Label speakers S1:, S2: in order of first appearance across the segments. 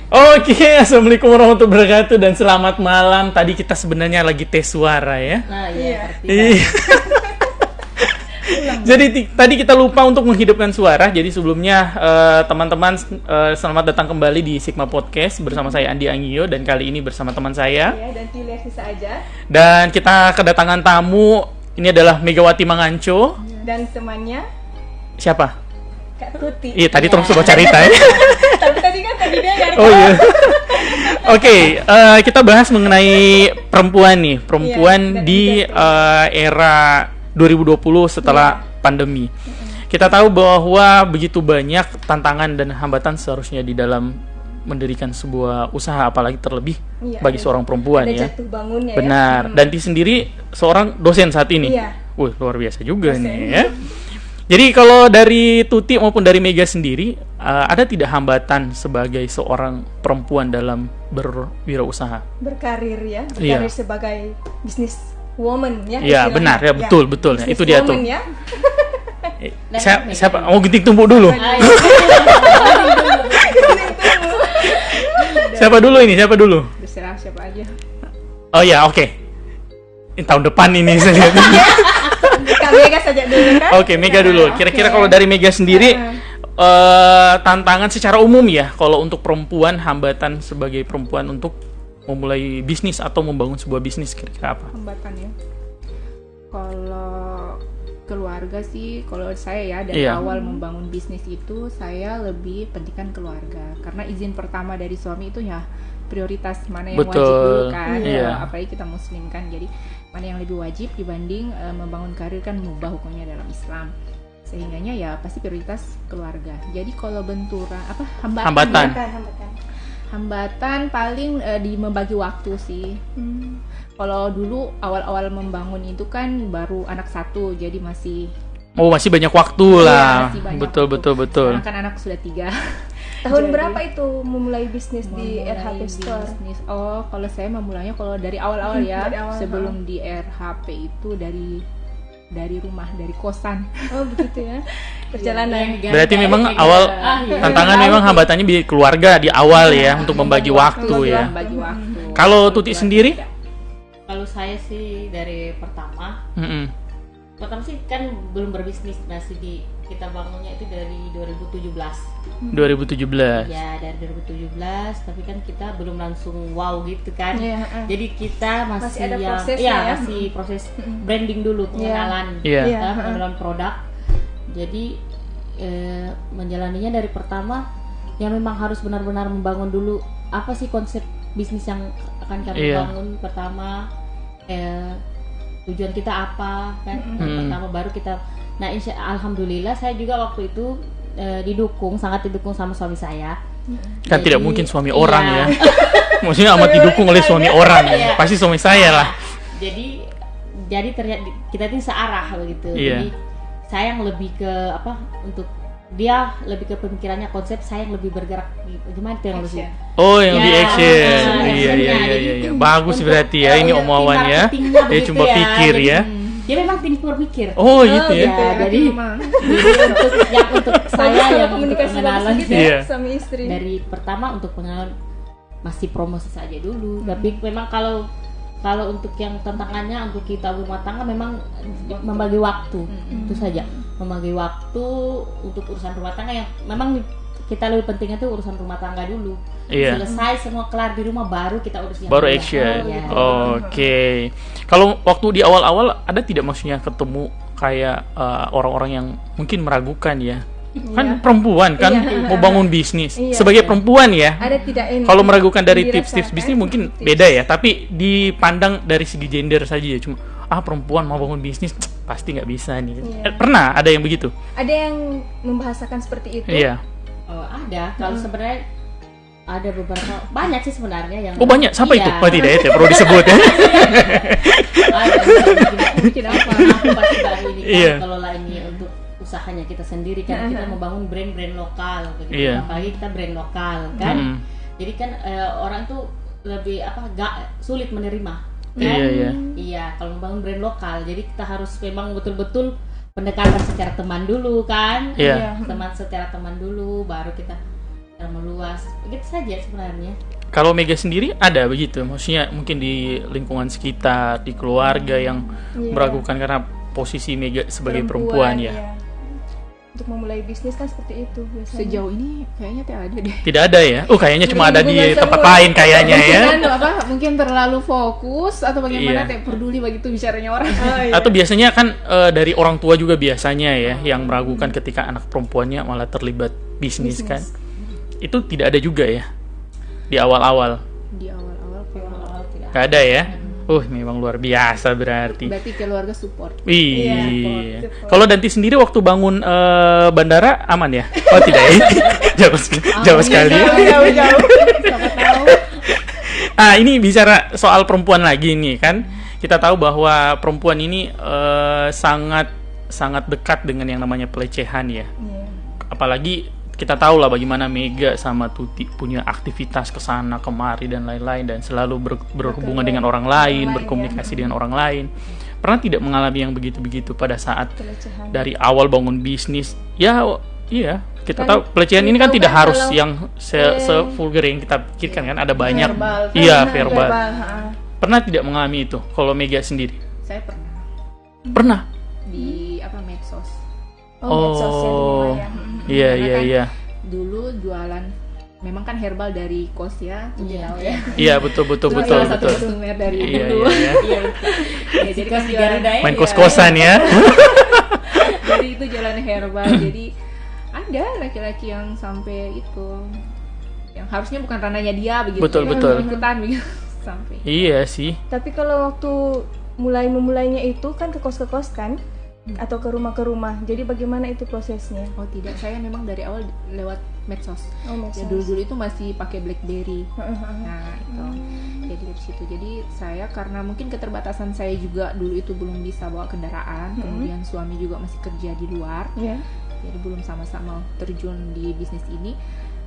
S1: Oke, assalamualaikum warahmatullahi wabarakatuh dan selamat malam. Tadi kita sebenarnya lagi tes suara ya.
S2: Nah, iya.
S1: Iya. Jadi tadi kita lupa untuk menghidupkan suara. Jadi sebelumnya teman-teman selamat datang kembali di Sigma Podcast bersama saya Andi Angio dan kali ini bersama teman saya.
S2: Iya, dan Tilia Sisa aja.
S1: Dan kita kedatangan tamu. Ini adalah Megawati Manganco
S2: Dan temannya
S1: siapa?
S2: Kak Tuti.
S1: Iya, tadi terus coba cari ya.
S2: Tapi tadi dia nggak
S1: Oh iya. Oke, kita bahas mengenai perempuan nih, perempuan di era 2020 setelah pandemi. Kita tahu bahwa begitu banyak tantangan dan hambatan seharusnya di dalam mendirikan sebuah usaha, apalagi terlebih bagi seorang perempuan
S2: ada
S1: ya.
S2: jatuh bangunnya.
S1: Benar. Dan Ti sendiri seorang dosen saat ini.
S2: Iya.
S1: Wih, luar biasa juga nih ya. Jadi kalau dari Tuti maupun dari Mega sendiri, ada tidak hambatan sebagai seorang perempuan dalam berwirausaha?
S2: Berkarir ya,
S1: Iya.
S2: berkarir sebagai business woman ya.
S1: Iya,
S2: istilahnya.
S1: benar ya, betul. Ya, itu dia tuh.
S2: Ya.
S1: Siapa? Mau gunting tumbuk dulu. Siapa dulu?
S2: Terserah siapa aja.
S1: Oh ya, oke. Ini tahun depan ini saya lihat.
S2: Kak Mega saja dulu kan.
S1: Oke, Mega dulu. Kira-kira kalau dari Mega sendiri tantangan secara umum ya, kalau untuk perempuan, hambatan sebagai perempuan untuk memulai bisnis atau membangun sebuah bisnis kira-kira apa?
S3: Hambatan ya. Kalau keluarga sih, kalau saya ya dari awal membangun bisnis itu saya lebih pentingkan keluarga karena izin pertama dari suami itu ya prioritas mana yang wajib dulu kan. Apalagi kita muslim kan, jadi mana yang lebih wajib dibanding membangun karir kan mubah hukumnya dalam Islam. Sehingganya ya pasti prioritas keluarga. Jadi kalau benturan apa hambatan paling di membagi waktu sih. Kalau dulu awal-awal membangun itu kan baru anak satu, jadi masih
S1: banyak waktu lah.
S3: Masih banyak
S1: Betul.
S3: Sekarang kan anak sudah 3.
S2: Tahun berapa itu memulai bisnis di RHP Store?
S3: Oh, kalau saya memulainya kalau dari awal-awal ya,
S2: dari awal,
S3: sebelum di RHP itu dari rumah, dari kosan.
S2: Oh begitu ya, perjalanan.
S1: Berarti memang awal tantangan memang hambatannya di keluarga di awal ya, untuk membagi waktu ya.
S3: Membagi waktu.
S1: Kalau Tuti sendiri?
S4: Kalau saya sih dari pertama sih kan belum berbisnis, masih kita bangunnya itu dari 2017.
S1: 2017.
S4: Ya, dari 2017, tapi kan kita belum langsung wow gitu kan. Jadi kita masih
S2: ada prosesnya ya.
S4: masih proses branding dulu, pengenalan pengenalan produk. Jadi menjalaninya dari pertama yang memang harus benar-benar membangun dulu apa sih konsep bisnis yang akan kami bangun pertama, tujuan kita apa kan. Pertama baru kita. Nah, alhamdulillah saya juga waktu itu sangat didukung sama suami saya.
S1: Kan tidak mungkin suami orang ya. Maksudnya amat didukung oleh suami orang ya. Pasti suami saya lah.
S4: Jadi ternyata kita ini searah begitu. Jadi saya yang lebih ke untuk dia lebih ke pemikirannya konsep, saya yang lebih bergerak gimana tuh yang lebih
S1: yang di action. Iya. Bagus berarti ya, ini omongan ya. Dia cuma pikir ya.
S4: Dia memang tim berpikir.
S1: Oh gitu ya.
S4: Jadi untuk saya yang
S2: komunikasi
S4: pengenalan
S2: suami istri.
S4: Dari pertama untuk pengenalan masih promosi saja dulu. Tapi memang kalau untuk yang tantangannya untuk kita rumah tangga memang membagi waktu. Itu saja. Membagi waktu untuk urusan rumah tangga yang memang kita lebih pentingnya tuh urusan rumah tangga dulu. Selesai semua kelar di rumah baru kita urus yang
S1: baru action. Oke. Kalau waktu di awal-awal ada tidak maksudnya ketemu kayak orang-orang yang mungkin meragukan ya? Kan perempuan kan mau bangun bisnis sebagai perempuan ya.
S2: Ada tidak ini?
S1: Kalau meragukan dari tips-tips bisnis mungkin beda ya, tapi dipandang dari segi gender saja ya, cuma perempuan mau bangun bisnis pasti nggak bisa nih. Pernah ada yang begitu?
S2: Ada yang membahasakan seperti itu?
S1: Iya.
S4: Ada. Kalau sebenarnya ada beberapa, banyak sih sebenarnya yang.
S1: Oh banyak, siapa itu? Oh tidak ya, perlu disebut ya.
S4: Mungkin apa? Aku pasti baru ini kan kelola ini untuk usahanya kita sendiri kan, kita membangun brand lokal begitu. Apalagi kita brand lokal kan. Jadi kan orang tuh lebih sulit menerima kan. Iya, kalau membangun brand lokal, jadi kita harus memang betul-betul pendekatan secara teman dulu kan. Teman secara teman dulu, baru kita meluas. Begitu saja sebenarnya.
S1: Kalau Mega sendiri ada begitu, maksudnya mungkin di lingkungan sekitar, di keluarga yang meragukan karena posisi Mega sebagai perempuan ya.
S2: Untuk memulai bisnis kan seperti itu biasanya.
S3: Sejauh ini kayaknya tidak ada deh.
S1: Tidak ada ya? Kayaknya cuma ada di tempat lain kayaknya ya.
S3: Mungkin terlalu fokus atau bagaimana,
S1: Iya.
S3: tidak peduli begitu bicaranya orang.
S1: Atau biasanya kan dari orang tua juga biasanya ya yang meragukan ketika anak perempuannya malah terlibat bisnis kan. Itu tidak ada juga ya di awal-awal.
S3: Di awal-awal
S4: tidak.
S1: Gak ada ya? Memang luar biasa berarti.
S3: Berarti keluarga support.
S1: Iya. Kalau Danti sendiri waktu bangun bandara aman ya? Oh tidak ya? Jauh sekali.
S3: Jauh. Siapa tahu.
S1: Ini bicara soal perempuan lagi nih kan. Kita tahu bahwa perempuan ini sangat sangat dekat dengan yang namanya pelecehan ya. Apalagi kita tahu lah bagaimana Mega sama Tuti punya aktivitas kesana kemari dan lain-lain dan selalu berhubungan dengan orang lain, berkomunikasi dengan orang lain. Pernah tidak mengalami yang begitu-begitu pada saat
S2: Pelecehan.
S1: dari awal bangun bisnis? Iya, kita tahu pelecehan ini kan tidak harus yang se-vulgar yang kita pikirkan kan, ada banyak.
S2: Verbal.
S1: Verbal. Pernah tidak mengalami itu kalau Mega sendiri?
S3: Saya pernah
S1: Pernah.
S3: di medsos.
S2: Medsos ya, di Maya.
S1: Iya.
S3: Dulu jualan, memang kan herbal dari kos ya, tahu ya.
S1: Iya, betul.
S3: Salah satu konsumer dari dulu.
S1: Iya.
S3: Ya, jadi kan jualan
S1: Main kos-kosan ya.
S3: Jadi itu jualan herbal. Jadi ada laki-laki yang sampai itu, yang harusnya bukan ranahnya dia begitu.
S1: Betul.
S3: Ikutan begitu sampai.
S1: Iya sih.
S2: Tapi kalau waktu memulainya itu kan ke kos kan? Atau ke rumah. Jadi bagaimana itu prosesnya?
S3: Oh tidak, saya memang dari awal lewat medsos.
S2: Medsos.
S3: Ya, dulu itu masih pakai BlackBerry. Nah itu, jadi dari situ. Jadi saya karena mungkin keterbatasan saya juga dulu itu belum bisa bawa kendaraan. Kemudian suami juga masih kerja di luar. Jadi belum sama-sama terjun di bisnis ini.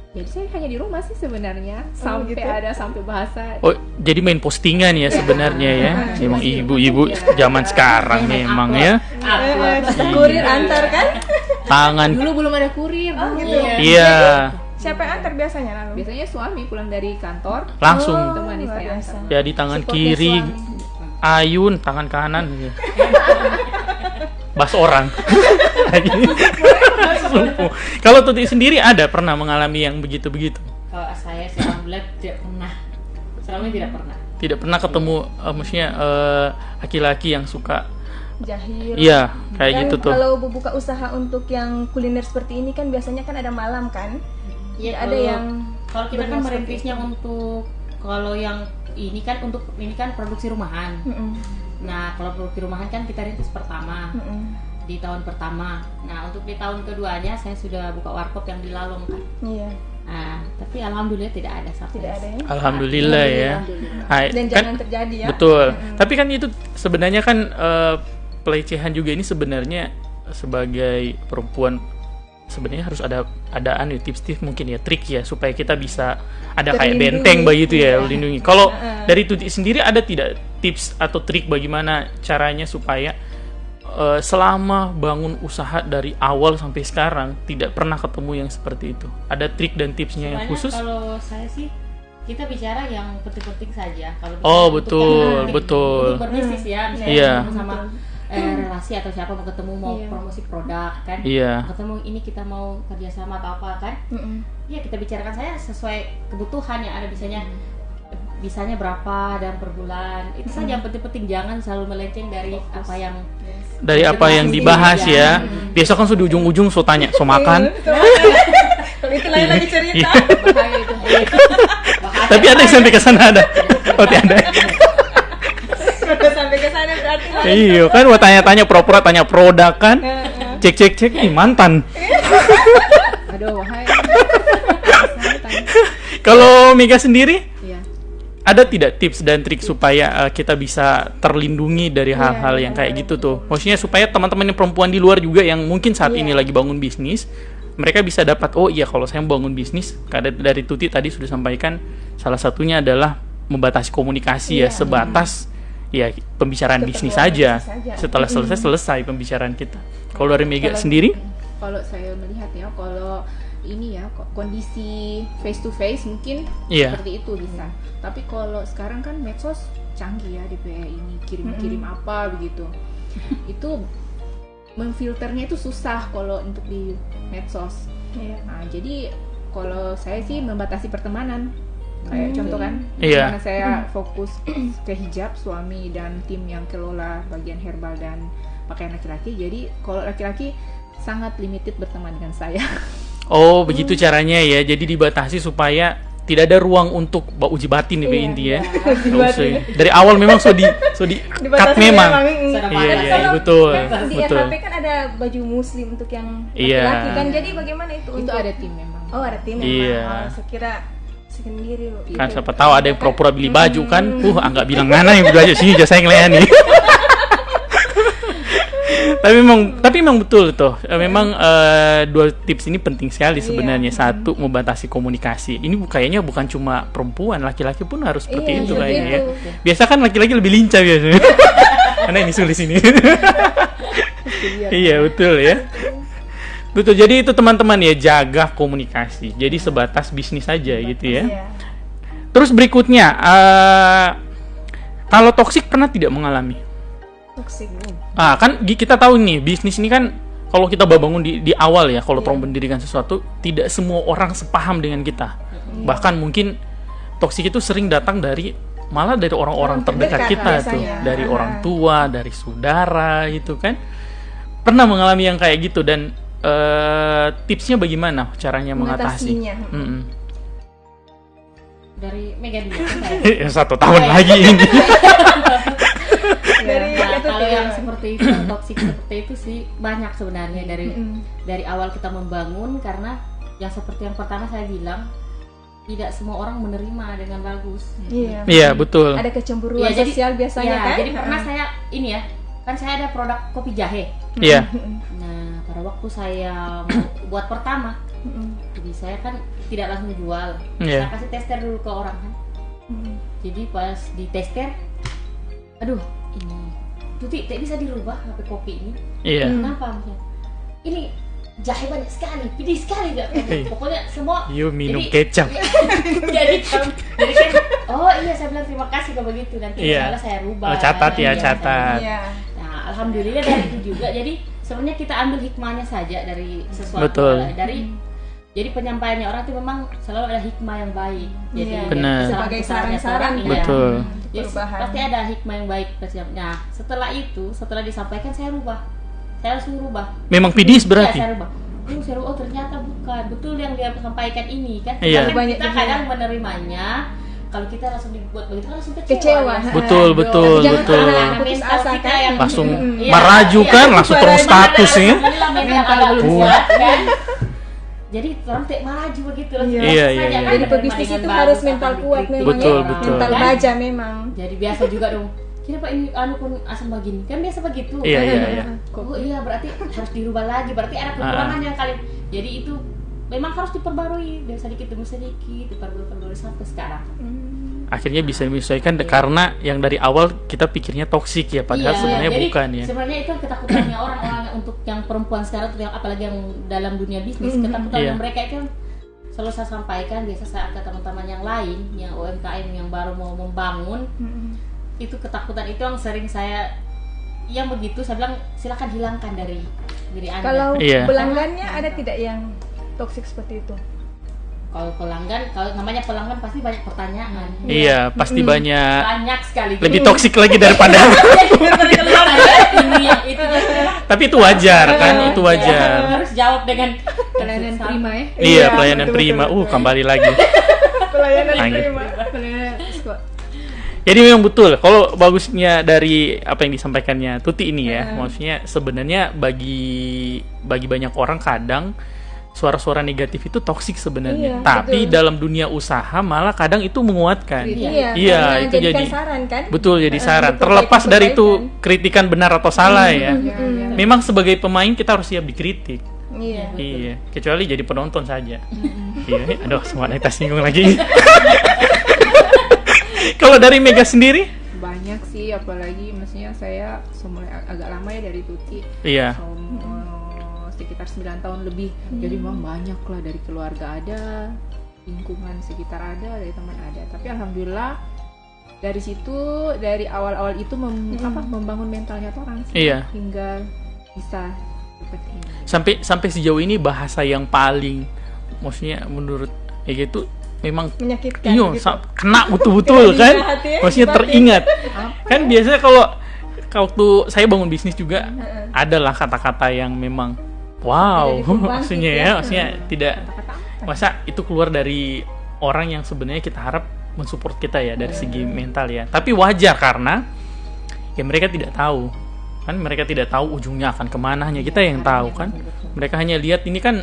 S3: Jadi saya hanya di rumah sih sebenarnya. Sampai
S2: gitu?
S3: sampai bahasa.
S1: Jadi main postingan ya sebenarnya ya. Memang ibu-ibu zaman sekarang memang ya.
S2: Kurir antar kan?
S1: Tangan.
S3: Dulu belum ada kurir.
S2: Gitu.
S1: Iya.
S2: Siapa yang antar biasanya lalu?
S3: Biasanya suami pulang dari kantor.
S1: Langsung.
S3: Temani
S2: luar
S3: saya
S2: biasa.
S3: antar.
S1: Jadi tangan
S2: Supportnya
S1: kiri
S2: suami.
S1: Ayun, tangan kanan. Bas orang. Kalau Tuti sendiri ada pernah mengalami yang begitu-begitu?
S4: Kalau saya sih alhamdulillah tidak pernah. Selama ini tidak pernah.
S1: Tidak pernah ketemu maksudnya laki-laki yang suka
S2: Jahil.
S1: iya kayak
S2: Dan
S1: gitu tuh.
S2: kalau buka usaha untuk yang kuliner seperti ini kan biasanya kan ada malam kan?
S4: Ya,
S2: Ada yang
S4: kalau kita kan
S2: bermaksud
S4: merintisnya untuk kalau yang ini kan produksi rumahan. Nah, kalau produksi rumahan kan kita rintis pertama di tahun pertama. Nah, untuk di tahun keduanya saya sudah buka warkop yang di Lalong kan.
S2: Iya.
S4: Nah, tapi alhamdulillah tidak ada sampai.
S2: Tidak ada ya.
S1: Alhamdulillah ya.
S2: Dan jangan terjadi ya.
S1: Betul. Tapi kan itu sebenarnya kan pelecehan juga ini sebenarnya sebagai perempuan sebenarnya harus ada tips-tips mungkin ya, trik ya supaya kita bisa ada kayak benteng begitu ya, melindungi. Kalau dari Tuti sendiri ada tidak tips atau trik bagaimana caranya supaya selama bangun usaha dari awal sampai sekarang tidak pernah ketemu yang seperti itu? Ada trik dan tipsnya yang khusus?
S4: Kalau saya sih kita bicara yang penting-penting saja. Kalau
S1: betul.
S4: Untuk berbisnis ya, misalnya
S1: Iya.
S4: ketemu sama relasi atau siapa mau ketemu mau promosi produk kan,
S1: Iya.
S4: ketemu ini kita mau kerjasama atau apa kan, ya kita bicarakan saya sesuai kebutuhan yang ada, bisanya berapa dan per bulan itu saja yang penting-penting, jangan selalu melenceng dari apa yang
S1: dibahas ya. Biasa kan di ujung-ujung so tanya so makan.
S2: Kalau itu lain lagi cerita.
S3: Bahaya itu.
S1: Tapi ada yang sampai ke sana ada. Oh tidak ada.
S2: Udah sampai ke sana berarti lain.
S1: Iya kan, mau tanya-tanya pura-pura tanya produk kan. Cek mantan.
S3: Aduh, bahaya.
S1: Kalau Mega sendiri
S3: Iya.
S1: ada tidak tips dan trik supaya kita bisa terlindungi dari hal-hal yang kayak gitu tuh? Maksudnya supaya teman-teman yang perempuan di luar juga yang mungkin saat ini lagi bangun bisnis, mereka bisa dapat, oh iya kalau saya bangun bisnis, dari Tuti tadi sudah sampaikan salah satunya adalah membatasi komunikasi ya, sebatas ya pembicaraan bisnis saja. Setelah selesai pembicaraan kita. Kalau dari Mega sendiri?
S3: Kalau saya melihat ya, kalau ini ya kondisi face to face mungkin seperti itu bisa. Tapi kalau sekarang kan medsos canggih ya, DPE ini kirim apa begitu. Itu memfilternya itu susah kalau untuk di medsos. Nah, jadi kalau saya sih membatasi pertemanan. Kayak contoh kan, karena saya fokus ke hijab, suami dan tim yang kelola bagian herbal dan pakaian laki-laki. Jadi kalau laki-laki sangat limited berteman dengan saya.
S1: Oh, begitu caranya ya. Jadi dibatasi supaya tidak ada ruang untuk uji batin nih inti ya. Dari awal memang so di cut memang. Iya, betul.
S2: Di FHP kan ada baju muslim untuk yang laki-laki kan. Jadi bagaimana itu?
S3: Itu ada tim memang.
S2: Oh, ada tim memang.
S1: Iya.
S2: Saya kira sendiri loh.
S1: Kan siapa tahu ada yang pura-pura beli baju kan. Enggak bilang mana yang beli baju sini jasa yang layani. Tapi memang betul tuh. Memang dua tips ini penting sekali sebenarnya. Satu, membatasi komunikasi. Ini kayaknya bukan cuma perempuan, laki-laki pun harus seperti itu kayaknya ya. Biasa kan laki-laki lebih lincah biasanya. Karena ini sulit sini. Iya, betul ya. Betul, jadi itu teman-teman ya, jaga komunikasi. Jadi sebatas bisnis saja gitu ya. Terus berikutnya, kalau toksik pernah tidak mengalami?
S2: Toksik.
S1: Kan kita tahu nih, bisnis ini kan kalau kita bangun di awal ya, kalau tolong mendirikan sesuatu, tidak semua orang sepaham dengan kita. Bahkan mungkin toksik itu sering datang malah dari orang-orang terdekat kita tuh, dari orang tua, dari saudara gitu kan. Pernah mengalami yang kayak gitu dan tipsnya bagaimana caranya mengatasi?
S4: Dari Mega dulu.
S1: 1 tahun lagi ini.
S4: Kalau yang seperti itu, toksik seperti itu sih banyak sebenarnya dari awal kita membangun, karena yang seperti yang pertama saya bilang, tidak semua orang menerima dengan bagus.
S1: Iya, betul.
S2: Ada kecemburuan sosial biasanya kan?
S4: Jadi pernah saya ini ya, kan saya ada produk kopi jahe.
S1: Iya.
S4: Nah, pada waktu saya buat pertama, jadi saya kan tidak langsung jual. Saya kasih tester dulu ke orang kan. Jadi pas di tester, aduh ini Tuti tak bisa dirubah HP kopi ini. Kenapa? Ini jahe banyak sekali, pedih sekali gak? Pokoknya semua.
S1: You minum kecap.
S4: jadi kan, oh iya saya bilang terima kasih kalau begitu, nanti malah saya rubah.
S1: Catat ya, catat.
S4: Nah, alhamdulillah dari itu juga. Jadi sebenarnya kita ambil hikmahnya saja dari sesuatu.
S1: Betul.
S4: Jadi penyampaiannya orang itu memang selalu ada hikmah yang baik. Jadi
S1: benar.
S2: Sebagai saran-saran.
S1: Betul.
S4: Jadi pasti ada hikmah yang baik. Nah, setelah disampaikan saya rubah. Saya langsung rubah. Memang
S1: pedis berarti?
S4: Saya rubah. Oh ternyata bukan. Betul yang dia sampaikan ini kan. Karena kita kadang menerimanya, kalau kita langsung dibuat begitu kan langsung kecewa.
S1: Betul.
S2: Putus asa kan.
S1: Langsung meraju kan, langsung turun status ya.
S4: Jadi orang tak maju begitu loh.
S1: Iya.
S2: Jadi pebisnis itu harus mental kuat memang.
S1: Betul.
S2: Mental baja memang.
S4: Jadi biasa juga dong. Kenapa ini pun asam begini? Kan biasa begitu.
S1: Iya.
S4: Oh iya, berarti harus dirubah lagi. Berarti ada kekurangan yang kali. Jadi itu memang harus diperbarui, sedikit demi sedikit, diperbarui sampai sekarang.
S1: Akhirnya bisa menyesuaikan karena yang dari awal kita pikirnya toksik ya, padahal sebenarnya bukan ya.
S4: Sebenarnya itu ketakutannya orang-orang untuk yang perempuan sekarang, apalagi yang dalam dunia bisnis, ketakutan mereka itu selalu saya sampaikan biasa saya ke teman-teman yang lain, yang UMKM yang baru mau membangun, itu ketakutan itu yang sering saya yang begitu saya bilang silakan hilangkan dari diri Anda.
S2: Kalau pelanggannya ada tidak yang toksik seperti itu?
S4: Kalau pelanggan, kalau namanya pelanggan pasti banyak pertanyaan.
S1: Iya, pasti banyak
S4: sekali.
S1: Lebih toksik lagi daripada. Tapi itu wajar kan, itu wajar.
S4: Harus jawab dengan
S3: pelayanan prima ya.
S1: Iya, pelayanan prima. Kembali lagi.
S2: Pelayanan prima.
S1: Jadi memang betul. Kalau bagusnya dari apa yang disampaikannya Tuti ini ya, maksudnya sebenarnya bagi banyak orang kadang suara-suara negatif itu toksik sebenarnya. Tapi dalam dunia usaha malah kadang itu menguatkan. Iya, itu jadi
S2: saran kan?
S1: Betul, jadi saran. Terlepas dari itu kritikan benar atau salah ya. Memang sebagai pemain kita harus siap dikritik. Iya. Kecuali jadi penonton saja. Iya, aduh semua kita singgung lagi. Kalau dari Mega sendiri?
S3: Banyak sih, apalagi maksudnya saya mulai agak lama ya dari Tuti.
S1: Iya.
S3: sekitar 9 tahun lebih. Jadi memang banyak lah, dari keluarga ada, lingkungan sekitar ada, dari teman ada. Tapi alhamdulillah dari situ, dari awal-awal itu membangun mentalnya orang hingga bisa seperti ini.
S1: Sampai sejauh ini bahasa yang paling, maksudnya menurut gitu memang
S2: menyakitkan gitu.
S1: Kena betul-betul kan, maksudnya teringat. Kan biasanya kalau waktu saya bangun bisnis juga adalah kata-kata yang memang wow, maksudnya tidak, masa itu keluar dari orang yang sebenarnya kita harap mensupport kita ya dari segi mental ya. Tapi wajar karena ya mereka tidak tahu kan, mereka tidak tahu ujungnya akan kemana, hanya kita yang tahu kan. Mereka hanya lihat ini kan,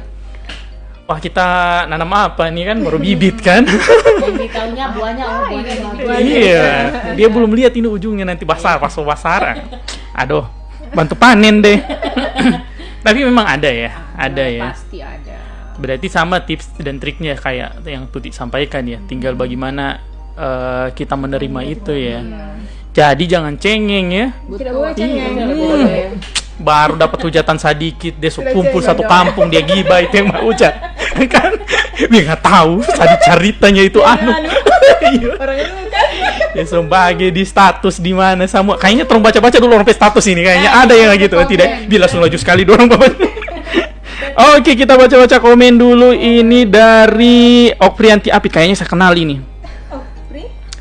S1: wah kita nanam apa nih kan, baru bibit kan.
S4: Yang ditahunya buahnya bagus.
S1: Iya, dia belum lihat ini ujungnya nanti basar. Aduh, bantu panen deh. Tapi memang ada ya.
S3: Pasti ada.
S1: Berarti sama tips dan triknya kayak yang Tuti sampaikan ya. Tinggal bagaimana kita menerima itu ya. Jadi jangan cengeng ya.
S2: Tidak boleh cengeng.
S1: Baru dapat hujatan sedikit, dia kumpul satu kampung, dia gibah, itu yang mau hujat. Kan dia nggak tahu ceritanya itu
S2: Orang itu kan
S1: ya sebagai di status di mana semua kayaknya tolong baca-baca dulu sampai status ini, kayaknya ada yang gitu. Tidak, bila langsung laju sekali dorong bapak. Oke, kita baca-baca komen dulu. Ini dari Okprianti Apit, kayaknya saya kenal ini.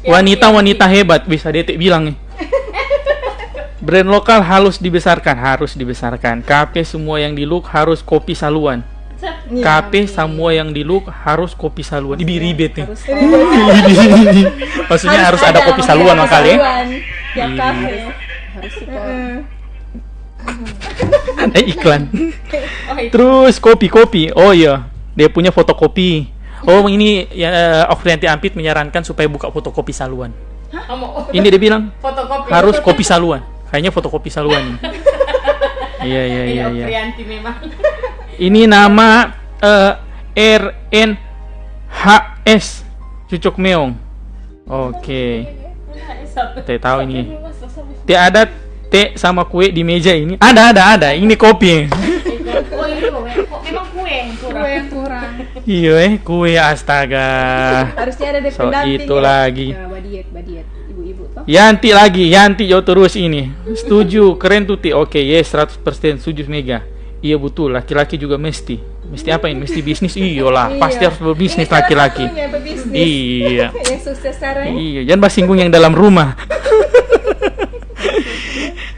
S1: Wanita hebat, bisa detik bilang nih. Brand lokal harus dibesarkan. Kafe semua yang di look harus kopi saluan. Semua yang di look harus kopi saluan. Ini ribet nih. Maksudnya harus ada kopi saluan makanya.
S2: Ya kafe.
S3: Harus support.
S1: Ada iklan. Terus kopi. Oh iya, dia punya fotokopi. Oh ini ya, Okrianti Ampit menyarankan supaya buka fotokopi saluan. Ini dia bilang
S4: Fotokopi.
S1: harus kopi saluan. Kayaknya fotokopi saluan. Iya.
S4: Okrianti memang.
S1: Ini nama RNHS Cucuk Meong. Oke. Saya tahu ini. Tidak ada teh sama kue di meja ini. Ada. Ini kopi.
S4: Oh ini memang kue yang kurang.
S1: Iya, kue, astaga.
S2: Harusnya ada di
S1: So
S2: pendamping.
S1: itu lagi.
S3: Badiet, ibu-ibu toh.
S1: Yanti jauh terus ini. Setuju, keren Tuti. Oke, yes, 100% setuju Mega. Iya betul, laki-laki juga mesti apa ini? Mesti bisnis. Iyalah, pasti harus berbisnis laki-laki. Iya.
S2: Yang sukses sekarang.
S1: Iya, jangan bahas singgung yang dalam rumah.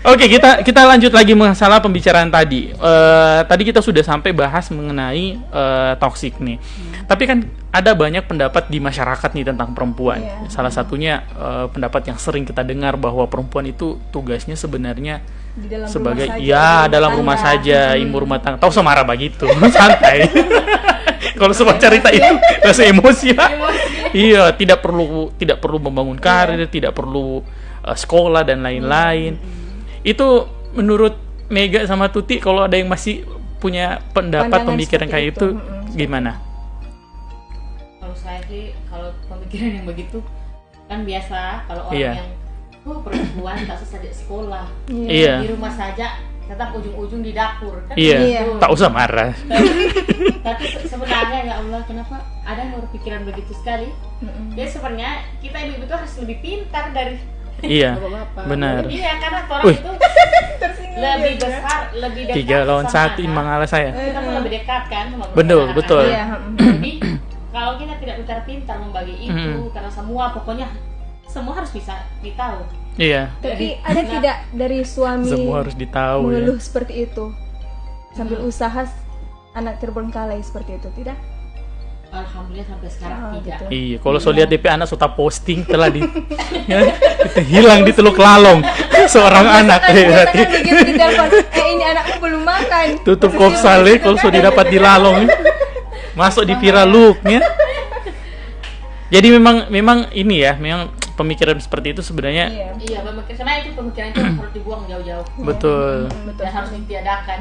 S1: Oke, kita lanjut lagi masalah pembicaraan tadi. Tadi kita sudah sampai bahas mengenai toxic nih. Tapi kan ada banyak pendapat di masyarakat nih tentang perempuan.
S2: Yeah.
S1: Salah satunya pendapat yang sering kita dengar bahwa perempuan itu tugasnya sebenarnya
S2: Di dalam
S1: sebagai
S2: rumah saja,
S1: dalam rumah saja, ibu rumah tangga. Tahu sama marah begitu, santai. Kalau semua cerita itu rasa emosi lah. Iya, tidak perlu membangun karir, tidak perlu sekolah dan lain-lain. Itu menurut Mega sama Tuti, kalau ada yang masih punya pendapat
S2: Pandangan
S1: pemikiran kayak itu, gimana?
S4: Kalau saya sih, kalau pemikiran yang begitu kan biasa kalau orang
S1: Iya.
S4: yang perempuan tak usah di sekolah,
S1: Iya.
S4: di rumah saja tetap ujung-ujung di dapur kan.
S1: Iya,
S4: Gitu.
S1: tak usah marah.
S4: Tapi sebenarnya ya Allah, kenapa ada yang berpikiran begitu sekali? Ya sebenarnya kita ibu itu harus lebih pintar dari
S1: Iya,
S3: Bapak-bapak.
S1: benar.
S4: Iya, karena orang
S1: Wih.
S4: itu lebih besar, lebih dekat
S1: 3 lawan
S4: sama
S1: 1
S4: anak.
S1: mengalah saya.
S4: Kita pun lebih dekat kan sama
S1: Betul,
S4: anak-anak.
S1: betul.
S2: Iya.
S4: Jadi kalau kita tidak pintar membagi itu, karena pokoknya semua harus bisa ditahu.
S1: Iya,
S2: Tapi ada tidak dari suami
S1: semua harus ditahu ya.
S2: mengeluh seperti itu sambil usaha anak terbengkalai seperti itu, tidak?
S4: Alhamdulillah sampai sekarang
S2: Oh,
S4: tidak.
S2: gitu.
S1: Iya, kalau saya lihat DP anak sudah posting telah ya, itu hilang di Teluk Lalong seorang anak. Berarti
S2: Katakan begitu di telepon, ini anakmu belum makan.
S1: tutup kopsale kalau sudah didapat di Lalong. Masuk di viral look-nya. Jadi memang ini ya, memang pemikiran seperti itu sebenarnya
S2: Iya.
S4: Iya, karena itu pemikiran itu harus dibuang jauh-jauh
S1: betul.
S4: dan harus ditiadakan.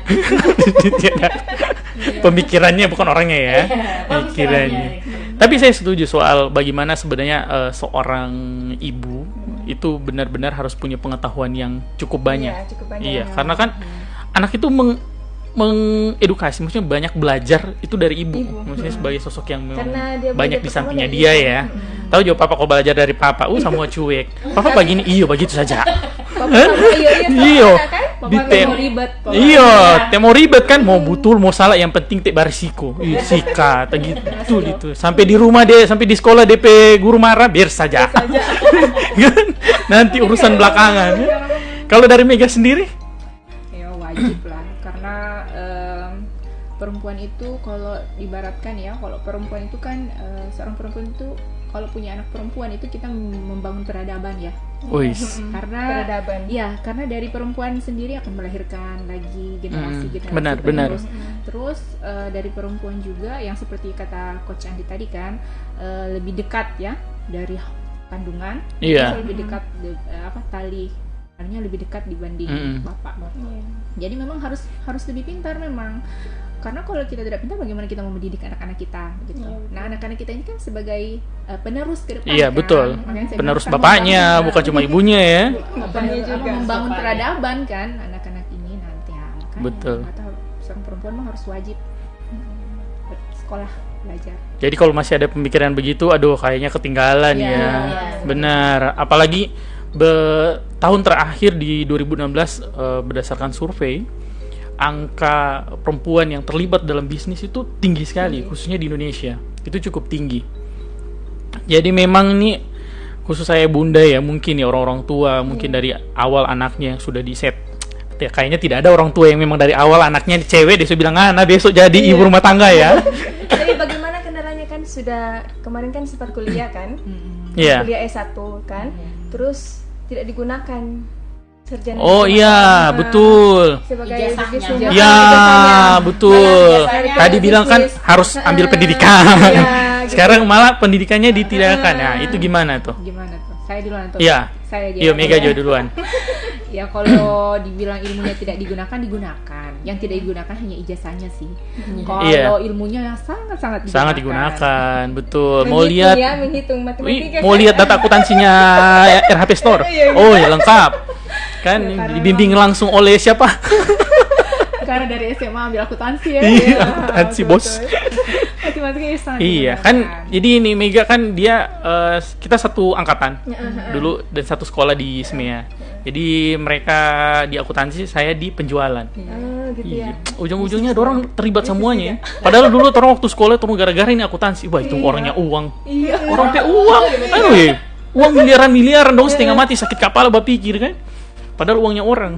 S1: Pemikirannya bukan orangnya ya. Pemikirannya.
S4: Pemikirannya.
S1: Tapi saya setuju soal bagaimana sebenarnya seorang ibu itu benar-benar harus punya pengetahuan yang cukup banyak.
S2: Iya, cukup banyak.
S1: Iya, karena kan anak itu mengedukasi, maksudnya banyak belajar itu dari ibu. Maksudnya sebagai sosok yang memang banyak di sampingnya dia ya. Tahu juga papa kok belajar dari papa, semua cuek. Papa begini, begitu saja. Iya, mau ribet kan, mau betul mau salah, yang penting te barisiko, sikat gitu. Sampai di rumah sampai di sekolah DP guru marah, biar saja. Nanti urusan belakangan. Kalau dari Mega sendiri?
S3: Ya wajib lah, karena perempuan itu kalau ibaratkan ya, kalau perempuan itu kan seorang perempuan itu kalau punya anak perempuan itu kita membangun peradaban ya. Karena peradaban. Ya, karena dari perempuan sendiri akan melahirkan lagi generasi
S1: benar.
S3: Terus dari perempuan juga yang seperti kata Coach Andi tadi kan, lebih dekat ya dari kandungan.
S1: Iya.
S3: Lebih dekat talinya lebih dekat dibanding bapak. Jadi memang harus lebih pintar memang. Karena kalau kita tidak pintar, bagaimana kita mau mendidik anak-anak kita gitu. Nah, anak-anak kita ini kan sebagai penerus ke depan.
S1: Iya, betul. Penerus bapaknya, bukan cuma ibunya ya.
S3: Bapaknya juga membangun peradaban kan anak-anak ini nanti. Makanya
S1: betul.
S3: Atau seorang perempuan mah harus wajib sekolah belajar.
S1: Jadi kalau masih ada pemikiran begitu, kayaknya ketinggalan ya. Benar. Apalagi tahun terakhir di 2016 berdasarkan survei, angka perempuan yang terlibat dalam bisnis itu tinggi sekali, khususnya di Indonesia. Itu cukup tinggi. Jadi memang ini khusus saya bunda ya, mungkin ya orang-orang tua mungkin dari awal anaknya yang sudah di-set. Kayaknya tidak ada orang tua yang memang dari awal anaknya cewek dia sudah bilang, besok jadi ibu rumah tangga ya.
S2: Tapi bagaimana kendalanya kan, sudah kemarin kan sempat kuliah kan, kuliah S1 kan, terus tidak digunakan sarjana.
S1: Betul.
S2: Sebagai
S4: ijazahnya.
S1: Betul. Tadi bilang kan harus ambil pendidikan. Sekarang malah pendidikannya ditidakkan. Nah, itu gimana tuh?
S3: Saya duluan tuh.
S1: Iya.
S3: Saya aja.
S1: Iya, Mega Jo duluan.
S3: Ya kalau dibilang ilmunya tidak digunakan. Yang tidak digunakan hanya ijazahnya sih. Kalau ilmunya yang sangat
S1: digunakan. Betul.
S2: Menghitung matematika.
S1: Mau lihat data akuntansinya RHP Store. Ya lengkap. Kan dibimbing langsung oleh siapa?
S3: Karena dari SMA ambil akuntansi ya.
S1: Akuntansi bos. Iya kan, jadi ini Mega kan dia kita satu angkatan dulu dan satu sekolah di SMEA. Jadi mereka di akuntansi, saya di penjualan. Ujung-ujungnya orang terlibat semuanya ya. Padahal dulu orang waktu sekolah itu gara-gara ini akuntansi. Wah, itu orangnya uang. Orang pe uang. Uang miliaran dong, setengah mati sakit kepala pikir kan. Padahal uangnya orang.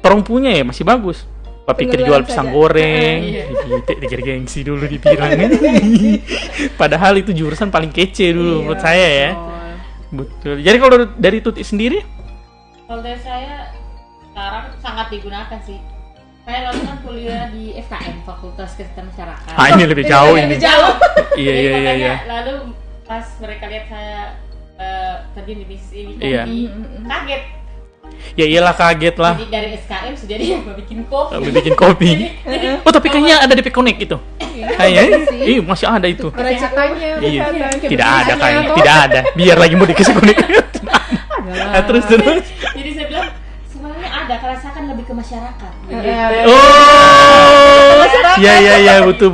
S1: Orang punya ya masih bagus. Pikir jual pisang goreng, dikir gengsi dulu dibilang kan. Padahal itu jurusan paling kece dulu menurut saya ya. Betul. Jadi kalau dari Tuti sendiri?
S4: Kalau dari saya sekarang sangat digunakan sih. Saya lalu kan kuliah di FKM, Fakultas Kesehatan Masyarakat.
S1: Ini lebih jauh ini.
S4: Iya. Lalu pas mereka lihat saya terjun di bisnis ini, kaget.
S1: Ya iyalah, kaget lah.
S4: Jadi dari SKM sudah dia
S1: bikin kopi. Tapi kayaknya ada DP Connect itu. Kayaknya masih ada itu. Tidak ada kayaknya, tidak ada. Biar lagi mau dikasih Connect. Terus.
S4: Jadi saya bilang sebenarnya ada, rasakan lebih ke masyarakat.
S1: Iya, betul.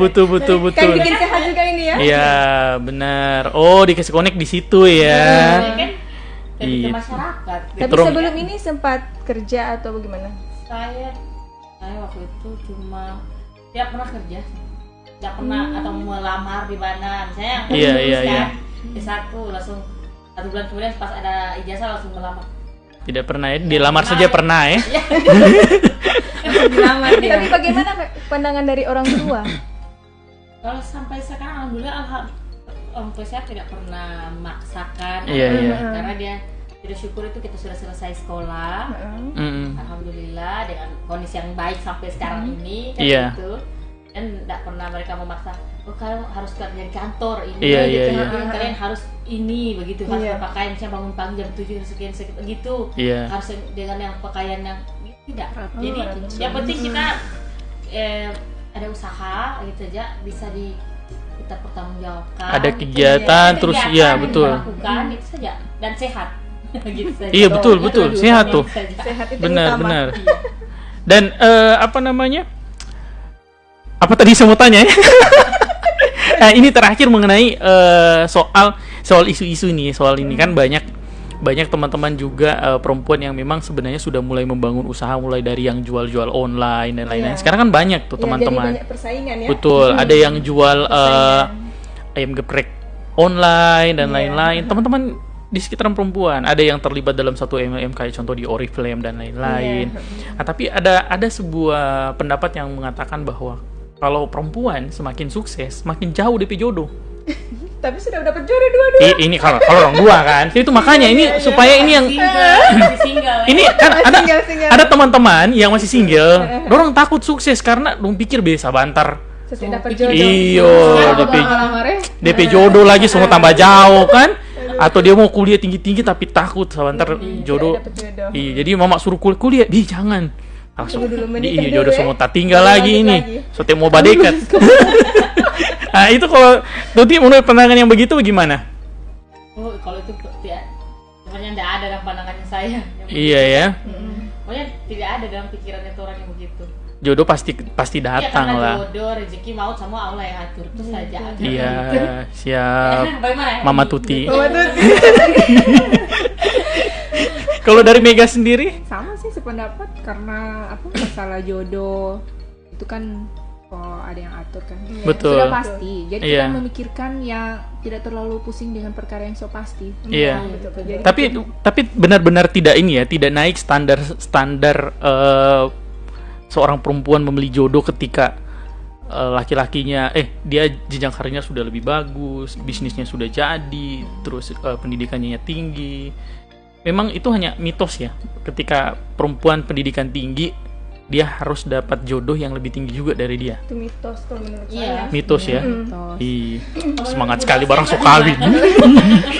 S2: Kan bikin sehat juga ini ya.
S1: Iya, benar. Dikasih Connect di situ ya.
S4: Lebih ke masyarakat.
S2: Tapi sebelum ini sempat kerja atau bagaimana?
S4: Saya waktu itu cuma tidak pernah kerja, tidak pernah atau melamar di mana. Misalnya yang S1 langsung 1 bulan kemudian pas ada ijazah langsung melamar.
S1: Tidak pernah ya, dilamar saja pernah ya.
S2: Tapi bagaimana pandangan dari orang tua?
S4: Kalau sampai sekarang alhamdulillah orang tua saya tidak pernah memaksakan. Karena dia tidak syukur itu kita sudah selesai sekolah. Alhamdulillah dengan kondisi yang baik sampai sekarang ini kan gitu. Dan tidak pernah mereka memaksa, kalian harus kerja di kantor ini, kalian harus ini begitu, harus berpakaian misalnya bangun pagi jam 7 sekian begitu, harus dengan yang pakaian yang tidak. Jadi yang penting kita ada usaha gitu aja, bisa kita pertanggungjawabkan.
S1: Ada kegiatan terus betul.
S4: Lakukan itu saja dan sehat. Gitu saja.
S1: Iya betul sehat tuh.
S2: Sehat itu
S1: benar. Dan Apa tadi saya mau tanya ya? Nah, ini terakhir mengenai soal isu-isu nih, soal ini kan banyak teman-teman juga perempuan yang memang sebenarnya sudah mulai membangun usaha, mulai dari yang jual-jual online dan lain-lain. Sekarang kan banyak tuh teman-teman.
S2: Jadi banyak persaingan ya.
S1: Betul, ada yang jual ayam geprek online dan lain-lain. Teman-teman di sekitaran perempuan ada yang terlibat dalam satu MLM kayak contoh di Oriflame dan lain-lain. Nah, tapi ada sebuah pendapat yang mengatakan bahwa kalau perempuan semakin sukses, semakin jauh DP jodoh.
S2: Tapi sudah dapat jodoh dua-dua.
S1: Ini kalau orang dua kan. Itu makanya ini supaya ini yang ini kan ada teman-teman yang masih single, dorong takut sukses karena dong pikir bisa bantar.
S2: Dapat jodoh.
S1: Iyo, DP jodoh lagi semua tambah jauh kan? Atau dia mau kuliah tinggi-tinggi tapi takut sebentar jodoh. Iya, jadi mama suruh kuliah, jangan. Langsung jodoh semua tak tinggal lagi ini. Sote mau badekat. Nah, itu kalau Tuti menurut pandangan yang begitu bagaimana?
S4: Oh, kalau itu sebenarnya tidak ada dalam pandangannya saya.
S1: Iya ya.
S4: Pokoknya tidak ada dalam pikirannya tuh orang yang begitu.
S1: Jodoh pasti datang lah.
S4: Jodoh, rezeki, maut sama Allah yang atur itu saja.
S1: Iya, siap. Mama Tuti. Kalau dari Mega sendiri?
S3: Sama sih sependapat, karena masalah jodoh itu kan ada yang atur kan.
S1: Betul.
S3: Sudah pasti. Jadi kita memikirkan yang tidak terlalu pusing dengan perkara yang so pasti.
S1: Iya. Tapi benar-benar tidak tidak naik standar seorang perempuan membeli jodoh ketika laki-lakinya dia jenjang karirnya sudah lebih bagus, bisnisnya sudah jadi, terus pendidikannya tinggi. Memang itu hanya mitos ya. Ketika perempuan pendidikan tinggi, dia harus dapat jodoh yang lebih tinggi juga dari dia.
S2: Itu mitos kalau menurut saya.
S1: Mitos ya. Semangat sekali barang sok kawin.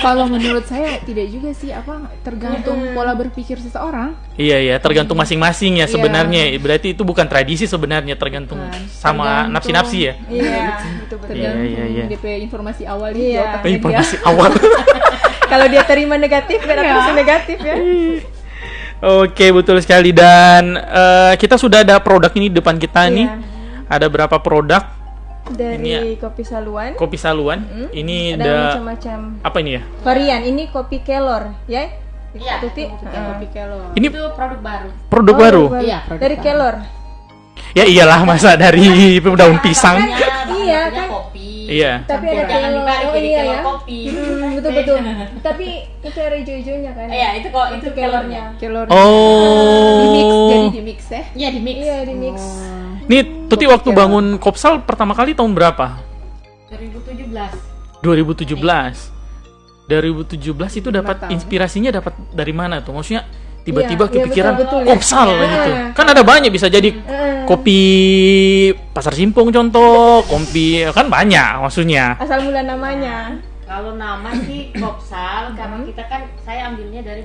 S3: Kalau menurut saya tidak juga sih, tergantung pola berpikir seseorang.
S1: Iya, tergantung masing-masing ya sebenarnya. Berarti itu bukan tradisi sebenarnya, tergantung sama nafsi-nafsi ya.
S2: Iya, betul.
S3: Tergantung DP informasi awal
S1: informasi awal.
S2: Kalau dia terima negatif, berarti negatif ya.
S1: Oke, betul sekali. Dan kita sudah ada produk ini di depan kita nih. Ada berapa produk?
S2: Dari Kopi Saluan.
S1: Kopi Saluan. Ini
S2: ada macam-macam.
S1: Apa ini ya?
S2: Varian. Ini kopi kelor, ya?
S4: Iya.
S3: Kopi kelor.
S1: Ini
S4: itu produk baru.
S1: Produk baru.
S4: Iya,
S2: dari kelor.
S1: Ya iyalah, masa dari daun pisang.
S2: Iya kan.
S4: Kopi.
S1: Iya.
S2: Tapi ada kelor.
S4: Iya ya. Kopi.
S2: Betul. Tapi itu ada hijau-hijaunya kan?
S4: Iya, itu kelornya.
S3: Jadi di mix ya?
S4: Iya, di mix.
S2: Iya, di mix.
S1: Nih, Tuti waktu bangun Kopsal pertama kali tahun berapa?
S4: 2017.
S1: 2017 itu dapat inspirasinya dari mana tuh? Maksudnya tiba-tiba kepikiran
S2: betul,
S1: Kopsal gitu. Kan ada banyak, bisa jadi kopi Pasar Simpong contoh, kopi kan banyak maksudnya.
S2: Asal mula namanya.
S4: Kalau nama sih Kopsal karena kita kan saya ambilnya dari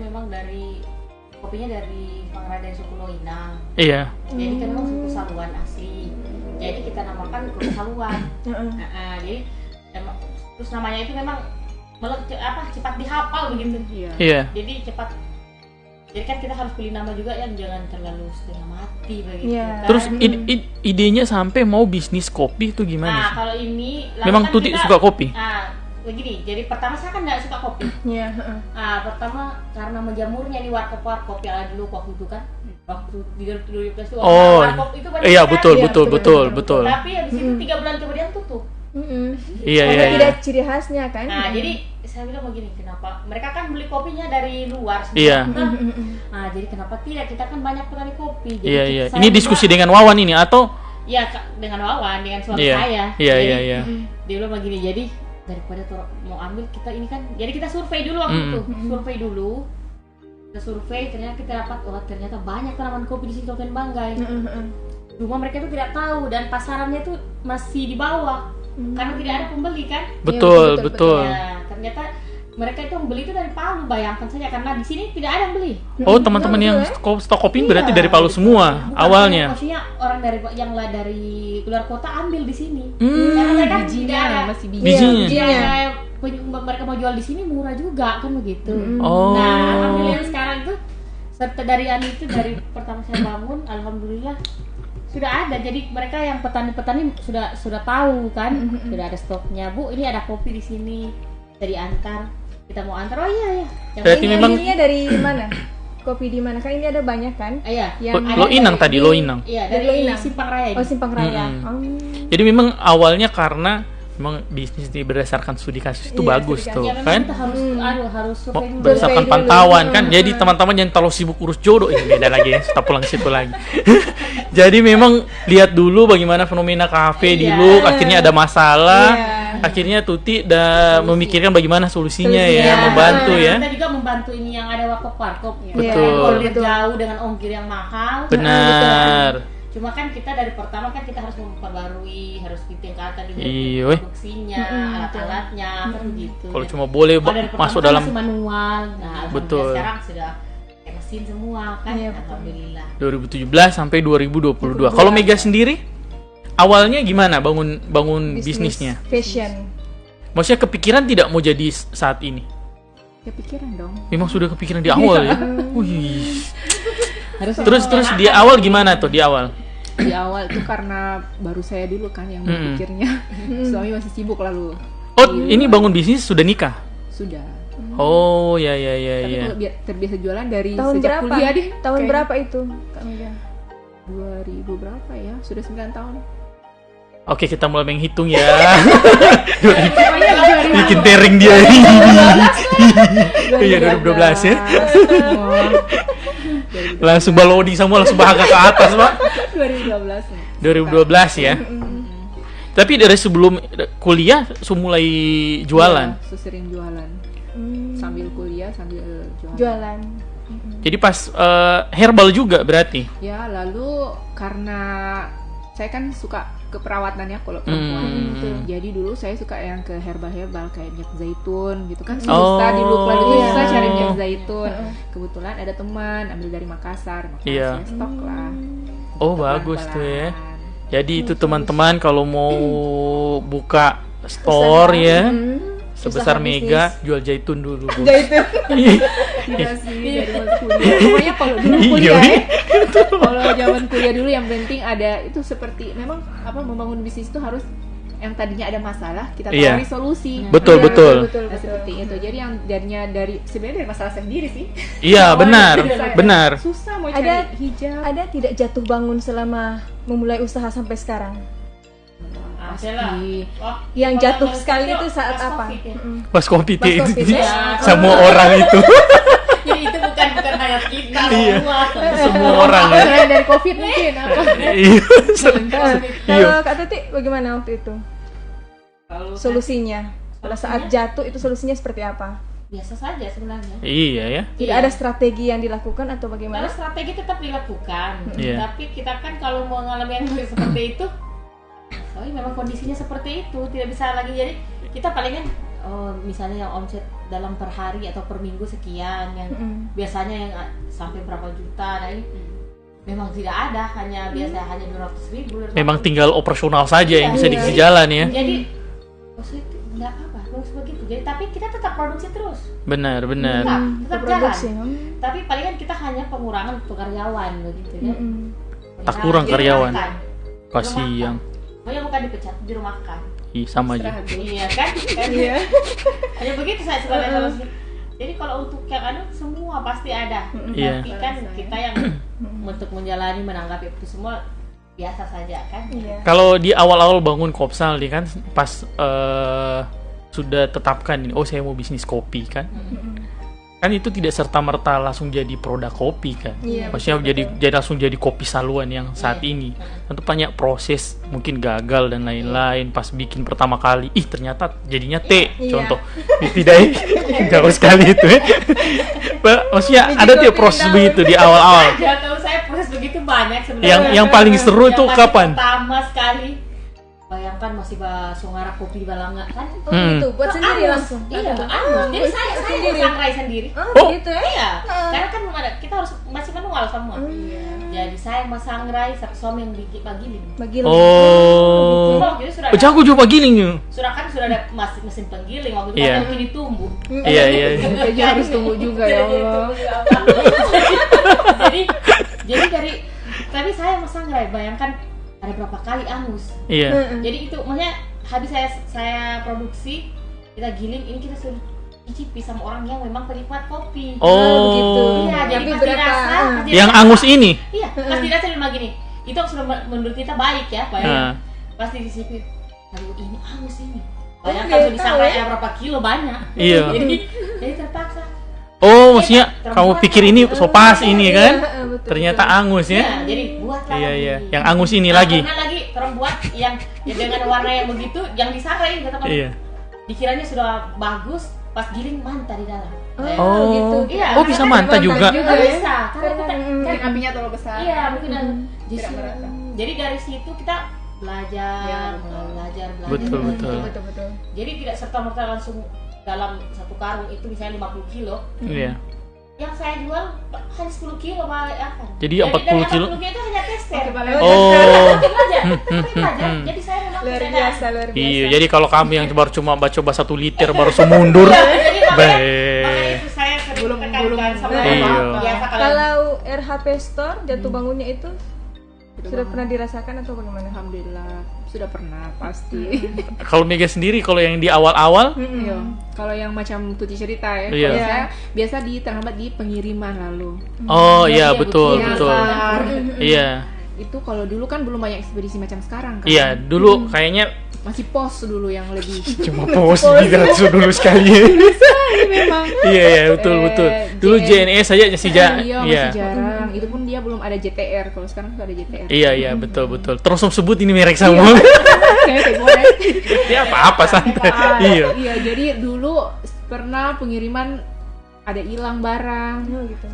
S4: kopinya dari Pangradan suku Loina.
S1: Iya.
S4: Jadi kan memang suku Saluan asli. Jadi kita namakan Kopi Saluan. Jadi terus namanya itu memang cepat dihafal begitu.
S1: Iya.
S4: Jadi cepat. Jadi kan kita harus pilih nama juga yang jangan terlalu setengah mati begitu.
S2: Yeah.
S4: Kan?
S1: Terus idenya sampai mau bisnis kopi itu gimana sih?
S4: Kalau ini
S1: memang
S4: kan
S1: Tuti suka kopi?
S4: Begini, jadi pertama saya kan nggak suka kopi.
S2: Iya.
S4: Pertama karena menjamurnya di warkop ala dulu waktu itu kan. Waktu di 2012 itu warkop itu banyak.
S1: Iya, betul.
S4: Tapi habis itu 3 bulan kemudian tutup.
S1: Iya.
S2: Tidak ciri khasnya kan.
S4: Jadi saya bilang begini, kenapa mereka kan beli kopinya dari luar semua.
S1: Iya.
S4: Jadi kenapa tidak, kita kan banyak petani kopi. Jadi
S1: iya. Ini diskusi dengan Wawan ini atau?
S4: Iya, dengan Wawan, dengan suami saya.
S1: Iya.
S4: Dia bilang begini, jadi daripada mau ambil kita ini kan, jadi kita survei dulu waktu itu. Kita survei, ternyata kita dapat ternyata banyak tanaman kopi di sini Kabupaten Banggai. Cuma mereka itu tidak tahu dan pasarannya itu masih di bawah. Karena tidak ada pembeli kan?
S1: Betul.
S4: Ya, ternyata mereka itu membeli itu dari Palu, bayangkan saja, karena di sini tidak ada yang beli.
S1: Oh, teman-teman yang stok kopi berarti dari Palu semua. Bukan, awalnya.
S4: Maksudnya orang dari luar kota ambil di sini. Karena mereka tidak ada bijinya. Mereka mau jual di sini murah juga kan begitu. Nah, alhamdulillah sekarang itu dari pertama saya bangun, alhamdulillah sudah ada. Jadi mereka yang petani-petani sudah tahu kan, sudah ada stoknya. Bu, ini ada kopi di sini, dari antar. Kita mau antar. Oh iya ya.
S1: Berarti
S2: ini
S1: memang
S2: ininya dari mana? Kopi di mana? Kan ini ada banyak kan?
S4: Iya.
S1: Loinang tadi, Loinang.
S4: Iya, dari
S2: Loinang.
S4: Simpang Raya.
S2: Oh, Simpang Raya.
S1: Jadi memang awalnya karena memang bisnis ini berdasarkan studi kasus itu bagus tuh
S4: Ya, memang
S1: kan.
S4: kita harus survei dulu.
S1: Berdasarkan
S2: Survei
S1: pantauan
S2: dulu.
S1: kan. Jadi teman-teman jangan terlalu sibuk urus jodoh. Beda lagi ya, kita pulang situ lagi. Jadi memang lihat dulu bagaimana fenomena kafe di Luk, akhirnya ada masalah. Akhirnya Tuti memikirkan bagaimana solusinya ya, membantu ya.
S4: Kita juga membantu ini yang ada warkop.
S1: Betul.
S4: Kalau lihat jauh dengan ongkir yang mahal.
S1: Benar.
S4: Cuma kan kita dari pertama kan kita harus memperbarui, harus ditingkatkan juga
S1: Iya,
S4: produksinya, alat-alatnya, kan gitu.
S1: Kalau cuma boleh
S4: Dari pertama
S1: masuk
S4: kan
S1: dalam
S4: masih manual. Nah,
S1: Betul.
S4: sekarang sudah kayak mesin semua kan, alhamdulillah.
S1: 2017 sampai 2022. Kalau Mega sendiri awalnya gimana bangun bisnisnya?
S2: Fashion.
S1: Maksudnya kepikiran tidak mau jadi saat ini?
S3: Kepikiran dong.
S1: Memang sudah kepikiran di awal ya. Wih.
S4: Harus
S1: Terus di awal gimana tuh di awal?
S3: Di awal itu karena baru saya dulu kan yang berpikirnya. Suami masih sibuk lalu.
S1: Oh, ini bangun bisnis sudah nikah?
S3: Sudah.
S1: Oh, ya.
S3: Tapi kalau terbiasa jualan dari
S2: Tahun
S3: sejak
S2: berapa?
S3: kuliah deh.
S2: Tahun
S3: Kayak
S2: berapa itu? Kak Mega?
S3: 2000 berapa ya? Sudah 9 tahun.
S1: Oke, kita mulai menghitung ya.
S3: Pokoknya
S1: Bikin tering dia. Iya, 2012 ya. Langsung balodi semua, langsung bahagia ke atas, Pak.
S3: 2012.
S1: 2012 ya. Tapi dari sebelum kuliah mulai jualan.
S3: Ya, sering jualan. Sambil kuliah, sambil jualan.
S2: Jualan.
S1: Jadi pas herbal juga berarti.
S3: Ya, lalu karena saya kan suka keperawatan ya kalau perempuan. Jadi dulu saya suka yang ke herbal-herbal kayak minyak zaitun gitu kan. Susah di Luk lalu itu susah cari minyak zaitun. Kebetulan ada teman ambil dari Makassar,
S1: Iya.
S3: saya stok lah.
S1: Oh, bagus tuh ya. Jadi itu teman-teman kalau mau buka store ya sebesar
S2: Usaha
S1: Mega, jual zaitun dulu. Bu.
S2: Zaitun.
S3: Tidak sih dari waktu kuliah. Pokoknya kalau dulu kuliah ya. Kalau zaman kuliah dulu yang penting ada itu seperti memang membangun bisnis itu harus yang tadinya ada masalah kita cari solusi.
S1: Betul.
S3: Nah, seperti itu. Jadi yang sebenarnya dari masalah saya sendiri sih.
S1: Iya, benar.
S3: Susah mau cari hijab.
S2: Ada tidak jatuh bangun selama memulai usaha sampai sekarang?
S3: Pasti.
S2: Yang jatuh sekali itu saat apa?
S1: Pas COVID
S2: Pas
S1: itu
S2: COVID, ya.
S1: semua orang itu.
S4: Jadi itu bukan hanya kita
S1: Iya.
S4: semua.
S1: Semua orang ya.
S3: Selain dari COVID mungkin apa?
S1: Iya.
S2: Kalau Kak Tuti bagaimana waktu itu? Solusinya? Pada saat jatuh itu solusinya seperti apa?
S4: Biasa saja sebenarnya.
S1: Iya ya.
S2: Tidak ada strategi yang dilakukan atau bagaimana?
S4: Kalau strategi tetap dilakukan,
S1: Iya.
S4: tapi kita kan kalau mengalami yang seperti itu, memang kondisinya seperti itu, tidak bisa lagi. Jadi kita palingan misalnya yang omset dalam per hari atau per minggu sekian, yang biasanya yang sampai berapa juta, nah ini memang tidak ada, hanya 200.000.
S1: Memang tinggal operasional saja yang bisa dikasih jalan ya.
S4: Jadi maksudnya nggak apa-apa, bagus begitu. Jadi tapi kita tetap produksi terus.
S1: Benar.
S4: Tetap
S2: produksi.
S4: jalan. Tapi palingan kita hanya pengurangan untuk karyawan begitu ya.
S1: Tak kurang
S4: Jadi
S1: karyawan.
S4: makan.
S1: Kasihan.
S4: Pokoknya bukan dipecat, di rumah makan.
S1: Ih, sama aja.
S4: Iya kan? Iya. Hanya begitu saya sebagai solusi. Jadi kalau untuk yang semua pasti ada.
S1: Iya.
S4: Tapi kan kita yang untuk menjalani menanggapi itu semua biasa saja kan.
S2: Iya.
S1: Kalau di awal-awal bangun Kopsal nih kan pas sudah tetapkan ini, saya mau bisnis kopi kan. Kan itu tidak serta-merta langsung jadi produk kopi kan.
S2: Iya,
S1: Maksudnya jadi langsung jadi kopi saluan yang saat ini. Tentu banyak proses, mungkin gagal dan lain-lain pas bikin pertama kali. Ternyata jadinya teh. Contoh. Tidak jauh sekali itu ya. Maksudnya ada tidak proses begitu di awal-awal?
S4: Ya tahu saya proses begitu banyak sebenarnya.
S1: Yang paling seru itu kapan?
S4: Pertama sekali. Bayangkan masih Songarak kopi Balanga kan?
S2: Gitu, buat sendiri langsung.
S4: Iya, jadi saya sangrai sendiri.
S2: Gitu ya?
S4: Iya, karena kan kita harus masih manual semua. Jadi saya masangrai, suami yang bagilin.
S1: Oh.
S4: Jadi sudah
S1: Jago juga giling.
S4: sudah ada mesin penggiling waktu itu
S1: Iya.
S4: kan mungkin ditumbuh.
S1: Iya.
S3: Jadi harus tunggu juga ya Allah.
S4: jadi dari Tapi saya Mas Anggra, bayangkan ada berapa kali angus.
S1: Iya.
S4: Jadi itu maksudnya habis saya produksi, kita giling, ini kita sudah cicipi sama orang yang memang penikmat kopi.
S1: Oh,
S2: gitu.
S4: Iya, jadi
S2: Tapi
S4: pas
S2: berapa?
S4: dirasa,
S1: yang angus ini.
S4: Iya, pas dirasa dia bilang gini, itu sudah menurut kita baik ya, bayangin. Pasti dicicipi, aduh ini angus ini. Bayangkan sudah disampaikan berapa kilo banyak.
S1: Iya.
S4: Jadi terpaksa.
S1: Oh, maksudnya kamu pikir ini sopas ini kan?
S2: betul,
S1: Ternyata angus ya?
S4: Ya, jadi buat lagi.
S1: Iya. Yang angus ini lagi.
S4: Pernah lagi orang buat yang dengan warna yang begitu, yang disangrai kata
S1: Iya.
S4: dikiranya sudah bagus, pas giling mantap di dalam.
S1: Oh,
S4: gitu. Iya,
S1: oh bisa mantap juga.
S4: Nggak bisa, karena
S3: Mungkin apinya terlalu besar.
S4: iya mungkin
S3: Tidak merata.
S4: jadi dari situ kita belajar.
S1: Betul.
S4: Jadi tidak serta merta langsung dalam satu karung itu misalnya 50 kilo.
S1: Iya.
S4: Yang saya jual hanya 10 kilo malah akan.
S1: Jadi 40 kilo.
S4: 40 kilo itu hanya tester.
S1: Oh.
S4: Jadi saya memang
S2: luar
S4: tidak-
S2: biasa.
S1: Iya, jadi kalau kamu yang baru cuma coba 1 liter baru semundur.
S4: Jadi makanya
S1: Baik.
S4: itu saya sering
S3: Belum-
S4: tekankan sama
S1: Iya.
S4: orang biasa kalau
S2: Kalau RHP Store jatuh bangunnya itu sudah pernah dirasakan atau bagaimana?
S3: Alhamdulillah sudah pernah pasti.
S1: Kalau Mega sendiri kalau yang di awal-awal,
S3: Iya. Kalau yang macam Tuti cerita ya,
S1: Iya.
S3: kalau saya biasa terhambat di pengiriman lalu.
S1: oh iya
S4: Iya,
S1: betul. Iya.
S3: Itu kalau dulu kan belum banyak ekspedisi macam sekarang kan.
S1: Iya, dulu kayaknya
S3: Masih pos dulu yang lebih.
S1: cuma pos di Gatsu dulu sekali.
S3: Memang.
S1: Iya, betul. Dulu JNE saja masih
S3: Iya,
S1: iya.
S3: masih jarang. Itu pun dia belum ada JTR. Kalau sekarang sudah ada JTR.
S1: Iya, betul. Terus sebut ini merek semua.
S3: Kayak boleh.
S1: Ya apa-apa santai. Iya.
S3: Iya, jadi dulu pernah pengiriman ada hilang barang.
S2: gitu.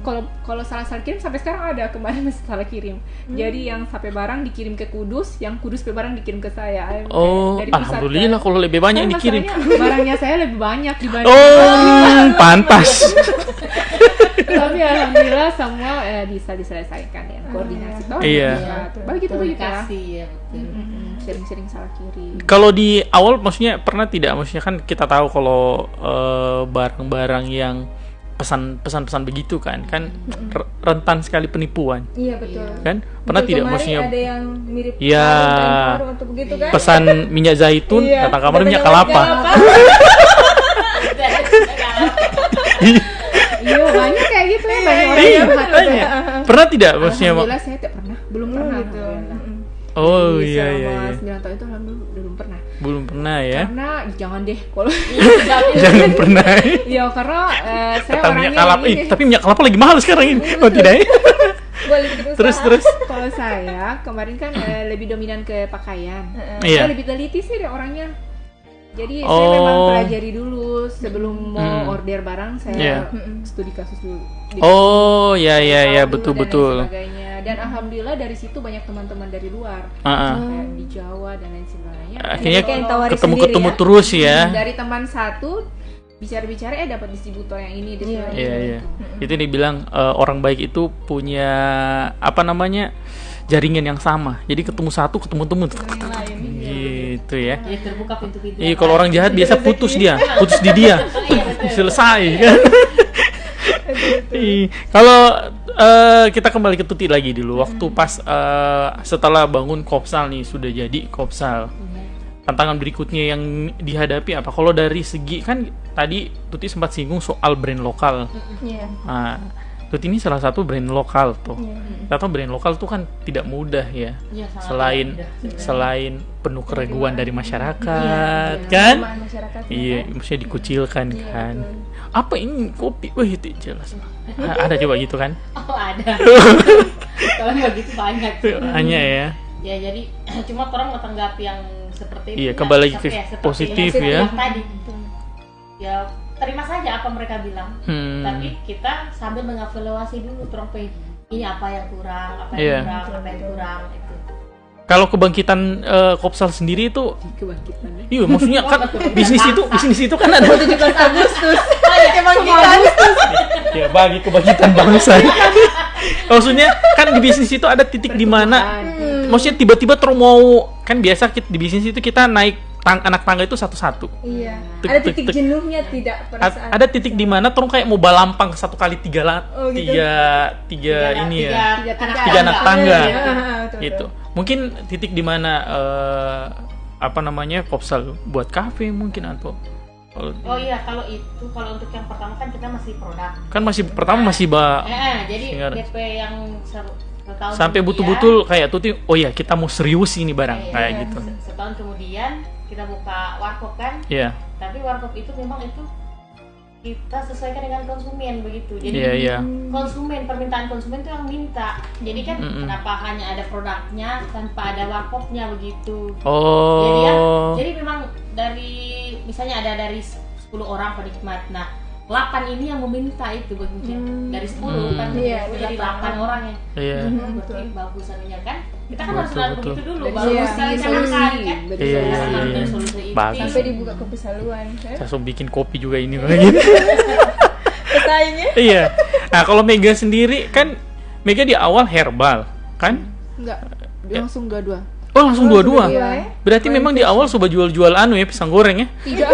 S3: Kalau salah kirim sampai sekarang ada, kemarin masih salah kirim. Jadi yang sampai barang dikirim ke Kudus, yang Kudus sampai barang dikirim ke saya.
S1: Oh,
S3: Dari pusat
S1: alhamdulillah
S3: kan.
S1: kalau lebih banyak yang
S3: Saya
S1: dikirim.
S3: masalahnya barangnya saya lebih banyak dibanding.
S1: Oh, pantas.
S3: Tapi alhamdulillah semua bisa diselesaikan ya, koordinasi. Oh,
S1: Iya.
S3: Begitu ya.
S4: komunikasi ya betul.
S3: Sering-sering salah kirim.
S1: Kalau di awal maksudnya pernah tidak? Maksudnya kan kita tahu kalau barang-barang yang pesan-pesan begitu kan rentan sekali penipuan
S2: Iya betul.
S1: kan? Pernah
S2: Betul,
S1: tidak
S2: kemarin
S1: maksudnya
S2: ada yang mirip
S1: Iya.
S2: karung atau begitu kan?
S1: pesan minyak zaitun
S2: Iya.
S1: datang kamar minyak
S2: Datang
S1: kelapa.
S3: Iya, banyak kayak gitu ya, banyak orang
S1: Iya,
S3: yang hati.
S1: tanya. Pernah tidak maksudnya?
S3: Alhamdulillah saya tidak pernah, belum pernah
S2: gitu.
S3: alhamdulillah.
S1: Oh
S3: Jadi
S1: iya.
S3: selama 9 tahun itu alhamdulillah belum pernah.
S1: Belum pernah ya.
S3: Karena jangan deh kalau
S1: Jangan pernah.
S3: iya karena saya
S1: Kata minyak
S3: orangnya
S1: kelapa.
S3: ini.
S1: Tapi minyak kelapa lagi mahal sekarang ini. Oh tidak ya?
S2: Boleh bikin usaha.
S1: Terus.
S3: Kalau saya kemarin kan lebih dominan ke pakaian.
S1: Iya.
S3: Saya lebih teliti sih deh orangnya. Jadi saya
S1: Oh.
S3: memang pelajari dulu sebelum mau order barang, saya
S1: Iya.
S3: studi kasus dulu.
S1: Oh ya betul.
S3: Dan lain sebagainya. Dan alhamdulillah dari situ banyak teman-teman dari luar, kayak di Jawa dan lain sebagainya.
S1: Akhirnya
S2: Kayak yang tawarin
S1: ketemu
S2: sendiri ya.
S1: terus ya.
S3: Dari teman satu bicara-bicara dapat distributor yang ini
S1: Iya. Itu dibilang orang baik itu punya apa namanya jaringan yang sama. Jadi ketemu satu, ketemu gitu ya.
S4: Ya terbuka pintu-pintu.
S1: Iya, kalau orang jahat biasa putus di dia, selesai kan. Kalau kita kembali ke Tuti lagi dulu, waktu pas setelah bangun Kopsal nih sudah jadi Kopsal. Tantangan berikutnya yang dihadapi apa? Kalau dari segi kan tadi Tuti sempat singgung soal brand lokal.
S2: Iya.
S1: Nah, Tuti ini salah satu brand lokal tuh. Kita tahu brand lokal tuh kan tidak mudah ya.
S4: Iya, sangat
S1: Selain penuh keraguan dari masyarakat, kan?
S2: Penerimaan masyarakat.
S1: Iya, maksudnya dikucilkan kan. Apa ini kopi? Wah, itu jelas. Ada coba gitu kan?
S4: Oh ada. Kalau nggak gitu banyak.
S1: Hanya ya.
S4: Ya jadi cuma orang mau tanggapi yang seperti itu.
S1: Iya,
S4: ya,
S1: kembali lagi ke
S4: seperti
S1: positif
S4: yang
S1: ya.
S4: Tadi. Ya terima saja apa mereka bilang. Tapi kita sambil mengevaluasi dulu terus ini apa yang kurang, apa yang kurang itu.
S1: Kalau kebangkitan Kopsal sendiri itu,
S3: Kebangkitan.
S1: iya maksudnya kan bisnis itu kan ada
S2: 17 Agustus.
S1: ya bagi kebangkitan bangsa. Maksudnya kan di bisnis itu ada titik di mana maksudnya tiba-tiba terus mau kan biasa di bisnis itu kita naik anak tangga itu satu-satu.
S2: Iya.
S1: Tek,
S2: Ada
S1: tek,
S2: titik
S1: tek.
S2: jenuhnya tidak pada saat
S1: Ada titik di mana terus kayak mau balampang satu kali tiga
S2: gitu.
S1: tiga ini ya.
S3: Tiga
S1: Anak tangga.
S2: Iya, betul,
S1: Gitu.
S2: betul.
S1: Mungkin titik di mana Kopsal buat kafe mungkin atau
S4: Oh iya, kalau untuk yang pertama kan kita masih produk.
S1: kan masih pertama masih
S4: Jadi
S1: Ingat.
S4: DP yang setahun
S1: sampai
S4: kemudian,
S1: betul-betul kayak Tuti, oh ya kita mau serius ini barang
S4: iya,
S1: kayak
S2: iya.
S1: gitu.
S4: Setahun kemudian kita buka warkop kan.
S1: Iya.
S4: Tapi warkop itu memang itu kita sesuaikan dengan konsumen begitu. Jadi
S1: Iya.
S4: permintaan konsumen itu yang minta. Jadi kan kenapa hanya ada produknya tanpa ada warkopnya begitu.
S1: Oh.
S4: Jadi memang misalnya ada dari 10 orang penikmat. Nah, 8 ini yang meminta itu mungkin. Dari 10 kan
S2: Iya,
S4: jadi 8 orang ya.
S1: Iya.
S4: Berarti bagus anunya kan. Kita kan harus
S1: Betul,
S4: selalu
S1: betul.
S4: begitu dulu
S3: Dari
S4: baru
S2: solusi,
S4: bisa rencanakan kan.
S1: Iya, iya,
S4: Harus
S1: iya.
S4: dari solusi itu.
S1: Bagus.
S2: Sampai dibuka kopi saluan kan.
S1: Saya langsung bikin kopi juga ini gitu.
S2: Pesaingnya.
S1: Iya. Nah, kalau Mega sendiri kan Mega di awal herbal, kan?
S3: Enggak, langsung dua-dua.
S1: Oh, langsung dua-dua.
S2: Iya.
S1: Berarti memang di awal coba jual-jual pisang goreng ya?
S3: Tidak.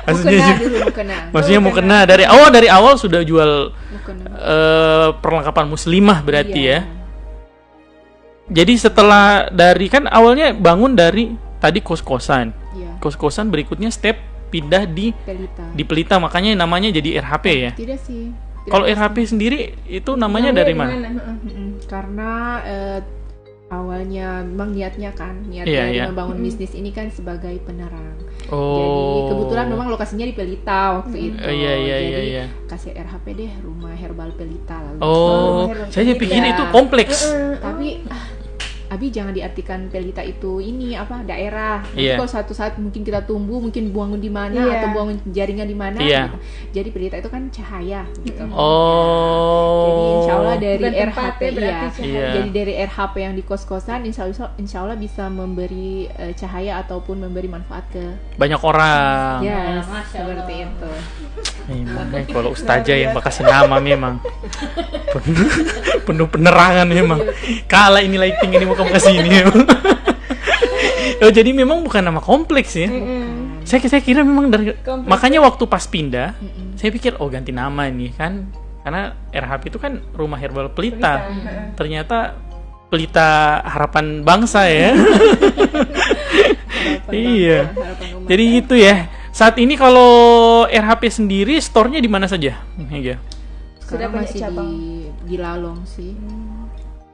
S1: Maksudnya
S3: Mukena.
S1: Maksudnya mau kena dari awal sudah jual
S3: Mukena.
S1: perlengkapan muslimah berarti
S3: Iya.
S1: ya. Jadi setelah dari kan awalnya bangun dari tadi kos-kosan.
S3: Iya.
S1: Kos-kosan berikutnya step pindah di
S3: Pelita.
S1: Pelita, makanya namanya jadi RHP ya.
S3: Tidak sih. Tidak
S1: Kalau
S3: pasti.
S1: RHP sendiri itu namanya dari mana?
S3: Karena awalnya memang niatnya
S1: Iya,
S3: dari
S1: iya.
S3: membangun bisnis ini kan sebagai penerang.
S1: Oh.
S3: Jadi kebetulan memang lokasinya di Pelita waktu itu.
S1: Iya, iya,
S3: Jadi
S1: iya.
S3: kasih RHP deh, rumah herbal Pelita lalu.
S1: Oh, saya pikir
S3: Iya.
S1: itu kompleks.
S3: Tapi Abi jangan diartikan Pelita itu ini daerah. Nanti
S1: Iya.
S3: kalau suatu saat mungkin kita tumbuh, mungkin bangun di mana
S2: Iya.
S3: atau bangun jaringan di mana.
S1: Iya.
S3: Gitu. Jadi Pelita itu kan cahaya gitu.
S1: Oh.
S3: Jadi insya Allah dari
S2: Bukan
S3: RHP
S2: tempatnya berarti
S3: ya.
S2: cahaya.
S1: Iya.
S3: Jadi dari RHP yang di kos-kosan insya Allah bisa memberi cahaya ataupun memberi manfaat ke
S1: Banyak orang.
S3: ya
S4: Masya
S3: seperti
S4: Allah.
S3: itu.
S1: Memang, kalau ustazah yang kasih nama memang penuh penerangan memang. Kalah ini lighting ini mau kamu kasih ini. Oh, jadi memang bukan nama kompleks ya. Saya kira memang dari
S2: Kompleks.
S1: makanya waktu pas pindah, saya pikir oh ganti nama nih kan. Karena RHP itu kan Rumah Herbal Pelita. Ternyata Pelita Harapan Bangsa ya. Iya.
S3: Harapan umat.
S1: Jadi gitu ya. Saat ini kalau RHP sendiri store-nya di mana saja? Mega.
S3: Sekarang
S2: Sudah banyak
S3: masih
S2: cabang.
S3: di Lalong sih.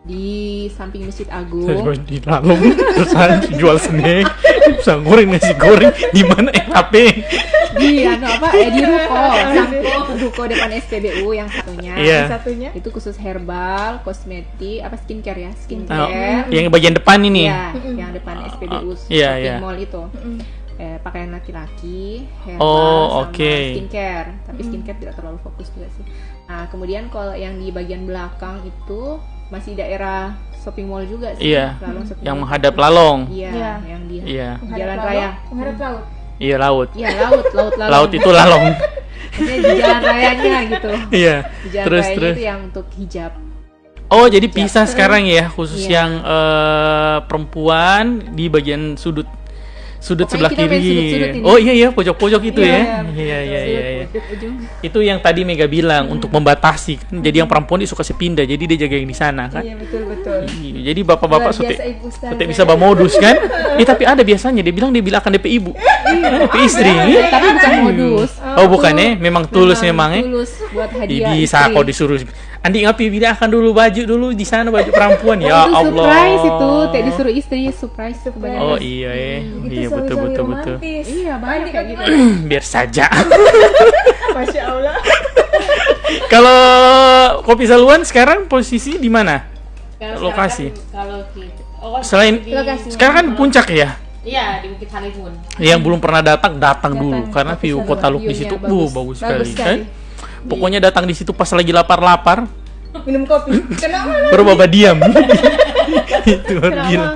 S3: Di samping Masjid
S1: Saya
S3: Agung.
S1: di Lalong terus saya jual snack, bisa goreng nasi goreng di mana RHP?
S3: Di di ruko, samping ruko depan SPBU yang satunya.
S1: Iya.
S2: Satunya.
S3: Itu khusus herbal, kosmetik, skincare ya,
S1: Oh,
S3: skincare.
S1: yang bagian depan ini.
S3: Iya, yang depan SPBU
S1: iya,
S3: shopping
S1: iya.
S3: mall itu. Pakaian laki-laki, herbal
S1: Oh,
S3: sama
S1: oke.
S3: skincare. Tapi skincare tidak terlalu fokus juga sih. Nah, kemudian kalau yang di bagian belakang itu masih daerah shopping mall juga sih.
S1: Iya.
S3: Lalong shopping
S1: Yang
S3: mall.
S1: menghadap Lalong.
S3: Iya,
S2: Iya.
S3: yang di
S1: Iya.
S3: Jalan Raya.
S2: Menghadap laut.
S1: Iya, laut.
S3: Iya, laut Lalong.
S1: Laut itu Lalong.
S3: Maksudnya di jalan rayanya gitu.
S1: Iya.
S3: Di jalan
S1: Terus
S3: rayanya
S1: terus.
S3: itu yang untuk hijab.
S1: Oh, jadi pisah sekarang ya, khusus
S3: Iya.
S1: yang perempuan di bagian sudut
S3: Pokoknya
S1: sebelah
S3: kita main
S1: kiri.
S3: sudut-sudut ini.
S1: Oh iya pojok-pojok itu
S2: Iya,
S1: ya.
S2: iya.
S1: Iya.
S3: Ujung.
S1: Itu yang tadi Mega bilang untuk membatasi kan. Jadi yang perempuan dia suka pindah, jadi dia jaga yang di sana kan.
S2: Iya, betul.
S1: Iya, jadi bapak-bapak
S2: Luar
S1: sudah
S2: biasa Ibu Ustazah.
S1: sudah bisa modus kan? Tapi ada biasanya dia bilang akan DP ibu. DP istri.
S3: Tapi bukan modus.
S1: Oh, bukan ya? Memang tulus memang ya.
S3: Tulus buat hadiah.
S1: Bisa kok disuruh. Andi ngapi bidahkan dulu baju dulu di sana baju perempuan ya
S3: itu
S1: Allah.
S3: surprise itu, teh disuruh istri surprise sebenarnya.
S1: Oh iya ya.
S2: Itu
S1: Iya
S2: suami-suami
S1: betul.
S2: romantis.
S3: Iya, banyak kayak gitu.
S1: Biar saja.
S2: Masya Allah.
S1: Kalau Kopi Saluan sekarang posisi di mana?
S4: Sekarang
S1: Lokasi.
S4: kan kalau kita
S1: Selain
S2: Lokasi.
S1: sekarang kan puncak ya.
S4: Iya, di Bukit Halimun.
S1: Yang belum pernah datang dulu karena
S2: Kopi
S1: view
S2: Saluan.
S1: Kota Luk di
S3: View-nya
S1: situ
S3: bagus.
S1: bagus sekali
S2: Bagus
S1: kan.
S2: sekali.
S1: Pokoknya datang di situ pas lagi lapar-lapar,
S2: Minum kopi. Kenapa?
S1: baru Baba diam. Itu baru gila.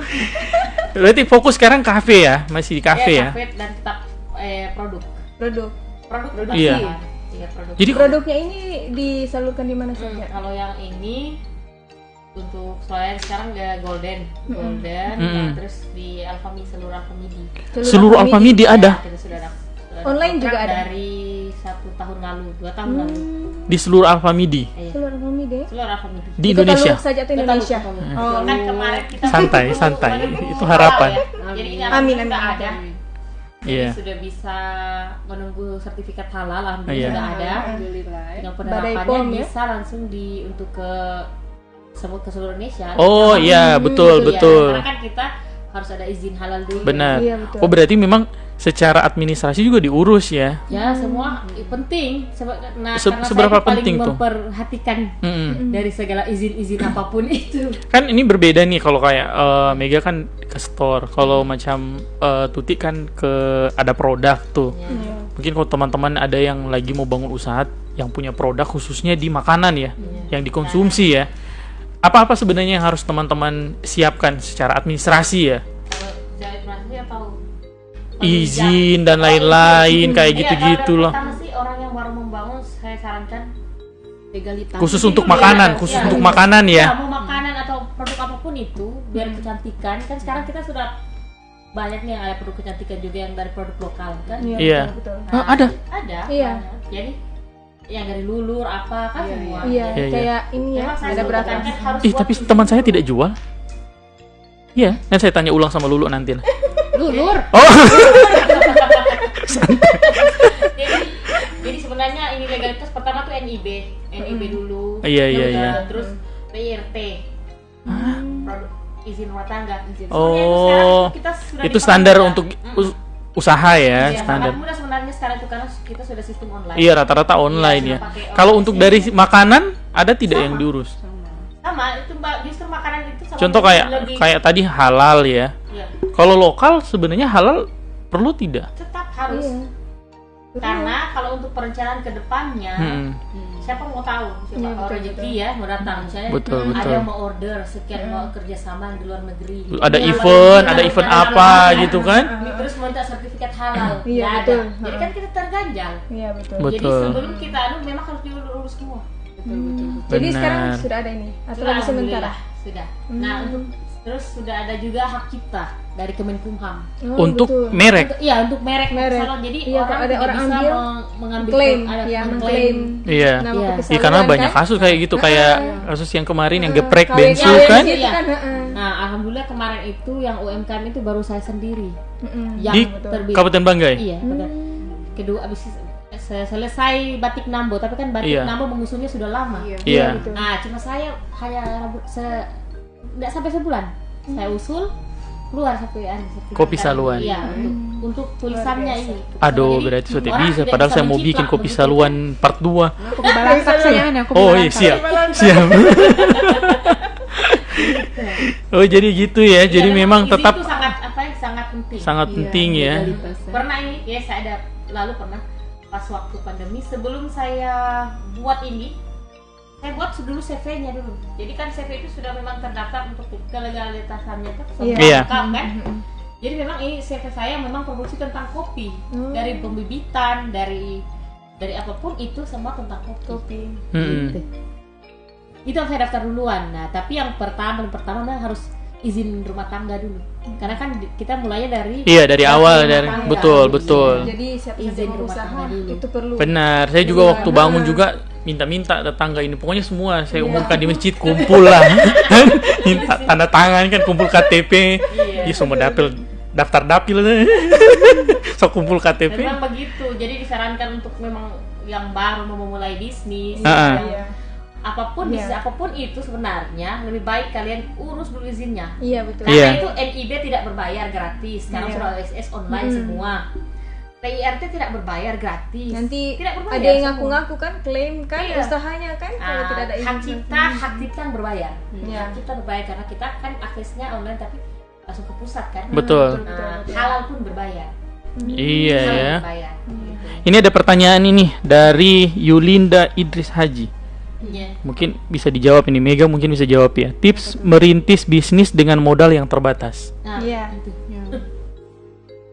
S1: Berarti fokus sekarang kafe ya, masih di kafe ya.
S4: Kafe dan tetap produk.
S2: Produk.
S4: Produk
S1: Iya.
S4: pasti. Iya, produk.
S1: Jadi
S2: Produknya ini disalurkan di mana saja?
S4: Kalau yang ini untuk soalnya sekarang udah golden, nah, terus di Alfamidi, seluruh Alfamidi.
S1: Seluruh Alfamidi ada.
S4: Kita sudah ada
S2: Online juga ada
S4: dari 1 tahun lalu, 2 tahun lalu.
S1: Di seluruh Alfamidi.
S2: Seluruh Alfamidi.
S4: Seluruh Alfamidi.
S1: Di Indonesia.
S2: Itu saja tuh Indonesia.
S4: Kan kemarin kita
S1: Santai. Itu harapan.
S4: Ya. Jadi ini
S2: Amin.
S4: ada.
S1: Iya.
S4: Jadi sudah bisa menunggu sertifikat halal, alhamdulillah
S1: Iya.
S4: sudah ada.
S3: Alhamdulillah.
S4: Dengan
S2: Badai
S4: penerapannya
S2: POM, ya?
S4: bisa langsung untuk ke seluruh Indonesia.
S1: Oh iya, betul.
S4: Ya. Karena kan kita harus ada izin halal dulu.
S1: Benar.
S2: Iya, betul.
S1: Oh, berarti memang secara administrasi juga diurus ya.
S4: Ya, semua penting. Nah, karena
S1: seberapa
S4: saya paling
S1: penting tuh?
S4: memperhatikan dari segala izin-izin apapun itu.
S1: Kan ini berbeda nih kalau kayak Mega kan ke store, kalau macam Tuti kan ke ada produk tuh. Mungkin kalau teman-teman ada yang lagi mau bangun usaha yang punya produk khususnya di makanan ya, yang dikonsumsi ya. Apa-apa sebenarnya yang harus teman-teman siapkan secara administrasi ya?
S4: Kalau jahit masih atau
S1: Izin dan lain-lain kayak gitu-gitu loh.
S4: Pertama sih orang yang baru membangun saya sarankan
S3: Legalitas.
S1: Khusus untuk makanan, untuk makanan
S4: ya,
S1: ya.
S4: mau makanan atau produk apapun itu biar kecantikan. Kan sekarang kita sudah banyak nih yang ada produk kecantikan juga yang dari produk lokal kan.
S1: Iya.
S2: Betul.
S1: Ah, ada.
S4: Ada.
S2: Iya.
S4: banyak. Jadi yang dari lulur apa kan semua.
S2: Iya,
S1: Iya.
S2: kayak ini ya,
S4: Memang saya
S2: ada berapa?
S4: sebutkan kan harus
S1: Ih,
S4: buat
S1: tapi
S4: izin
S1: teman saya
S4: dulu.
S1: tidak jual. Iya, dan saya tanya ulang sama Lulu nanti lah.
S3: Lulur.
S1: Oh,
S4: jadi sebenarnya ini legalitas pertama tuh NIB dulu.
S1: Iya, iya,
S4: Terus,
S1: iya.
S4: Terus PIRT. Produk izin rumah tangga.
S1: Oh,
S4: Sekarang kita sudah
S1: itu
S4: dipakai
S1: standar
S4: juga.
S1: untuk usaha ya,
S4: Iya,
S1: standar.
S4: sangat mudah sebenarnya sekarang itu karena kita sudah sistem online.
S1: Iya, rata-rata online
S4: Iya,
S1: ya.
S4: sudah pakai
S1: Kalau
S4: online
S1: untuk
S4: sih.
S1: dari makanan ada tidak yang diurus?
S4: Sama itu Mbak, justru makanan itu sama
S1: Contoh
S4: lebih-
S1: kayak tadi halal ya.
S4: Iya,
S1: Kalau lokal sebenarnya halal perlu tidak?
S4: tetap harus.
S2: Iya.
S4: Karena kalau untuk perencanaan ke depannya, siapa mau tahu siapa
S2: Iya,
S4: kalau
S2: betul,
S4: rezeki ya mau datang misalnya
S1: Betul,
S4: ada
S1: betul.
S4: yang mau order sekian mau kerjasama di luar negeri.
S1: Ada
S4: Yang
S1: event,
S4: paling
S1: ada
S4: penting
S1: event
S4: adalah
S1: apa
S4: halal.
S1: gitu kan?
S4: Terus minta sertifikat halal.
S2: Iya,
S4: Nggak
S2: betul.
S4: ada. Jadi kan kita terganjal.
S2: Iya, betul.
S1: Betul.
S4: Jadi sebelum kita memang harus diurus semua.
S2: Jadi
S1: Benar.
S2: sekarang sudah ada ini atau
S4: Sudah,
S2: lagi sementara?
S4: alhamdulillah, sudah. Nah, terus sudah ada juga hak cipta dari Kemenkumham.
S2: Oh,
S1: Untuk
S2: betul.
S1: merek.
S4: Iya, untuk merek.
S2: Merek.
S4: Salon. Jadi
S2: Iya,
S4: orang
S2: ada
S4: tidak
S2: orang
S4: bisa
S2: ambil,
S4: mengambil
S2: klaim,
S4: ada
S2: ya
S4: mengklaim.
S2: mengklaim
S1: Iya.
S2: nama
S4: Iya.
S2: kopi
S1: Iya, karena
S2: saluran,
S1: banyak
S2: kan?
S1: kasus kayak gitu, kayak kasus yang kemarin yang geprek
S2: KWN
S1: bensu
S2: gitu
S1: kan?
S4: Iya.
S2: heeh.
S4: Nah, alhamdulillah kemarin itu yang UMKM itu baru saya sendiri yang
S1: Di
S4: terbit.
S1: Kabupaten Banggai.
S4: Iya, benar. Kedua abis selesai batik Nambo, tapi kan batik
S1: Iya.
S4: Nambo mengusungnya sudah lama.
S1: Iya.
S2: betul.
S4: Nah, cuma saya hanya nggak sampai sebulan. Saya usul keluar sertifikat.
S1: Kopi saluan.
S4: Iya, untuk tulisannya ini.
S1: Aduh,
S4: Jadi,
S1: berarti sudah
S4: orang
S1: bisa.
S4: tidak
S1: Padahal saya mau
S4: mencipta
S1: bikin kopi
S4: begitu.
S1: saluan part 2.
S3: Kopi balansak saja ada. Kopi
S1: Oh iya,
S3: balansak.
S1: siap. Siap. Oh, jadi gitu ya. Jadi
S4: Iya,
S1: memang
S4: izin
S1: tetap
S4: itu sangat apa ya, sangat penting.
S1: sangat penting ya.
S3: Legalitasnya.
S4: Pernah ini ya saya ada lalu pernah pas waktu pandemi sebelum saya buat ini saya buat dulu CV-nya dulu. Jadi kan CV itu sudah memang terdaftar untuk kelegalitasannya kan semua
S1: Iya.
S4: lengkap kan. Jadi memang ini CV saya memang produksi tentang kopi dari pembibitan dari apapun itu semua tentang kopi.
S1: Mm-mm.
S4: Itu yang saya daftar duluan. Nah, tapi yang pertama memang harus izin rumah tangga dulu. Karena kan kita mulainya dari
S1: Iya, dari awal
S4: rumah
S1: dari
S4: tangga.
S1: betul, betul.
S2: Jadi siapa
S4: Izin
S2: yang mau
S4: rumah
S2: usaha
S4: tangga dulu.
S2: itu perlu.
S1: Benar, saya juga waktu bangun juga minta tetangga ini, pokoknya semua saya umumkan di masjid, kumpul lah, minta tanda tangan kan, kumpul KTP, iya semua daftar dapil, so kumpul KTP.
S4: Memang begitu. Jadi disarankan untuk memang yang baru mau memulai bisnis,
S1: Ah.
S4: yang apapun
S2: Iya.
S4: bisnis apapun itu sebenarnya lebih baik kalian urus dulu izinnya.
S2: Iya, betul.
S4: Karena
S1: Iya.
S4: itu NIB tidak berbayar gratis. Sekarang
S2: Iya.
S4: sudah OSS online semua. PIRT tidak berbayar gratis.
S2: Nanti
S4: tidak berbayar
S2: ada yang
S4: semua.
S2: ngaku-ngaku kan, klaim kan
S4: Iya.
S2: usahanya kan kalau tidak ada izin.
S4: hak cipta yang berbayar.
S2: Iya.
S4: Hak cipta berbayar karena kita kan aksesnya online tapi langsung ke pusat kan.
S1: Betul.
S4: Nah, halal pun berbayar.
S1: Iya
S4: Halal
S1: ya.
S4: berbayar. Gitu.
S1: Ini ada pertanyaan ini dari Yulinda Idris Haji.
S4: Iya.
S1: Mungkin bisa dijawab ini, Mega mungkin bisa jawab ya. Tips merintis bisnis dengan modal yang terbatas.
S4: Nah,
S2: Iya.
S4: itu.
S3: Ya.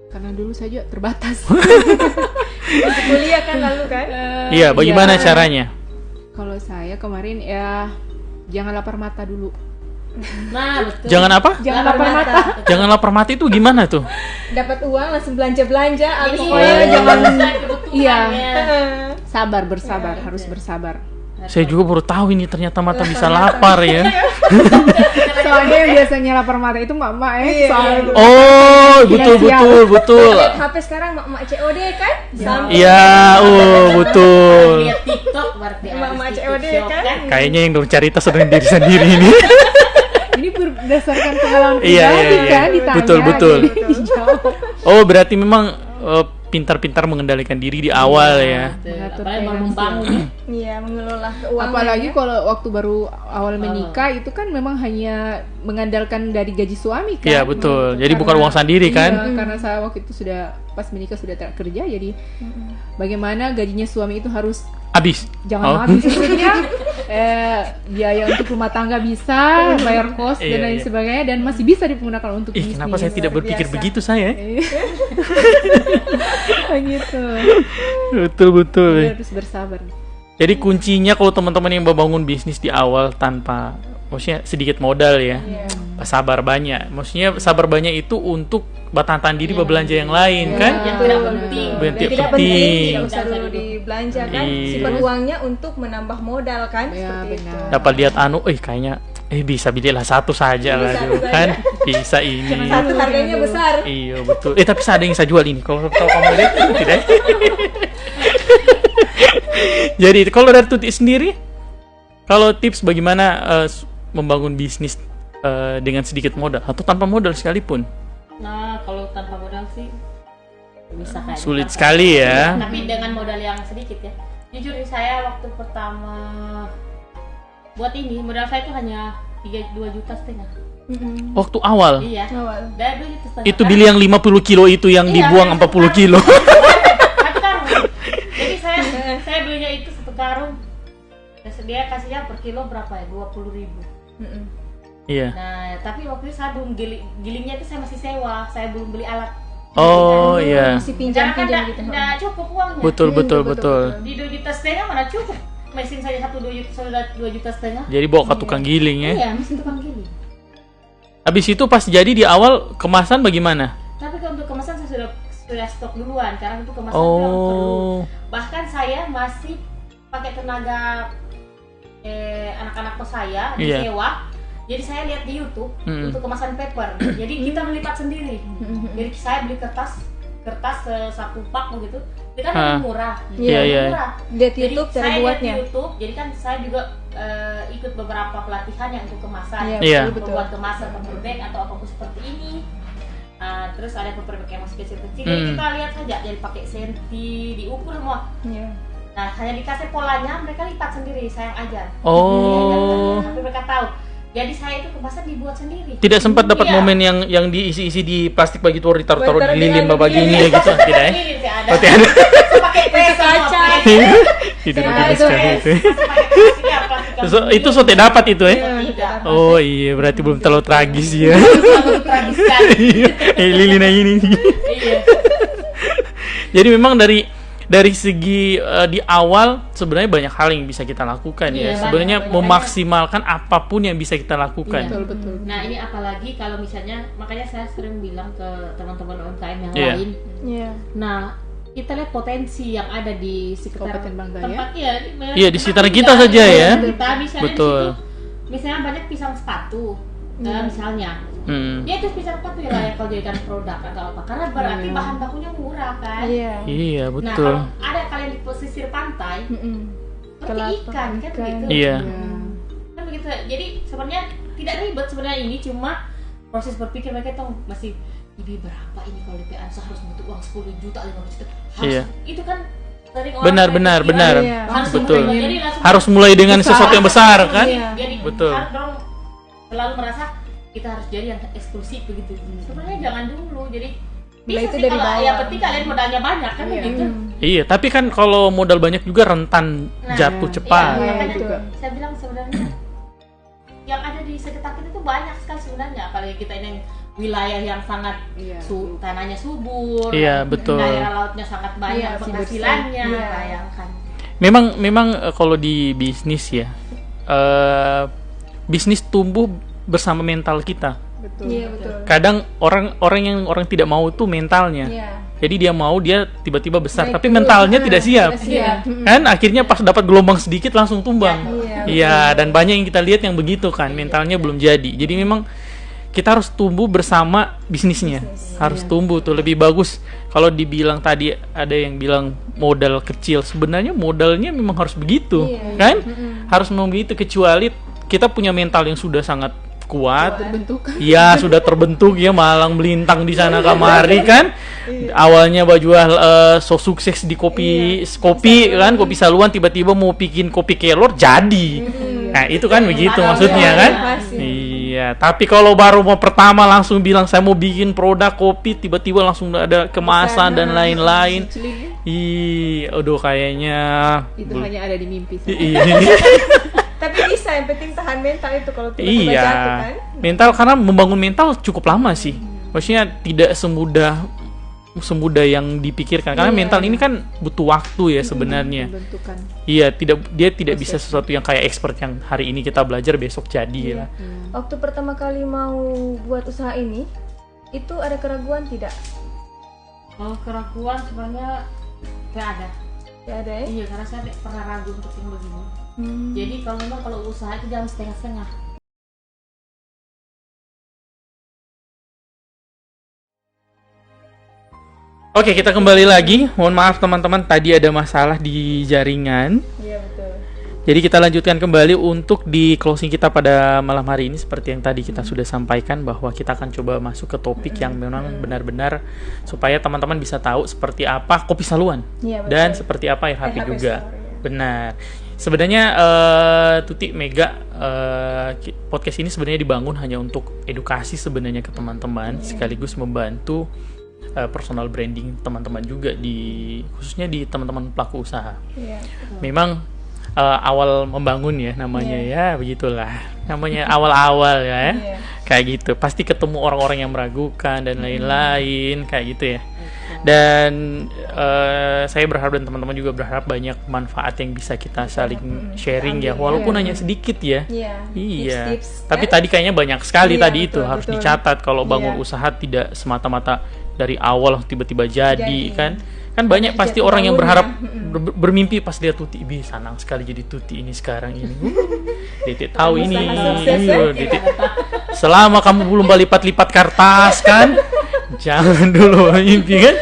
S3: Karena dulu saya juga terbatas.
S2: Untuk kuliah kan lalu kan.
S1: Iya, bagaimana caranya?
S3: Kalau saya kemarin ya jangan lapar mata dulu.
S4: Nah, betul.
S1: Jangan apa?
S3: Jangan lapar mata.
S1: Jangan lapar mati itu gimana tuh?
S2: Dapat uang langsung belanja habis
S3: jangan
S4: kebutuhan
S3: iya.
S4: ya.
S3: Sabar, bersabar, harus bersabar.
S1: Saya juga baru tahu ini ternyata mata bisa lapar ya.
S3: Soalnya yang biasanya lapar mata itu mak-mak soalnya.
S1: Oh, betul.
S2: Lihat HP sekarang mak-mak COD kan?
S1: Iya, betul.
S4: Lihat TikTok berarti
S2: Mak-mak
S4: habis
S2: COD
S4: TikTok
S2: kan?
S4: kan.
S1: Kayaknya yang bercerita sedang diri sendiri ini.
S3: Ini berdasarkan pengalaman
S1: Iya,
S3: pribadi
S1: iya.
S3: kan ditanya.
S1: Betul.
S3: jadi dijawab.
S1: Oh, berarti memang pintar-pintar mengendalikan diri di awal ya.
S3: Mengatur
S4: Apalagi mau
S3: finansial.
S4: membangun ya.
S2: Iya, mengelola keuangan.
S3: Apalagi
S2: ya.
S3: kalau waktu baru awal menikah itu kan memang hanya mengandalkan dari gaji suami kan.
S1: Iya, betul. Jadi bukan uang sendiri kan?
S3: Iya, karena saya waktu itu sudah pas menikah sudah tidak kerja, jadi bagaimana gajinya suami itu harus
S1: Habis.
S3: jangan habis maksudnya biaya untuk rumah tangga bisa, bayar kos dan lain
S1: Iya.
S3: sebagainya, dan masih bisa digunakan untuk
S1: Ih,
S3: bisnis.
S1: kenapa saya tidak
S2: luar
S1: berpikir
S2: biasa.
S1: begitu saya?
S3: gitu.
S1: Betul.
S3: Jadi harus bersabar.
S1: Jadi kuncinya kalau teman-teman yang membangun bisnis di awal tanpa, maksudnya sedikit modal ya, sabar banyak. Maksudnya sabar banyak itu untuk batatan diri berbelanja yang lain kan?
S4: Yang tidak penting.
S1: Yang
S2: Dan
S1: tidak
S2: tidak
S1: penting.
S2: penting, tidak usah dulu dibelanja kan.
S1: Iya.
S2: Simpan uangnya untuk menambah modal kan,
S3: Iya,
S2: seperti itu.
S3: benar.
S1: Dapat lihat kayaknya bisa belilah satu saja lah
S2: Satu
S1: gitu
S2: saja.
S1: kan? Bisa ini.
S2: Satu harganya besar.
S1: Iya betul. Tapi ada yang saya jual ini. Kalau kamu lihat tidak. Jadi kalau dari Tuti sendiri, kalau tips bagaimana membangun bisnis dengan sedikit modal atau tanpa modal sekalipun?
S4: Nah, kalau tanpa modal sih bisa kayak
S1: Sulit
S4: tanpa-
S1: sekali ya.
S4: Tapi dengan modal yang sedikit ya. Jujur nih, saya waktu pertama buat ini modal saya itu hanya 2,5 juta.
S1: Waktu awal
S4: Iya.
S2: Awal.
S4: Dari 2,5 juta.
S1: itu beli yang 50 kilo itu yang
S4: Iya,
S1: dibuang
S4: yang
S1: 40
S4: satu
S1: kilo.
S4: Satu karung. Jadi saya belinya itu satu karung. Dia kasihnya per kilo berapa ya? 20.000.
S1: Iya.
S4: Nah, tapi waktu itu saya belum gilingnya itu saya masih sewa, saya belum beli alat.
S1: Oh iya.
S2: Masih
S4: Karena kan
S2: pinjam-pinjam gitu.
S4: nggak cukup uangnya.
S1: Betul.
S4: Di 2,5 juta mana cukup? Mesin saja 2,5 juta.
S1: Jadi bawa ke tukang giling ya.
S4: Iya, mesin tukang giling.
S1: Habis itu pas jadi di awal kemasan bagaimana?
S4: Tapi kalau untuk kemasan saya sudah stok duluan, karena untuk kemasan belum perlu.
S1: Oh.
S4: Bahkan saya masih pakai tenaga anak-anak kos saya
S1: Iya.
S4: disewa. Jadi saya lihat di YouTube untuk kemasan paper. Jadi kita melipat sendiri. Jadi saya beli kertas satu pak begitu. Itu kan lebih murah.
S1: Iya, iya.
S4: Murah.
S2: Lihat
S4: Jadi
S2: YouTube cara
S4: saya lihat
S2: buatnya.
S4: di YouTube. Jadi kan saya juga ikut beberapa pelatihan yang untuk kemasan.
S1: Iya.
S2: betul.
S4: Membuat kemasan paper bag atau apapun seperti ini. Terus ada paper bag yang masih kecil-kecil. Jadi kita lihat saja. Jadi pakai senti, diukur semua.
S2: Iya.
S4: Nah, hanya dikasih polanya, mereka lipat sendiri, saya yang ajar.
S1: Oh.
S4: Tapi mereka tahu. Jadi saya itu kemasan dibuat sendiri.
S1: Tidak sempat dapat
S4: Iya.
S1: momen yang diisi-isi di plastik bagi tuh ditaruh-taruh
S2: Taruh
S1: di
S2: di
S1: lilin
S2: dalam
S1: bagi
S2: lilin.
S1: ini ya gitu tidak ya?
S4: Lilin sih ada.
S1: Oh, tidak ada.
S4: Pakai pres
S2: kaca.
S1: Tidak
S2: Nah,
S1: ada
S2: itu
S1: sekali itu.
S4: Plastik
S1: Itu so tidak dapat itu ya?
S4: Tidak.
S1: Oh iya berarti belum terlalu tragis ya.
S4: Terlalu tragis sekali.
S1: Lilin aja ini.
S4: Iya.
S1: Jadi memang dari segi di awal sebenarnya banyak hal yang bisa kita lakukan ya.
S4: Iya,
S1: Sebenarnya
S4: banyak.
S1: memaksimalkan apapun yang bisa kita lakukan.
S4: Iya.
S3: Betul.
S4: Nah, ini apalagi kalau misalnya, makanya saya sering bilang ke teman-teman UMKM yang
S1: Iya.
S4: lain.
S2: Iya.
S4: Nah, kita lihat potensi yang ada di sekitar
S3: Kabupaten Bangka, ya?
S4: tempat
S1: Iya, di sekitar kita saja ya.
S4: Kita misalnya
S1: Betul.
S4: di situ, misalnya banyak pisang sepatu, misalnya.
S1: Hmm.
S4: Ya itu pisang sepatu ya layak kalau jadikan produk atau apa, karena berarti bahan bakunya murah kan.
S2: Iya.
S1: Iya
S4: Nah,
S1: betul.
S4: kalau ada kalian di pesisir pantai, seperti
S2: Kelapa,
S4: ikan kan
S2: ikan.
S4: begitu.
S1: Iya.
S4: Kan begitu. Jadi sebenarnya tidak ribet sebenarnya, ini cuma proses berpikir mereka tuh masih ini berapa ini kalau DPA harus butuh uang 10 juta 15 juta. Harus,
S1: Iya.
S4: itu kan sering orang
S1: Benar,
S4: berpikir,
S1: benar.
S2: Iya.
S4: harus
S1: Betul.
S4: mulai, jadi langsung
S1: Harus mulai dengan sesuatu yang besar kan?
S2: Iya.
S4: Jadi
S1: Betul.
S4: harus dong selalu merasa kita harus jadi yang eksklusif begitu. Sebenarnya jangan dulu. Jadi
S2: Mulai
S4: bisa
S2: itu
S4: sih
S2: dari
S4: kalau
S2: bawah.
S4: yang penting kalian modalnya banyak kan
S3: Iya.
S4: begitu.
S1: Iya, tapi kan kalau modal banyak juga rentan jatuh cepat.
S4: Iya,
S2: Iya,
S4: makanya
S2: juga.
S4: saya bilang sebenarnya yang ada di sekitar kita itu banyak sekali sebenarnya. Kalau kita ini wilayah yang sangat
S3: Iya.
S4: tanahnya subur,
S1: Iya, betul.
S4: daerah lautnya sangat banyak,
S2: Iya, masih
S4: penghasilannya,
S2: bersih. Iya.
S4: bayangkan.
S1: Memang kalau di bisnis ya bisnis tumbuh bersama mental kita.
S3: Betul.
S2: Iya, betul.
S1: Kadang orang tidak mau tuh mentalnya.
S2: Iya.
S1: Jadi dia mau, dia tiba-tiba besar,
S2: Naik
S1: tapi
S2: turun.
S1: mentalnya tidak siap.
S2: Tidak siap.
S1: Kan akhirnya pas dapat gelombang sedikit langsung tumbang.
S2: Iya,
S1: Iya, dan banyak yang kita lihat yang begitu kan, mentalnya belum jadi. Jadi memang kita harus tumbuh bersama bisnisnya. Harus tumbuh tuh lebih bagus. Kalau dibilang tadi ada yang bilang modal kecil, sebenarnya modalnya memang harus begitu, kan? Harus memang begitu, kecuali kita punya mental yang sudah sangat kuat. Iya, sudah terbentuk ya, malang melintang di sana kamari kan. Awalnya jual so sukses di kopi kan, kopi saluan, tiba-tiba mau bikin kopi kelor jadi. Nah, itu kan begitu maksudnya kan? Iya, tapi kalau baru mau pertama langsung bilang saya mau bikin produk kopi, tiba-tiba langsung ada kemasan dan lain-lain. Aduh kayaknya
S3: itu hanya ada di mimpi.
S2: Tapi bisa, yang penting tahan mental itu kalau tiba-tiba jatuh kan.
S1: Mental, karena membangun mental cukup lama sih. Maksudnya tidak semudah yang dipikirkan, karena mental ini kan butuh waktu ya sebenarnya. Iya, dia tidak bisa sesuatu yang kayak expert yang hari ini kita belajar besok jadi lah.
S2: Waktu pertama kali mau buat usaha ini, itu ada keraguan tidak?
S4: Kalau keraguan sebenarnya tidak ada.
S2: Tidak ada ya?
S4: Iya, karena saya pernah ragu untuk yang begini. Jadi kalau usaha itu jangan setengah-setengah.
S1: Oke, kita kembali lagi. Mohon maaf teman-teman, tadi ada masalah di jaringan.
S2: Iya, betul.
S1: Jadi kita lanjutkan kembali untuk di closing kita pada malam hari ini. Seperti yang tadi kita sudah sampaikan, bahwa kita akan coba masuk ke topik yang memang benar-benar supaya teman-teman bisa tahu seperti apa kopi saluan, dan seperti apa RHP juga. Benar. Sebenarnya Tuti Mega, podcast ini sebenarnya dibangun hanya untuk edukasi sebenarnya ke teman-teman, sekaligus membantu personal branding teman-teman juga, khususnya di teman-teman pelaku usaha. Memang awal membangun ya namanya, ya begitulah namanya, awal-awal ya, kayak gitu. Pasti ketemu orang-orang yang meragukan dan lain-lain kayak gitu ya. Dan saya berharap, dan teman-teman juga berharap, banyak manfaat yang bisa kita saling sharing ya, walaupun hanya sedikit ya. Iya.
S2: Tips-tips,
S1: tapi
S2: kan?
S1: tadi kayaknya banyak sekali tadi
S2: betul,
S1: itu harus
S2: betul.
S1: dicatat. Kalau bangun usaha tidak semata-mata dari awal tiba-tiba jadi kan banyak pasti orang yang berharap bermimpi pas lihat Tuti, senang sekali jadi Tuti ini sekarang ini. Detik tahu ini. Detik. Selama kamu belum lipat-lipat kertas kan, jangan dulu mimpi kan.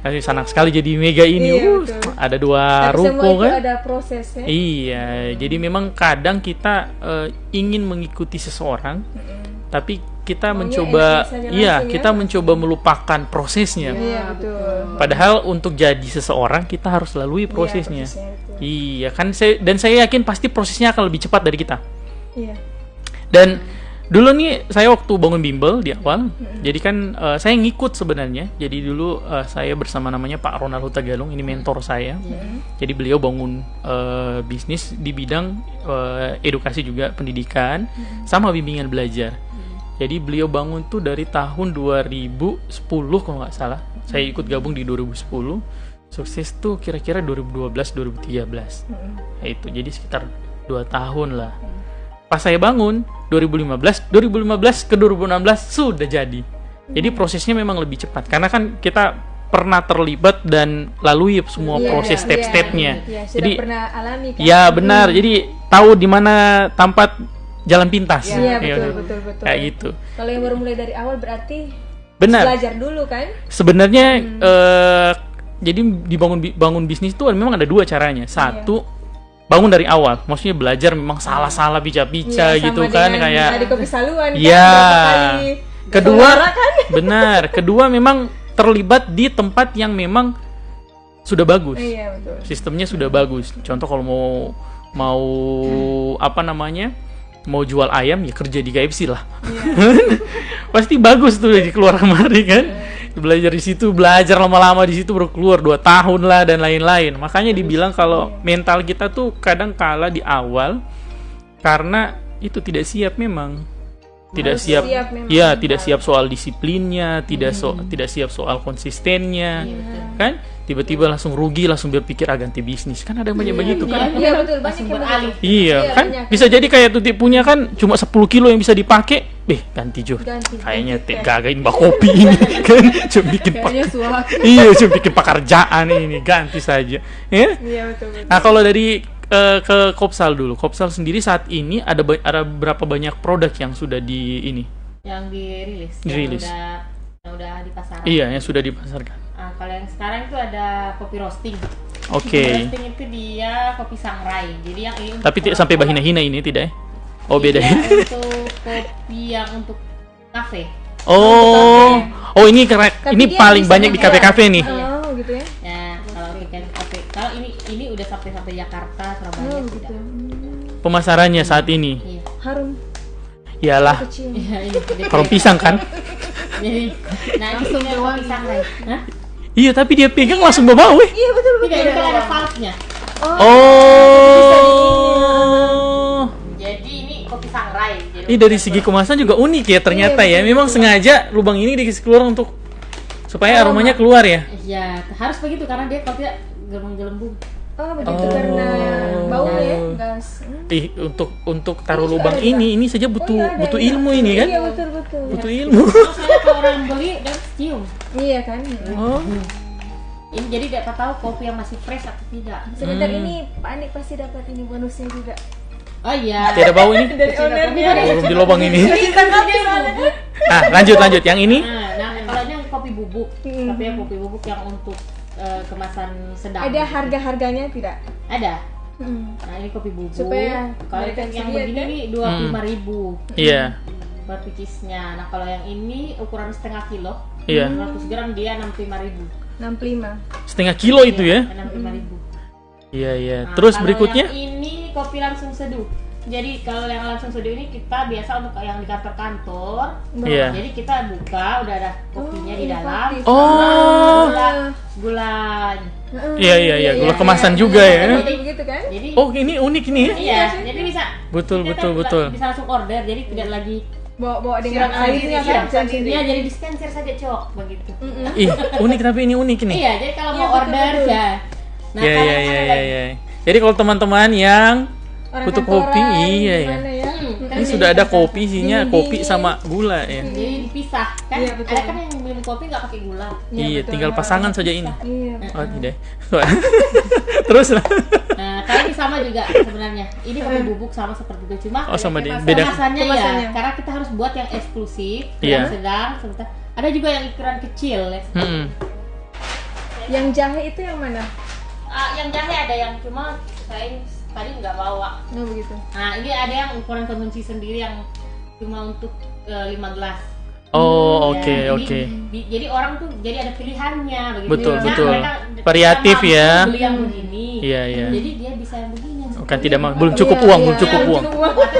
S1: Masih senang sekali jadi Mega ini. Ada 2 ruko kan.
S2: Ada prosesnya.
S1: Iya, jadi memang kadang kita ingin mengikuti seseorang, tapi kita kita mencoba melupakan prosesnya.
S2: Iya, betul.
S1: Padahal untuk jadi seseorang kita harus lalui prosesnya. Iya, kan saya yakin pasti prosesnya akan lebih cepat dari kita.
S2: Iya.
S1: Dan dulu nih saya waktu bangun bimbel di awal, jadi kan saya ngikut sebenarnya. Jadi dulu saya bersama namanya Pak Ronald Hutagalung, ini mentor saya. Jadi beliau bangun bisnis di bidang edukasi juga, pendidikan, sama bimbingan belajar. Jadi beliau bangun tuh dari tahun 2010 kalau nggak salah. Saya ikut gabung di 2010. Sukses tuh kira-kira 2012-2013. Ya itu, jadi sekitar 2 tahun lah. Pas saya bangun 2015 ke 2016 sudah jadi. Jadi prosesnya memang lebih cepat, karena kan kita pernah terlibat dan lalui semua proses step-stepnya.
S2: Jadi pernah alami kan?
S1: Ya benar. Jadi tahu di mana tempat jalan pintas.
S2: Iya, betul.
S1: Kayak gitu.
S2: Kalau yang baru mulai dari awal berarti
S1: benar.
S2: Belajar dulu kan?
S1: Sebenarnya jadi bangun bisnis itu memang ada 2 caranya. Satu, bangun dari awal. Maksudnya belajar memang salah-salah bica-bica gitu kan, kayak
S2: di kopi saluan
S1: kan. Kedua,
S2: kan?
S1: benar. Kedua memang terlibat di tempat yang memang sudah bagus.
S2: Iya, betul.
S1: Sistemnya sudah bagus. Contoh kalau mau mau jual ayam ya kerja di KFC lah. Pasti bagus tuh di keluar kemari kan. Belajar di situ, belajar lama-lama di situ, baru keluar 2 tahun lah dan lain-lain. Makanya dibilang kalau mental kita tuh kadang kalah di awal karena itu tidak siap memang. tidak
S2: Harus
S1: siap,
S2: memang.
S1: ya tidak siap soal disiplinnya, tidak siap soal konsistennya, kan? Tiba-tiba langsung rugi, langsung berpikir ganti bisnis, kan ada yang banyak begitu kan?
S2: Iya betul, banyak
S4: Langsung
S2: yang
S4: beralih.
S2: begitu.
S1: Iya kan,
S2: banyak.
S1: bisa jadi kayak Tuti punya kan cuma 10 kilo yang bisa dipakai, ganti Jo.
S2: Ganti.
S1: Kayaknya gagain mbak kopi ini kan, cuma bikin
S3: Kayaknya suaka.
S1: iya cuma bikin pekerjaan ini, ganti saja. Ya?
S2: Iya betul.
S1: Nah kalau dari ke Kopsal dulu, Kopsal sendiri saat ini ada berapa banyak produk yang sudah
S4: yang dirilis,
S1: Dirilis.
S4: yang udah di pasaran.
S1: Iya, yang sudah dipasarkan.
S4: Nah, kalau yang sekarang itu ada kopi roasting.
S1: Oke.
S4: Kopi roasting itu dia kopi sangrai. Jadi yang ini
S1: Tapi tidak sampai bahina-hina ini tidak ya? Oh beda ya?
S4: Untuk kopi yang untuk kafe.
S1: Oh ini
S2: Tapi
S1: ini
S2: dia
S1: paling
S2: bisa
S1: banyak di
S2: juga.
S1: kafe-kafe nih.
S2: Oh gitu ya.
S4: Ya, kalau kafe. Kalau ini udah sampai Jakarta, Surabaya
S2: Oh
S4: tidak.
S2: gitu.
S1: Pemasarannya saat ini.
S4: Iya.
S2: Harum
S1: Iyalah,
S2: kecil.
S4: Iya, ini gede.
S1: harum pisang kan?
S4: Jadi, nah ini
S3: Langsung
S4: punya
S3: doang.
S4: kopi sangrai. Hah?
S1: Iya, tapi dia pegang langsung bau ya.
S2: Iya betul
S4: Tidak,
S2: betul.
S4: itu kan ada valve-nya.
S1: Oh.
S4: Jadi ini kopi sangrai. Jadi
S1: Ini dari segi kemasan juga unik ya ternyata ya. Memang sengaja lubang ini dikasih keluar untuk supaya aromanya keluar ya.
S4: ya harus begitu karena dia kalau tidak gelembung.
S2: Oh begitu karena baunya ya, gas.
S1: Untuk taruh
S2: Ini juga
S1: lubang
S2: ada.
S1: ini saja butuh
S2: iya, ada,
S1: butuh
S2: iya.
S1: ilmu ini kan?
S2: Iya betul betul.
S1: Butuh ilmu.
S4: Terus saya kalau orang beli dan cium.
S2: Iya kan.
S1: Oh.
S4: Ini jadi dapat tahu kopi yang masih fresh atau tidak.
S2: Sebentar ini Pak Anik pasti dapat ini bonusnya juga.
S4: Oh iya.
S1: Tidak ada bau ini.
S2: Dari ownernya.
S1: Belum di lubang ini.
S4: Ini kan bubuk.
S1: Ah, lanjut. Yang ini?
S4: Nah, kalau ini kopi bubuk, tapi yang kopi bubuk yang untuk kemasan sedang.
S2: Ada harga-harganya tidak?
S4: Ada.
S2: Hmm.
S4: Nah, ini kopi bubuk.
S2: Supaya
S4: kalau
S2: mereka
S4: yang
S2: bisa lihat,
S4: begini
S2: kan?
S4: nih 25.000
S1: Iya.
S4: per picisnya. Nah, kalau yang ini ukuran setengah kilo,
S1: Iya.
S4: 100 gram dia 65.000.
S2: 65.
S1: Setengah kilo itu ya.
S4: 65.000.
S1: Iya.
S4: Nah,
S1: Terus
S4: kalau
S1: berikutnya?
S4: yang ini kopi langsung seduh. Jadi kalau yang langsung seduh ini kita biasa untuk yang di kantor-kantor.
S1: Iya.
S4: Jadi kita buka udah ada kopinya di dalam.
S2: inovatif.
S1: Oh.
S4: Gula.
S1: Iya. Gula kemasan juga ya.
S2: Jadi begitu kan?
S4: Jadi
S1: Oh, ini unik ini ya.
S4: iya, jadi bisa.
S1: Betul.
S4: kita bisa langsung order. Jadi tidak lagi
S2: Bawa dengan
S4: siram
S2: airnya
S4: sendiri,
S2: kan?
S4: Iya, jadi dispenser saja cok begitu.
S1: Ih, unik tapi ini unik nih.
S4: Iya, jadi kalau mau
S2: betul,
S4: order
S2: betul.
S4: ya. Nah,
S1: Iya.
S4: kadang ada lagi.
S1: Jadi kalau teman-teman yang
S2: Orang
S1: butuh
S2: kantoran,
S1: kopi, iya ya.
S2: gimana ya?
S4: Kan
S1: Ini
S4: jadi
S1: sudah ada
S4: dispenser.
S1: kopi isinya kopi sama gula ya.
S4: Jadi dipisah kan?
S2: Iya, betul.
S4: Ada kan yang minum kopi nggak pakai gula.
S1: Iya,
S2: betul.
S1: tinggal pasangan saja ini.
S2: Iya.
S1: Oh, tidak. Terus
S4: Nah, kali ini sama juga sebenarnya. Ini kopi bubuk sama seperti itu, cuma
S1: Oh, sama dia.
S4: beda
S1: Beda.
S4: kemasannya ya.
S2: Kemasannya.
S4: Karena kita harus buat yang eksklusif,
S1: Iya.
S4: yang sedang, sebentar. Ada juga yang ukuran kecil ya.
S2: Yang jahe itu yang mana?
S4: Yang jahe ada yang cuma saya tadi nggak bawa.
S2: Oh begitu.
S4: Nah, ini ada yang ukuran konsumsi sendiri yang cuma untuk 5 gelas.
S1: Oh,
S4: Ya,
S1: oke.
S4: Jadi orang tuh jadi ada pilihannya begitu.
S1: Betul,
S4: Nah,
S1: betul.
S4: mereka
S1: Variatif
S4: mampu
S1: ya.
S4: Beli yang begini.
S1: Iya.
S4: Jadi dia bisa yang begini.
S1: Kan tidak belum cukup uang, belum cukup uang.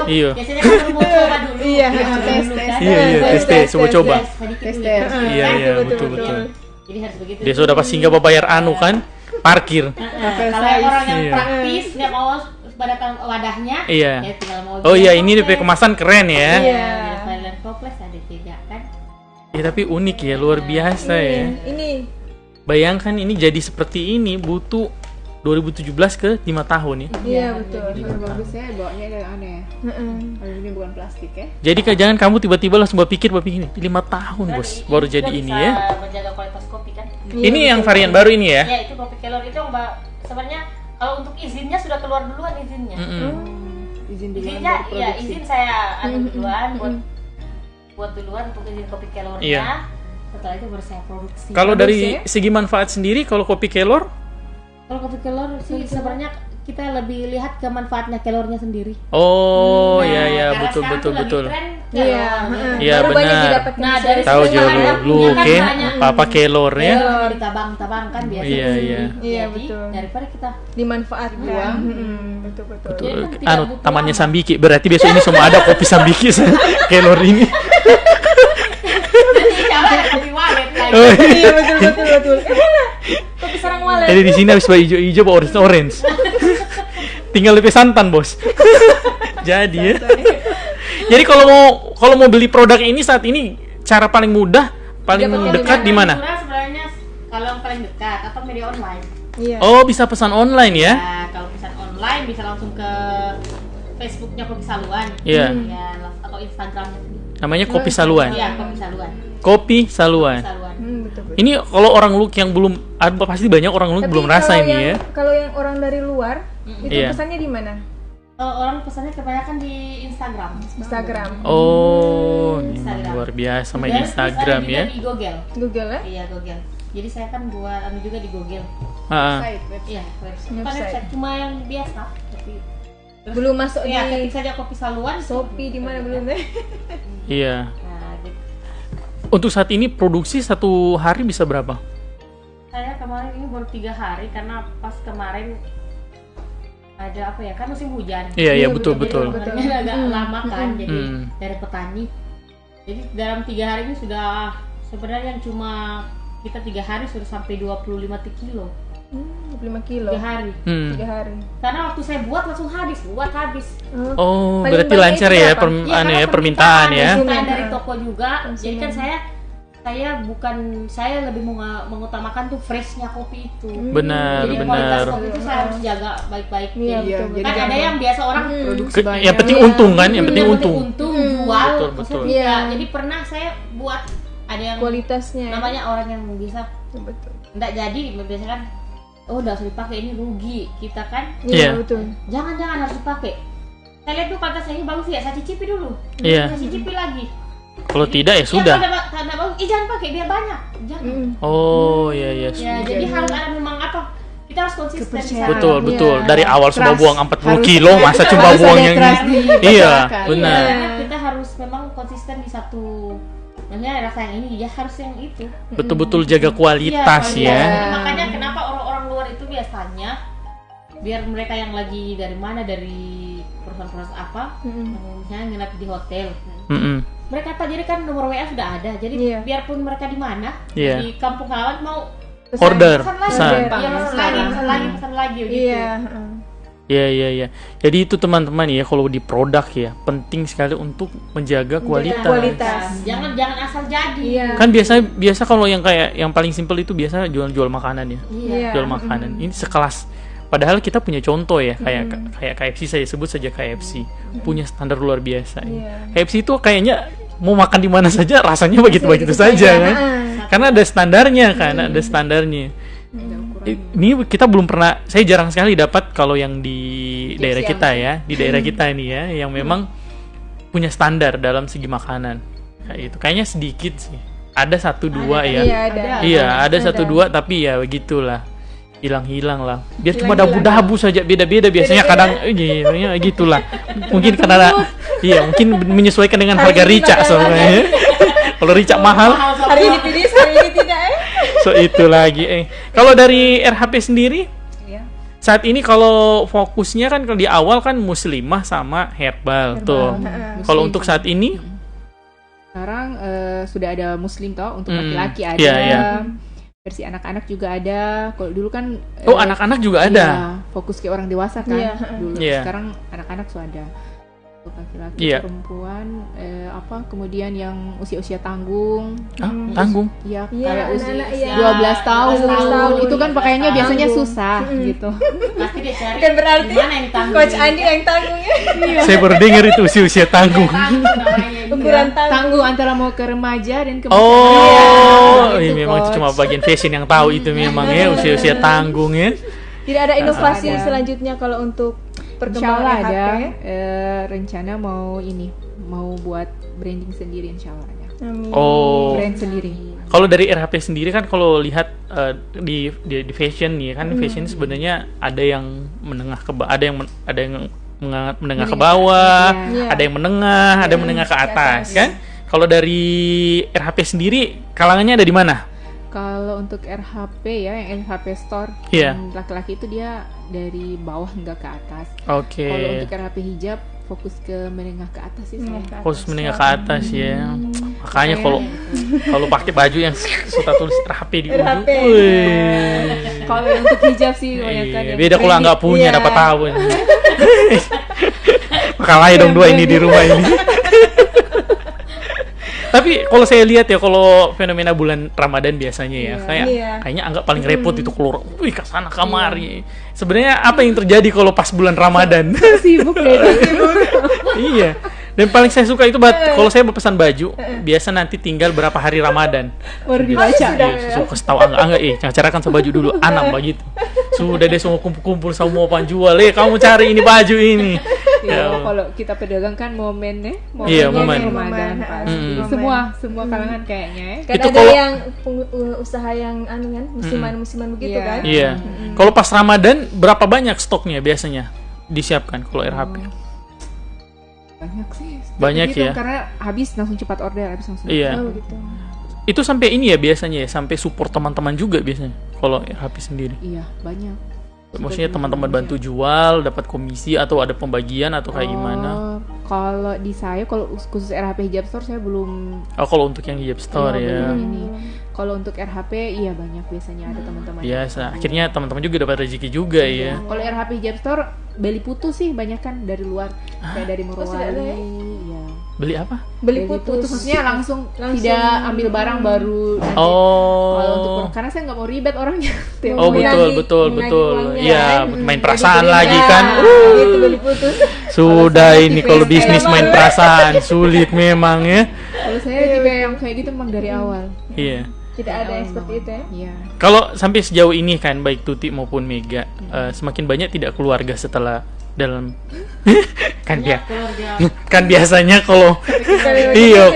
S1: Iya.
S4: Biasanya kan mau coba dulu.
S2: Iya,
S4: tes,
S2: tes.
S1: Iya, tes, coba.
S4: Tes.
S1: Iya, betul.
S4: Jadi harus begitu.
S1: Dia sudah pasti nggak bayar anu kan? Parkir.
S4: Kalau yang orang yang
S2: Iya.
S4: praktis nggak mau pada wadahnya,
S1: Iya.
S4: ya tinggal mau.
S1: Oh iya, ini DP kemasan keren ya.
S2: Iya.
S4: Silent toples ada juga kan.
S1: Ya, tapi unik ya, luar biasa ya.
S2: Ini
S1: Bayangkan ini jadi seperti ini butuh 2017 ke 5 tahun ya.
S2: iya betul.
S3: Yang bagus ya, bawanya ada yang aneh.
S2: Heeh.
S3: Kalau ini bukan plastik ya.
S1: Jadi jangan kamu tiba-tiba langsung berpikir ini 5 tahun bos baru jadi ini ya.
S4: Menjaga kualitas kopi kan.
S1: Ini yang varian baru ini ya.
S4: Ya itu kopi kelor itu yang sebenarnya kalau untuk izinnya sudah keluar duluan izinnya.
S3: Izin duluan
S4: Izinnya
S3: baru
S4: iya
S3: produksi.
S4: izin saya duluan buat duluan untuk izin kopi kelornya.
S1: Iya.
S4: Setelah itu baru saya produksi.
S1: Kalau dari
S2: ya?
S1: segi manfaat sendiri, kalau kopi kelor,
S4: Kalau kopi kelor sih sebenarnya kita lebih lihat ke manfaatnya kelornya sendiri.
S1: oh ya
S4: Karena
S1: betul
S4: sekarang tuh lagi
S1: betul.
S4: tren
S2: Iya.
S4: kelor.
S2: heeh.
S1: Iya,
S2: Baru banyak
S1: benar.
S2: didapatkan
S4: Nah,
S2: di
S4: dari
S2: sini.
S1: Tahu
S4: Sebenarnya
S1: Jo
S4: ada
S1: lu
S4: punya kan
S1: ke
S4: banyak.
S1: apa kelor ya?
S4: Kelor ditabang-tabang kan biasa.
S1: Iya, iya.
S2: Iya,
S4: Jadi
S2: betul.
S4: daripada kita
S2: Dimanfaatkan. Betul betul.
S4: Jadi kan tidak
S1: Anu
S4: butuh
S1: tamannya
S4: lama.
S1: Sambiki. Berarti besok ini semua ada kopi Sambiki kelor ini.
S4: Nanti siapa ada kopi walet lagi.
S1: Oh,
S2: Iya betul. Mana? Kopi sarang walet.
S1: jadi di sini habis hijau-hijau orange. Tinggal lebih santan bos. Jadi ya. Jadi kalau mau kalau mau beli produk ini saat ini cara paling mudah, paling dekat di mana?
S4: Sebenarnya kalau yang paling dekat atau media online.
S2: Iya.
S1: Oh, bisa pesan online ya?
S4: Nah, kalau pesan online bisa langsung ke Facebooknya Kopi Saluan.
S1: Iya.
S4: Ya, atau Instagramnya.
S1: Namanya Kopi Saluan.
S4: Iya, Kopi Saluan.
S1: Kopi Saluan.
S2: Betul.
S1: Ini kalau orang Luk yang belum, pasti banyak orang Luk belum rasa ini ya.
S2: Kalau yang orang dari luar, itu
S1: Iya.
S2: pesannya di mana?
S4: Orang pesannya kebanyakan di Instagram.
S1: Oh,
S4: Instagram.
S1: luar biasa main
S4: Dan
S1: Instagram
S4: terus ada
S1: ya.
S4: juga di Google.
S2: Google ya?
S4: Iya, Google. Jadi saya kan buat juga di Google.
S1: Ah,
S4: Iya, website. Bukan website, cuma yang biasa. Tapi
S2: Belum masuk
S4: ya,
S2: di
S4: ketik saja Kopi Saluan.
S2: Shopee di mana belum ya?
S1: iya.
S4: Nah, gitu.
S1: Untuk saat ini produksi satu hari bisa berapa?
S4: Saya kemarin ini baru 3 hari karena pas kemarin ada apa ya, kan musim hujan.
S1: Iya, betul.
S4: Jadi agak lama kan, jadi
S1: Hmm.
S4: dari petani. Jadi dalam 3 hari ini sudah sebenarnya yang cuma kita 3 hari sudah sampai 25 kilo.
S2: 25 kilo.
S4: 3 hari.
S2: 3 hari.
S4: Karena waktu saya buat langsung habis.
S1: Oh,
S2: Paling
S1: berarti
S2: banyak
S1: lancar
S2: itu
S1: ya,
S2: berapa?
S4: Karena
S1: permintaan ya.
S4: permintaan dari toko juga.
S2: Konsumen.
S4: Jadi kan saya lebih mengutamakan tuh freshnya kopi itu.
S1: Benar,
S4: Jadi
S1: benar.
S4: kualitas kopi itu saya harus jaga baik-baik.
S2: Iya,
S3: Iya,
S2: betul.
S3: jadi
S4: Kan ada
S3: jangan
S4: yang biasa orang
S3: produksi banyak.
S1: Yang penting untung kan, yang penting untung.
S4: jual.
S1: Betul.
S4: Maksudnya
S2: Iya.
S4: Jadi pernah saya buat ada yang
S2: Kualitasnya.
S4: namanya orang yang bisa
S2: Betul.
S4: enggak jadi, biasanya kan udah usah dipakai, ini rugi kita kan.
S1: Iya.
S2: Iya, betul.
S4: Jangan harus dipakai. Saya lihat tuh kualitasnya ini bagus ya, saya cicipi dulu.
S1: Iya.
S4: Saya cicipi lagi.
S1: Kalau tidak ya sudah.
S4: Ya, kalau udah bagus, jangan pakai biar banyak. Jangan.
S1: Oh, iya.
S4: Ya, jadi harus ada memang apa? Kita harus konsisten.
S3: Kepercayaan.
S1: Betul.
S2: Iya.
S1: Dari awal
S3: Trust.
S1: coba buang 40
S3: Harus-
S1: kilo, masa coba
S3: harus
S1: buang
S3: ada
S1: yang
S3: trust di
S1: Iya,
S3: masyarakat.
S1: benar.
S4: Karena kita harus memang konsisten di satu. Maksudnya rasa yang ini ya harus yang itu.
S1: Betul-betul jaga kualitas
S4: Iya,
S1: ya.
S4: makanya kenapa orang-orang luar itu biasanya biar mereka yang lagi dari mana, dari perusahaan-perusahaan apa, misalnya nginap di hotel.
S1: Mm-mm.
S4: Mereka tak jadi kan nomor WA sudah ada. Jadi
S2: Iya.
S4: biarpun mereka di mana,
S1: Iya.
S4: di kampung halaman mau
S1: Order,
S4: pesan lagi,
S1: pesan.
S4: iya, pesan lagi gitu.
S2: Iya.
S1: Iya. Jadi itu teman-teman ya, kalau di produk ya penting sekali untuk menjaga kualitas.
S2: Kualitas.
S4: Jangan asal jadi.
S2: Iya.
S1: Kan biasa kalau yang kayak yang paling simpel itu biasa jual makanan ya.
S2: Iya.
S1: Jual makanan. Ini sekelas. Padahal kita punya contoh ya, kayak KFC, saya sebut saja KFC. Punya standar luar biasa.
S2: Iya.
S1: KFC itu kayaknya mau makan di mana saja rasanya begitu-begitu saja kan. Karena ada standarnya kan, ada standarnya. Ini kita belum pernah, saya jarang sekali dapat kalau yang di daerah kita ya, di daerah kita ini ya, yang memang punya standar dalam segi makanan. Kayak itu, kayaknya sedikit sih. Ada 1-2 ya.
S2: Iya, ada.
S1: Iya, ada 1-2 tapi ya begitulah. Hilang-hilang lah. Biar cuma dabu-dabu saja, beda-beda biasanya kadang ya gitulah. Mungkin karena mungkin menyesuaikan dengan harga rica soalnya. Kalau rica mahal,
S2: Hari ini pilih, hari ini tidak
S1: so itu lagi. Kalau dari RHP sendiri, saat ini kalau fokusnya kan kalau di awal kan muslimah sama herbal tuh. Kalau untuk saat ini,
S3: sekarang sudah ada muslim toh, untuk laki-laki ada.
S1: Iya.
S3: Versi anak-anak juga ada. Kalau dulu kan
S1: anak-anak juga ada.
S3: iya, fokus ke orang dewasa kan dulu.
S1: Iya.
S3: Sekarang anak-anak sudah ada. Untuk laki-laki,
S1: Iya.
S3: perempuan, kemudian yang usia-usia tanggung.
S1: Tanggung.
S3: Iya,
S2: Iya,
S3: kayak usia
S2: anak-anak, iya.
S3: 12 tahun.
S2: 12 tahun.
S3: Itu kan pakaiannya biasanya
S2: Tanggung.
S3: susah gitu.
S4: Pasti dia cari
S2: Kan berarti
S4: gimana yang tanggung.
S2: Coach Andi yang tanggung ya.
S1: Saya baru dengar itu usia tanggung.
S2: Ukuran tanggung.
S3: Tanggung antara mau ke remaja dan ke
S1: Oh,
S3: Gitu,
S1: memang itu
S3: Coach.
S1: cuma bagian fashion yang tahu itu memang ya usia-usia tanggung ya.
S2: Tidak ada inovasi
S3: Ada.
S2: selanjutnya kalau untuk
S3: Insya
S2: perkembangan
S3: Allah ada
S2: RHP.
S3: rencana mau buat branding sendiri, insya Allah ada.
S2: Amin.
S1: Oh,
S3: Brand sendiri.
S1: kalau dari RHP sendiri kan kalau lihat di fashion nih kan fashion sebenarnya ada yang menengah ke ada yang menengah ke bawah,
S2: Iya.
S1: ada yang menengah, ada yang menengah ke atas kan. Kalau dari RHP sendiri kalangannya ada di mana?
S3: Kalau untuk RHP ya, yang RHP Store,
S1: Iya.
S3: yang laki-laki itu dia dari bawah hingga ke atas.
S1: Oke.
S3: Kalau untuk RHP hijab, fokus ke menengah ke atas sih saya.
S1: Khusus menengah ke atas ya. Makanya kalau pakai baju yang suka tulis RHP di ujung.
S2: RHP.
S1: wih.
S3: Kalau untuk hijab sih banyak kan.
S1: Iya, beda kalau nggak punya
S2: Iya.
S1: dapat tahu. Kalah dong dua ini di rumah ini. Tapi kalau saya lihat ya, kalau fenomena bulan Ramadan biasanya ya, kayaknya anggap paling repot itu keluar, ke sana kamari. Sebenarnya apa yang terjadi kalau pas bulan Ramadan?
S3: Sibuk deh.
S1: Iya. Dan paling saya suka itu kalau saya berpesan baju, biasa nanti tinggal berapa hari Ramadan.
S3: Baru dibaca.
S1: Iya, suka tahu angga carakan sebaju dulu, anak begitu. Sudah deh semua kumpul-kumpul semua penjual, kamu cari ini baju ini.
S3: Ya, kalau kita pedagang kan momennya
S1: momen
S3: Ramadan pasti. Semua kalangan kayaknya.
S2: Kan
S1: itu
S2: ada yang usaha yang musiman begitu kan.
S1: Iya. Kalau pas Ramadan berapa banyak stoknya biasanya disiapkan kalau RHP?
S3: Banyak sih.
S1: Banyak
S3: gitu,
S1: ya.
S3: Karena habis langsung cepat order, habis langsung.
S1: Iya.
S2: Gitu.
S1: Itu sampai ini ya biasanya ya, sampai support teman-teman juga biasanya kalau RHP sendiri.
S3: Iya, banyak.
S1: Maksudnya teman-teman bantu jual, dapat komisi atau ada pembagian atau kayak gimana?
S3: Kalau di saya, kalau khusus RHP Hijab Store saya belum.
S1: Oh, kalau untuk yang Hijab Store ya.
S3: Kalau untuk RHP iya banyak biasanya ada teman-teman.
S1: Biasa. Akhirnya teman-teman juga dapat rezeki juga ya.
S3: Kalau RHP Hijab Store beli putu sih banyak kan dari luar, kayak dari Morowali. Ya.
S1: Beli apa?
S2: Beli putus.
S3: Maksudnya langsung tidak ambil barang baru nanti. Kalau untuk karena saya nggak mau ribet orangnya.
S1: Oh betul. Iya, main perasaan lagi kan.
S2: Gitu beli putus.
S1: Sudah ini kalau bisnis main perasaan sulit memang ya.
S3: Kalau saya juga yang kayak gitu memang dari awal.
S1: Iya.
S2: Tidak ada yang seperti itu ya.
S3: Iya.
S1: Kalau sampai sejauh ini kan baik Tuti maupun Mega, semakin banyak tidak keluarga setelah dalam kan dia kan biasanya kalau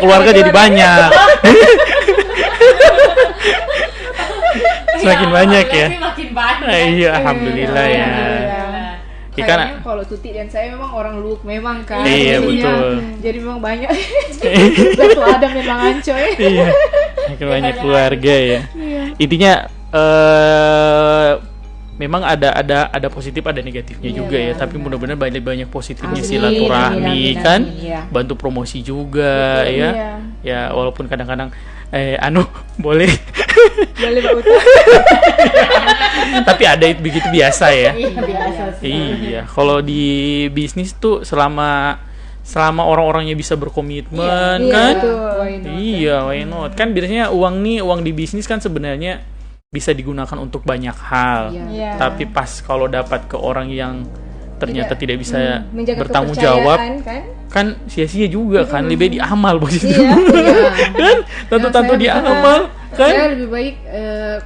S1: keluarga jadi banyak. Semakin banyak ya.
S4: Makin banyak.
S1: Iya, alhamdulillah ya.
S3: Kayaknya kalau Tuti dan saya memang orang Luwuk memang kan.
S1: Iya betul.
S3: Jadi memang banyak. Satu Adam memang ancoy.
S1: Iya. Makin banyak keluarga ya. Intinya memang ada positif ada negatifnya juga ya. Tapi mudah-mudahan banyak positifnya, silaturahmi kan, bantu promosi juga ya. Ya walaupun kadang-kadang boleh
S2: Pak Uta.
S1: Tapi ada itu begitu biasa ya.
S4: Biasa sih.
S1: Iya, kalau di bisnis tuh selama orang-orangnya bisa berkomitmen kan? Iya, why not? Kan biasanya uang di bisnis kan sebenarnya bisa digunakan untuk banyak hal. Tapi pas kalau dapat ke orang yang ternyata tidak bisa bertanggung jawab, kan sia-sia juga kan, lebih diamal begitu. Kan? Tentu diamal kan?
S3: Saya lebih baik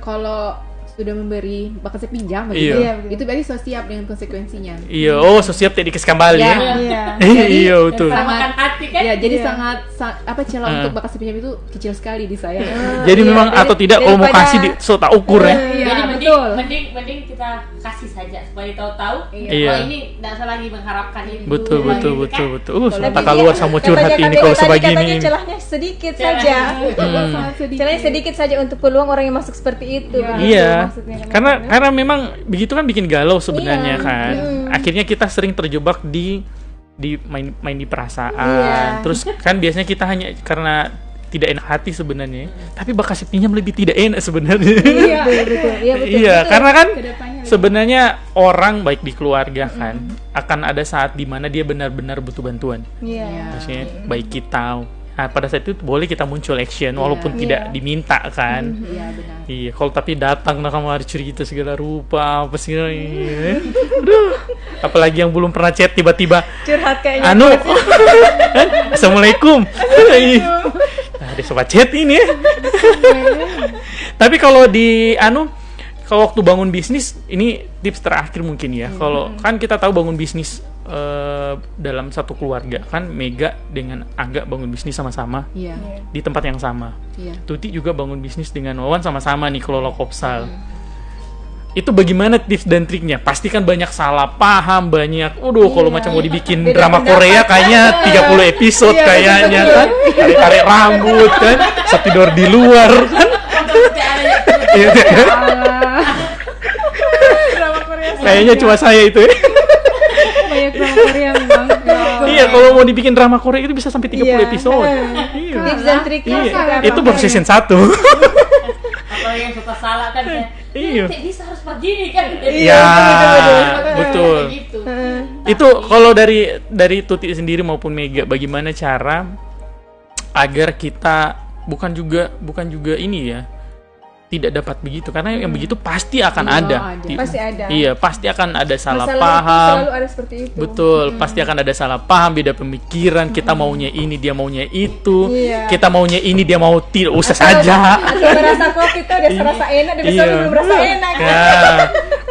S3: kalau sudah memberi bakal saya pinjam begitu. Itu berarti so siap dengan konsekuensinya.
S1: Iya, so siap tidak dikasih kembali ya. Iya, betul.
S4: Makan hati kan?
S3: Ya, jadi sangat celah untuk bakal saya pinjam itu kecil sekali di saya.
S1: Jadi memang atau tidak kalau mau kasih so tak ukur ya.
S4: Jadi mending kita kasih saja supaya tahu-tahu. Oh ini tidak usah lagi mengharapkan ini.
S1: Betul. Tak keluar sama curhat ini kalau sebegini.
S2: Celahnya sedikit saja. Celahnya sedikit saja untuk peluang orang yang masuk seperti itu.
S1: Iya. Karena memang begitu kan bikin galau sebenarnya kan. Akhirnya kita sering terjebak di main di perasaan. Terus kan biasanya kita hanya karena tidak enak hati sebenarnya, tapi bakal pinjam lebih tidak enak sebenarnya. Iya, karena kan sebenarnya orang baik di keluarga kan akan ada saat dimana dia benar-benar butuh bantuan. Maksudnya baik kita. Nah, pada saat itu boleh kita muncul action walaupun tidak diminta kan. Iya, kalau tapi datang kamar cerita segala rupa apa segala ini. Aduh, apalagi yang belum pernah chat tiba-tiba
S2: curhat kayaknya.
S1: Assalamualaikum. Ada sobat chat ini. Tapi kalau kalau waktu bangun bisnis, ini tips terakhir mungkin ya. Kalau kan kita tahu bangun bisnis dalam satu keluarga kan, Mega dengan Angga bangun bisnis sama-sama di tempat yang sama. Tuti juga bangun bisnis dengan Wawan sama-sama nih kelola Kopsal. Itu bagaimana tips dan triknya? Pasti kan banyak salah paham, banyak kalau macam mau dibikin drama Korea kayaknya 30 episode kayaknya kan. Tarik rambut kan, tidur di luar kan. Kayaknya cuma saya itu ya.
S3: Banyak drama Korea memang.
S1: Iya, kalau mau dibikin drama Korea itu bisa sampai 30 episode.
S2: Tips dan triknya
S1: itu baru season 1.
S4: Apalagi yang suka salah kan ya.
S1: Iya.
S4: Bisa harus begini kan.
S1: Iya, betul. Itu kalau dari Tuti sendiri maupun Mega, bagaimana cara agar kita bukan juga ini ya, tidak dapat begitu, karena yang begitu pasti akan ada.
S2: Pasti ada.
S1: Iya, pasti akan ada salah
S2: Masalah
S1: paham.
S2: selalu ada seperti itu.
S1: Betul, pasti akan ada salah paham, beda pemikiran. Kita maunya ini, dia maunya itu.
S2: Iya.
S1: Kita maunya ini, dia mau tidak usah saja.
S2: Atau merasa kopi tuh udah serasa enak, dari
S1: Iya.
S2: belum merasa enak.
S1: Ya,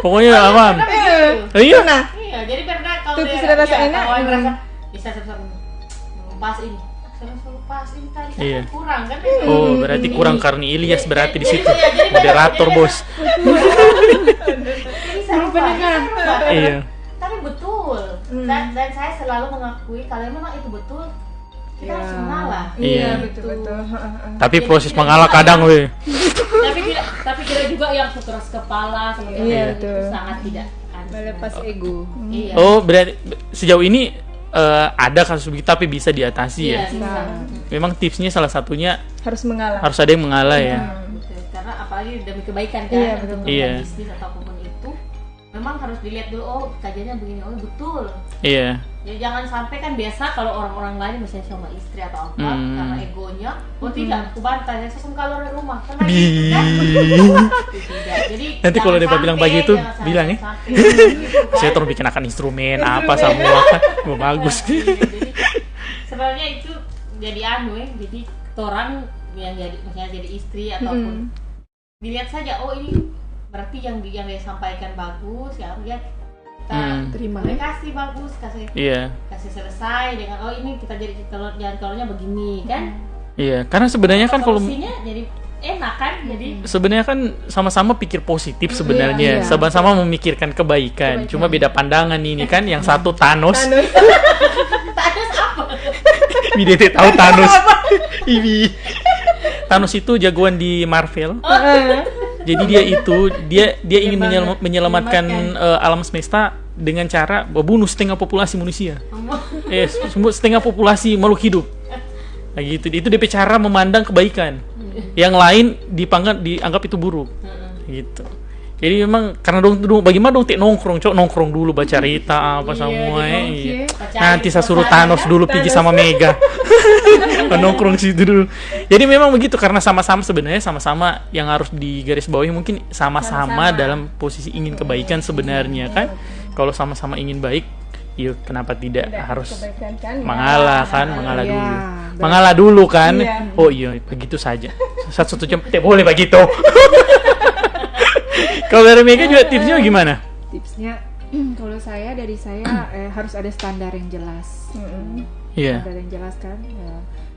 S1: pokoknya apa? Iya.
S2: Nah,
S4: Iya, jadi pernah kalau
S2: Tuh,
S4: dia
S2: sudah rasa
S4: iya,
S2: enak,
S4: kalau yang merasa bisa pas ini. Pas ini tadi kan
S1: Iya.
S4: kurang kan?
S1: Oh, berarti kurang Karni Ilyas berarti di situ.
S4: Iya, jadi
S1: Moderator, Bos.
S4: Jadi saya pendengar.
S1: Iya.
S4: Tapi betul. Dan saya selalu mengakui kalau memang itu betul, kita harus mengalah.
S1: Iya.
S2: betul.
S1: Tapi proses mengalah kadang, weh.
S4: Tapi tidak juga yang keras kepala seperti
S2: Iya,
S4: itu
S2: betul.
S4: sangat tidak
S3: Melepas ego.
S4: Iya.
S1: Oh, berarti sejauh ini ada kasus begitu tapi bisa diatasi ya.
S4: Iya, bisa.
S1: Memang tipsnya salah satunya
S2: Harus mengalah.
S1: harus ada yang mengalah ya.
S4: Betul. Karena apalagi demi kebaikan kan,
S2: Iya,
S4: untuk
S2: betul.
S1: Iya.
S4: bisnis atau apapun itu, memang harus dilihat dulu. Oh, kajiannya begini. Oh, betul.
S1: Iya.
S4: Ya jangan sampai kan biasa kalau orang-orang lain misalnya sama istri atau apa karena egonya, oh tidak, aku bantai, saya langsung keluar dari rumah. Karena gitu kan. Tidak. Jadi
S1: Nanti kalau dia bilang begitu, bilang nih, saya terus bikin akan instrumen apa semua kan, mau bagus.
S4: Jadi sebenarnya itu jadi jadi orang yang jadi misalnya jadi istri ataupun dilihat saja, oh ini berarti yang dia sampaikan bagus ya, dia kita
S3: Terima.
S4: kasih bagus, kasih
S1: Iya.
S4: selesai dengan oh ini kita jadi jalan keluarnya begini kan.
S1: Iya, karena sebenarnya kan kalau
S4: solusinya jadi enak kan, jadi
S1: sebenarnya kan sama-sama pikir positif sebenarnya,
S3: Iya.
S1: sama-sama memikirkan kebaikan. Cuma beda pandangan ini kan, yang satu Thanos.
S4: Thanos apa?
S1: Bidete tahu Thanos. Ibi. Thanos itu jagoan di Marvel. Jadi dia ingin menyelamatkan alam semesta dengan cara membunuh setengah populasi manusia. Setengah populasi makhluk hidup. Nah, gitu. Itu DP cara memandang kebaikan. Yang lain dianggap itu buruk. Gitu. Jadi memang karena bagaimana dong nongkrong dulu baca cerita apa semua ya. Nanti saya suruh Thanos dulu pergi sama Mega. Nongkrong situ dulu. Jadi memang begitu karena sebenarnya sama-sama yang harus digarisbawahi mungkin sama-sama dalam posisi ingin kebaikan sebenarnya kan. Kalau sama-sama ingin baik, yuk kenapa tidak harus mengalah kan, mengalah dulu. Mengalah dulu kan. Oh iya, begitu saja. Satu jam boleh begitu. Kalau dari Mega juga tipsnya gimana?
S3: Tipsnya kalau dari saya harus ada standar yang jelas.
S1: Iya.
S3: Standar yang jelas kan.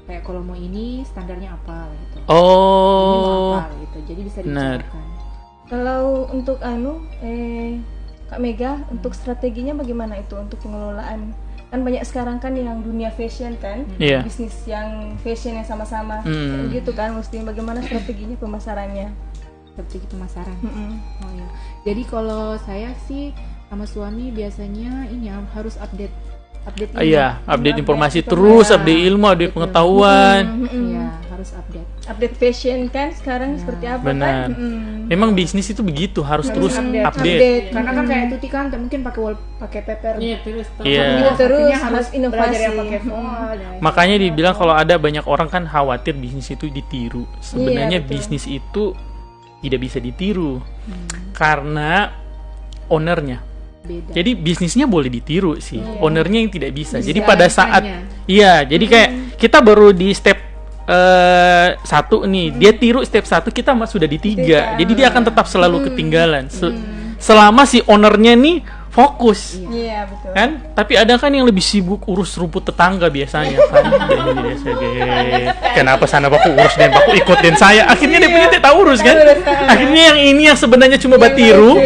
S3: Kayak kalau mau ini standarnya apa gitu.
S1: Oh.
S3: Ini mau apa gitu. Jadi bisa dibicarakan.
S2: Kalau untuk Kak Mega, untuk strateginya bagaimana itu untuk pengelolaan? Kan banyak sekarang kan yang dunia fashion kan, bisnis yang fashion yang sama-sama, gitu kan. Mesti bagaimana strateginya pemasarannya?
S3: Strategi pemasaran. Oh ya. Jadi kalau saya sih sama suami biasanya ini harus update
S1: Iya, update informasi terus, update ilmu, update pengetahuan.
S3: Iya, harus update.
S2: Update fashion kan sekarang seperti apa
S1: Benar.
S2: kan?
S1: Memang bisnis itu begitu, harus terus update.
S3: Karena kan kayak Tuti kan mungkin pakai paper.
S4: Iya, terus
S1: Iya.
S2: Terus
S3: Harus
S2: harus inovasi.
S3: belajar yang pakai font.
S1: Makanya dibilang kalau ada banyak orang kan khawatir bisnis itu ditiru. Sebenarnya
S2: betul.
S1: bisnis itu tidak bisa ditiru karena ownernya.
S3: Beda.
S1: Jadi bisnisnya boleh ditiru sih, ownernya yang tidak bisa. Jadi
S3: Bisa
S1: pada saat jadi kayak kita baru di step 1 nih, dia tiru step 1, kita sudah di 3. Jadi dia akan tetap selalu ketinggalan. Selama si ownernya nih fokus.
S2: Iya, betul.
S1: Kan? Tapi ada kan yang lebih sibuk urus rumput tetangga biasanya kan. Kenapa sana baku urus dan baku ikut dan saya. Akhirnya dia punya tak urus kan. Akhirnya yang ini yang sebenarnya cuma batiru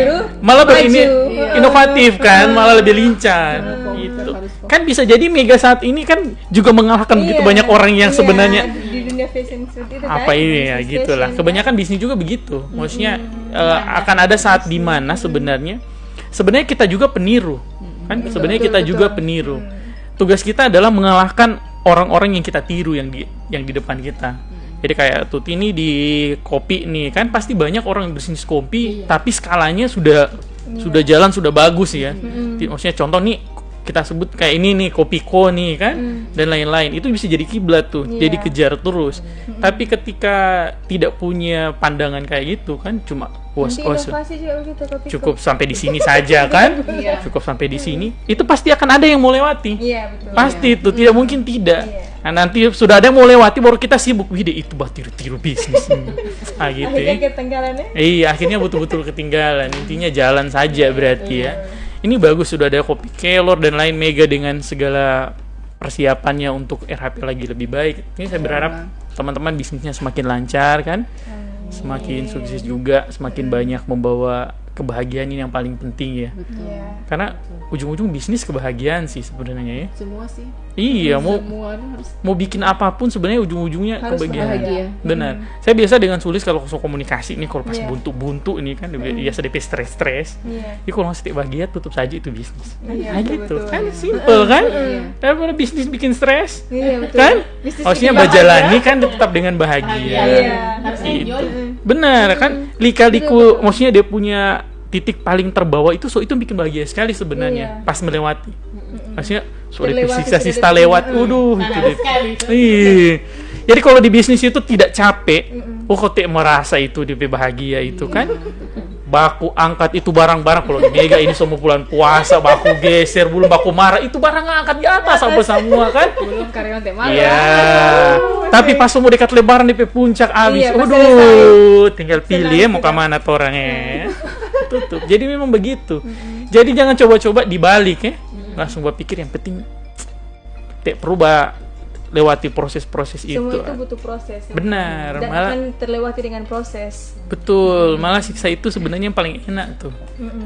S1: malah begini inovatif kan, malah lebih lincah gitu. Kan bisa jadi Mega saat ini kan juga mengalahkan begitu banyak orang yang sebenarnya
S2: di dunia fashion seperti itu
S1: apa
S2: kan?
S1: ini ya gitulah. Kebanyakan bisnis juga begitu. Maksudnya akan ada saat di mana sebenarnya kita juga peniru kan, sebenarnya kita juga peniru. Tugas kita adalah mengalahkan orang-orang yang kita tiru yang di depan kita. Jadi kayak Tuti ini di kopi nih kan, pasti banyak orang yang bisnis kopi tapi skalanya sudah jalan, sudah bagus ya. Maksudnya contoh nih kita sebut kayak ini nih Kopiko nih kan dan lain-lain, itu bisa jadi kiblat tuh, jadi kejar terus. Tapi ketika tidak punya pandangan kayak gitu kan, cuma cukup sampai di sini saja kan, cukup sampai di sini, itu pasti akan ada yang mau lewati, pasti itu tidak mungkin tidak. Nah, nanti sudah ada yang mau lewati baru kita sibuk, wih itu bah tiru-tiru bisnis gitu
S2: akhirnya ketinggalan ya.
S1: Iya, akhirnya betul-betul ketinggalan. Intinya jalan saja berarti ya. Ini bagus, sudah ada Kopi Kelor dan lain Mega dengan segala persiapannya untuk RHP lagi lebih baik. Ini saya berharap teman-teman bisnisnya semakin lancar kan, semakin sukses juga, semakin banyak membawa kebahagiaan, ini yang paling penting ya. Karena ujung-ujung bisnis kebahagiaan sih sebenarnya ya.
S3: Semua sih.
S1: Iya, mau bikin apapun sebenarnya ujung-ujungnya kebahagiaan. Benar. Saya biasa dengan sulis kalau komunikasi ini, kalau pas buntu-buntu ini kan biasa DP stres. Jadi kalau masih bahagia tutup saja itu bisnis. Gitu. Kan simple kan? Daripada bisnis bikin stres. Kan? Harusnya berjalani kan tetap dengan bahagia.
S4: Harusnya enjoy.
S1: Benar kan? Lika-liku maksudnya dia punya titik paling terbawa itu, itu bikin bahagia sekali sebenarnya pas melewati. Maksudnya sudah sisa-sisa lewat, itu deh. Jadi kalau di bisnis itu tidak capek, kok merasa itu dia bahagia itu kan. Baku angkat itu barang-barang, kalau di Mega ini semua bulan puasa baku geser, belum baku marah itu barang angkat di atas apa semua kan.
S3: Belum karyawan teh marah.
S1: Iya. Tapi pas semua dekat lebaran di puncak habis. Tinggal pilih ya mau ke mana orangnya. Tutup. Jadi memang begitu. Jadi jangan coba-coba dibalik ya. Langsung berpikir yang penting perubah, lewati proses-proses itu.
S2: Semua itu butuh proses.
S1: Benar.
S2: Dan
S1: malah
S2: akan terlewati dengan proses.
S1: Betul. Malah siksa itu sebenarnya yang paling enak tuh.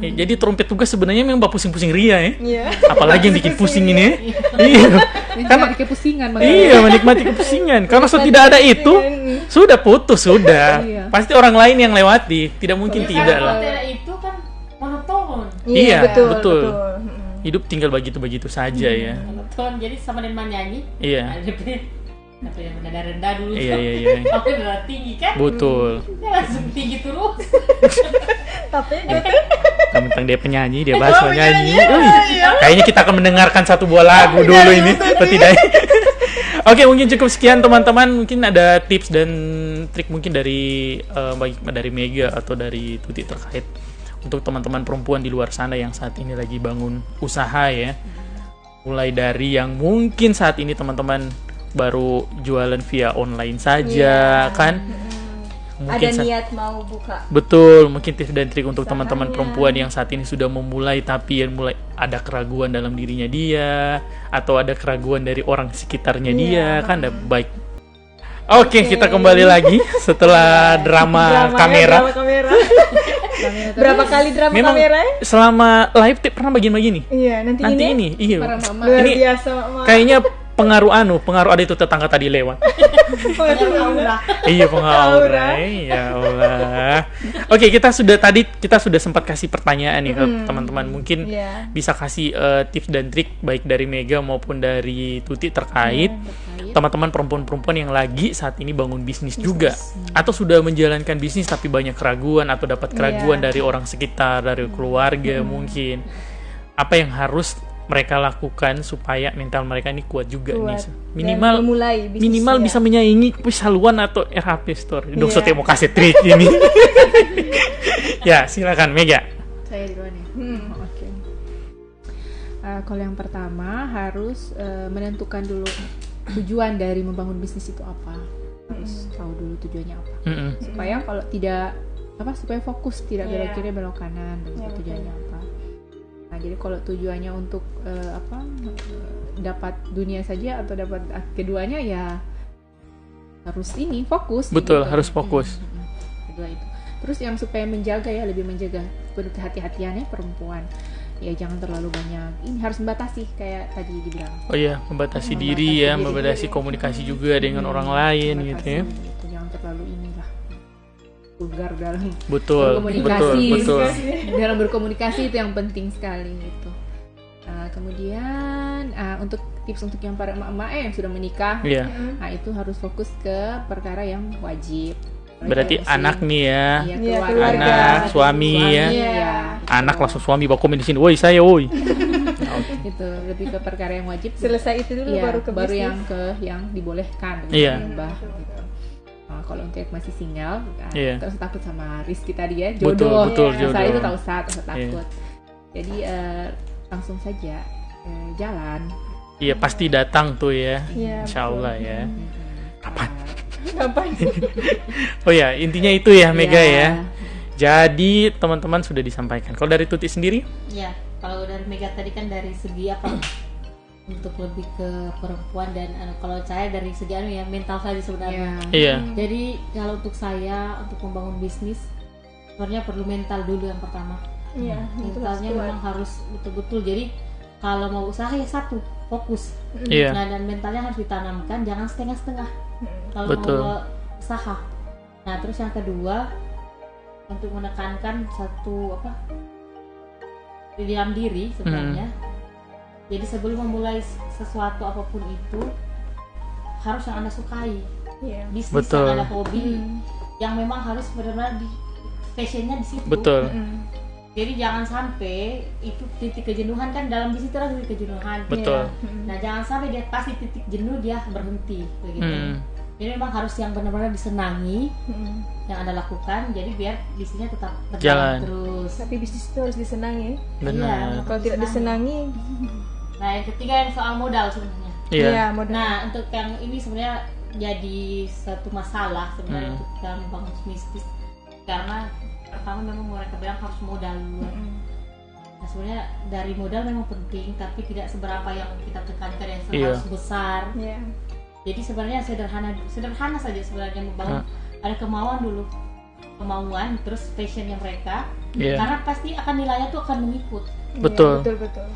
S1: Ya, jadi trompet tugas sebenarnya memang pusing-pusing ria ya. Apalagi yang bikin pusing ini ya. Iya.
S3: Karena kepusingan.
S1: Iya, menikmati kepusingan. Kalau tidak ada itu, sudah putus sudah. Pasti orang lain yang lewati. Tidak mungkin tidak lah.
S4: Itu kan monoton.
S1: Iya, betul. Hidup tinggal begitu-begitu saja ya.
S4: Monoton, jadi sama dengan nyanyi.
S1: Iya.
S4: Apa yang rendah-rendah dulu.
S1: Iya.
S4: Tapi udah tinggi kan?
S1: Betul.
S4: Langsung tinggi terus.
S2: Tapi
S1: tentang dia penyanyi, dia bahas penyanyi. Kayaknya kita akan mendengarkan satu buah lagu dulu ini, atau tidak? Oke, mungkin cukup sekian teman-teman. Mungkin ada tips dan trik mungkin dari baik dari Mega atau dari Tuti terkait untuk teman-teman perempuan di luar sana yang saat ini lagi bangun usaha ya. Mulai dari yang mungkin saat ini teman-teman baru jualan via online saja kan. Mungkin
S2: ada niat mau buka.
S1: Betul, mungkin tips dan trik untuk teman-teman perempuan yang saat ini sudah memulai tapi yang mulai ada keraguan dalam dirinya dia atau ada keraguan dari orang sekitarnya dia kan, ada baik. Oke, kita kembali lagi setelah drama kamera.
S2: Berapa kali drama
S1: memang
S2: kamera?
S1: Selama live pernah bagian-bagian nih?
S2: Iya, nanti
S1: ini. Iya.
S2: Luar biasa, Mama.
S1: Kayaknya pengaruh ada itu tetangga tadi lewat. Iya, pengaruh aura. Ya Allah. Oke, kita sudah sempat kasih pertanyaan nih ke teman-teman. Mungkin bisa kasih tips dan trik baik dari Mega maupun dari Tuti terkait teman-teman perempuan-perempuan yang lagi saat ini bangun bisnis juga atau sudah menjalankan bisnis tapi banyak keraguan atau dapat keraguan dari orang sekitar, dari keluarga mungkin. Apa yang harus mereka lakukan supaya mental mereka ini kuat juga nih. Minimal bisa menyaingi Saluan atau RHP Store. Saya mau kasih trik ini. Ya, silakan Mega.
S3: Saya duluan ya. Oke. Kalau yang pertama harus menentukan dulu tujuan dari membangun bisnis itu apa. Harus tahu dulu tujuannya apa. Supaya kalau supaya fokus, tidak belok kiri belok kanan, dan tujuannya apa. Nah, jadi kalau tujuannya untuk dapat dunia saja atau dapat keduanya, ya harus fokus.
S1: Betul, gitu. Harus fokus.
S3: Kedua itu. Terus yang supaya lebih menjaga kehati-hatiannya perempuan. Ya jangan terlalu banyak. Ini harus membatasi kayak tadi dibilang. Oh iya, membatasi diri ya, membatasi komunikasi juga dengan orang lain gitu ya. Itu jangan terlalu vulgar dalam berkomunikasi. Betul. Dalam berkomunikasi itu yang penting sekali gitu. Kemudian untuk tips untuk yang para emak-emak yang sudah menikah, nah itu harus fokus ke perkara yang wajib. Berarti anak nih ya, anak, suami ya. Anak langsung suami bawa komen di sini, woi saya woi. Itu lebih ke perkara yang wajib.
S2: Selesai itu dulu baru ke
S3: baru
S2: bisnis.
S3: yang dibolehkan
S1: Iya.
S3: gitu. Nah, kalau untuk yang masih single, terus takut sama riski tadi ya,
S1: Betul,
S3: jodoh.
S1: jodoh.
S3: Saya itu tak usah takut. Jadi langsung saja jalan.
S1: Iya, pasti datang tuh ya.
S2: Iya,
S1: Insya Allah ya. Kapan? Oh ya, intinya itu ya Mega ya. Jadi teman-teman sudah disampaikan. Kalau dari Tuti sendiri?
S4: Ya, kalau dari Mega tadi kan dari segi apa? Untuk lebih ke perempuan dan kalau saya dari segi ya mental saja sebenarnya.
S1: Iya.
S4: Jadi kalau untuk saya untuk membangun bisnis sebenarnya perlu mental dulu yang pertama.
S2: Iya,
S4: Mentalnya memang harus betul-betul. Jadi kalau mau usaha ya satu, fokus.
S1: Iya.
S4: Nah, dan mentalnya harus ditanamkan, jangan setengah-setengah. Kalau
S1: Betul.
S4: mau usaha. Nah, terus yang kedua untuk menekankan satu di dalam diri sebenarnya. Jadi sebelum memulai sesuatu apapun itu harus yang Anda sukai. Bisnis
S1: Betul.
S4: yang Anda hobi yang memang harus benar-benar di passionnya di situ.
S1: Betul.
S4: Jadi jangan sampai itu titik kejenuhan, kan dalam bisnis terus titik kejenuhan.
S1: Betul.
S4: Nah, jangan sampai dia pasti titik jenuh dia berhenti begitu. Jadi memang harus yang benar-benar disenangi yang Anda lakukan. Jadi biar bisnisnya tetap berjalan terus.
S2: Tapi bisnis itu harus disenangi.
S1: Benar.
S2: Kalau tidak disenangi.
S4: Nah, yang ketiga yang soal modal sebenarnya.
S1: Iya.
S2: Modal.
S4: Nah, untuk yang ini sebenarnya jadi satu masalah sebenarnya untuk dalam membangun bisnis, karena pertama memang mereka bilang harus modal dulu. Nah, sebenarnya dari modal memang penting, tapi tidak seberapa yang kita tekankan yang harus besar. Jadi sebenarnya sederhana saja sebenarnya membangun. Ada kemauan terus passionnya mereka, karena pasti akan nilainya tuh akan mengikut.
S1: Betul.
S2: Betul.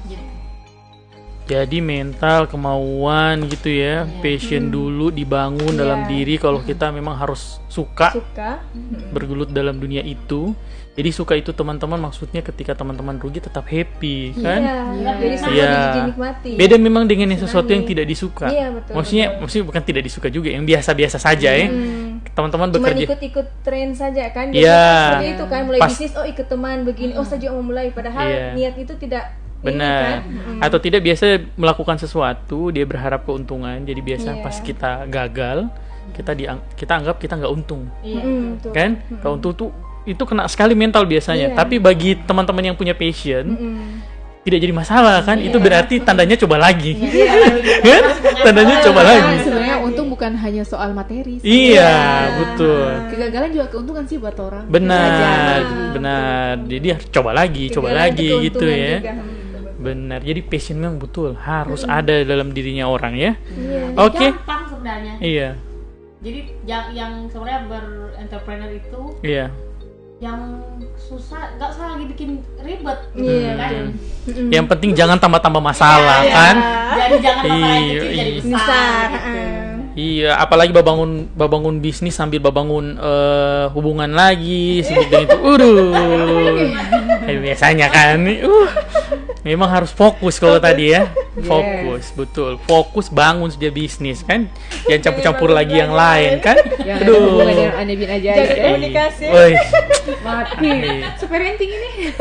S1: Jadi mental, kemauan gitu ya, passion dulu dibangun dalam diri. Kalau kita memang harus suka bergelut dalam dunia itu. Jadi suka itu teman-teman maksudnya ketika teman-teman rugi tetap happy kan?
S2: Jadi semua dinikmati.
S1: Beda memang dengan yang sesuatu yang tidak disuka.
S2: Betul.
S1: Maksudnya bukan tidak disuka juga, yang biasa-biasa saja ya. Teman-teman bekerja.
S2: Cuma ikut-ikut tren saja kan?
S1: Iya.
S2: Itu kan mulai bisnis, ikut teman begini, saja mau mulai. Padahal niat itu tidak.
S1: Benar. Atau tidak biasa melakukan sesuatu dia berharap keuntungan, jadi biasa pas kita gagal kita anggap kita nggak untung, kan? Kalau untung tuh itu kena sekali mental biasanya. Tapi bagi teman-teman yang punya passion tidak jadi masalah kan? Itu berarti tandanya coba lagi, kan? Tandanya coba lagi.
S3: Sebenarnya untung bukan hanya soal materi.
S1: Betul.
S3: Kegagalan juga keuntungan sih buat orang.
S1: Benar. Jadi harus coba lagi gitu ya.
S2: Juga.
S1: Benar, jadi passion memang betul harus ada dalam dirinya orang ya. Oke.
S4: Gampang sebenarnya.
S1: Iya.
S4: Jadi yang sebenarnya berentrepreneur itu yang susah, nggak usah lagi bikin ribet. Kan?
S1: Yang penting jangan tambah-tambah masalah kan.
S4: Jadi jangan masalah yang kecil jadi besar.
S1: Iya, apalagi babangun bisnis sambil babangun hubungan lagi, sibuk dengan itu. Biasanya kan. Memang harus fokus kalau tadi ya. Fokus, betul. Fokus bangun saja bisnis kan. Jangan campur-campur lagi yang lain kan.
S3: Aduh. Dengan Anebin aja.
S2: Jaga komunikasi.
S3: Mati. Separenting ini.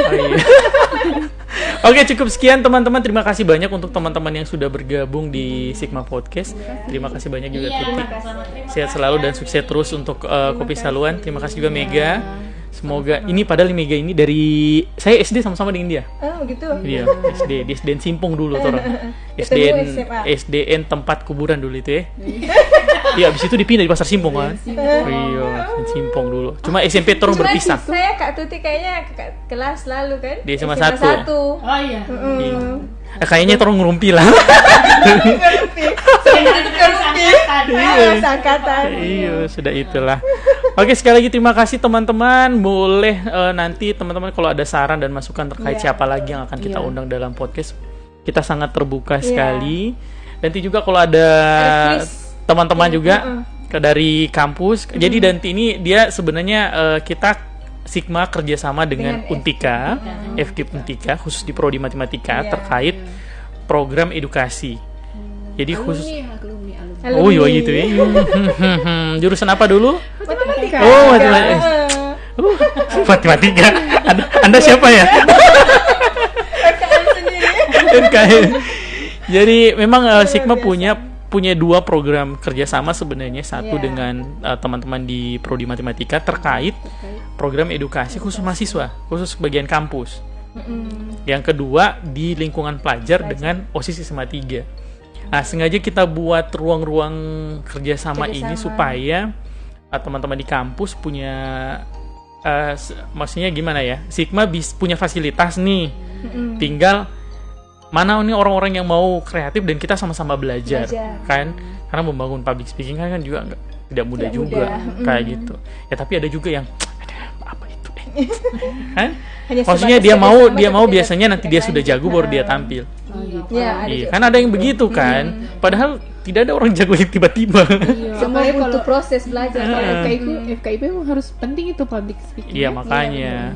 S1: Oke, cukup sekian teman-teman. Terima kasih banyak untuk teman-teman yang sudah bergabung di Sigma Podcast. Terima kasih banyak juga Tuti. Sehat selalu dan sukses terus untuk Kopi Saluan. Terima kasih juga Mega. Semoga ini padahal Mega ini dari saya SD sama-sama dengan dia.
S2: Oh gitu.
S1: Iya, SD di SDN Simpong dulu tuh orang. SDN tempat kuburan dulu itu ya. Iya, abis itu dipindah di Pasar Simpong kan. Iya, Simpong dulu. Cuma SMP terus berpisah.
S2: Saya Kak Tuti kayaknya kelas lalu kan.
S1: Di SMA 1.
S4: Oh iya.
S1: Kayaknya terus ngerumpi lah.
S2: Sangkatan.
S1: Iya, sudah itulah. Oke, sekali lagi terima kasih teman-teman. Boleh nanti teman-teman kalau ada saran dan masukan terkait siapa lagi yang akan kita undang dalam podcast, kita sangat terbuka sekali. Nanti juga kalau ada teman-teman juga dari kampus. Jadi nanti ini dia sebenarnya kita Sigma kerjasama dengan Untika, FK Untika khusus di prodi matematika terkait program edukasi. Jadi khusus alumni. Oh iya gitu ya. Jurusan apa dulu?
S2: Matematika.
S1: Oh, matematika. Matematika. Anda siapa ya? UMKM. Jadi memang Sigma punya 2 program kerjasama sebenarnya, satu dengan teman-teman di Prodi Matematika terkait program edukasi khusus mahasiswa, khusus bagian kampus. Yang kedua di lingkungan pelajar dengan OSIS SMA 3. Nah, sengaja kita buat ruang-ruang kerjasama ini supaya teman-teman di kampus punya maksudnya gimana ya, Sigma punya fasilitas nih, tinggal mana nih orang-orang yang mau kreatif dan kita sama-sama belajar. Kan, karena membangun public speaking kan juga tidak mudah juga. Kayak gitu ya. Tapi ada juga yang apa itu kan, maksudnya dia mau biasanya nanti dia sudah jago baru dia tampil. Iya, kan ada yang begitu kan, padahal tidak ada orang jago yang tiba-tiba.
S2: Semua butuh proses belajar.
S3: FKIP harus penting itu public speaking.
S1: Iya, makanya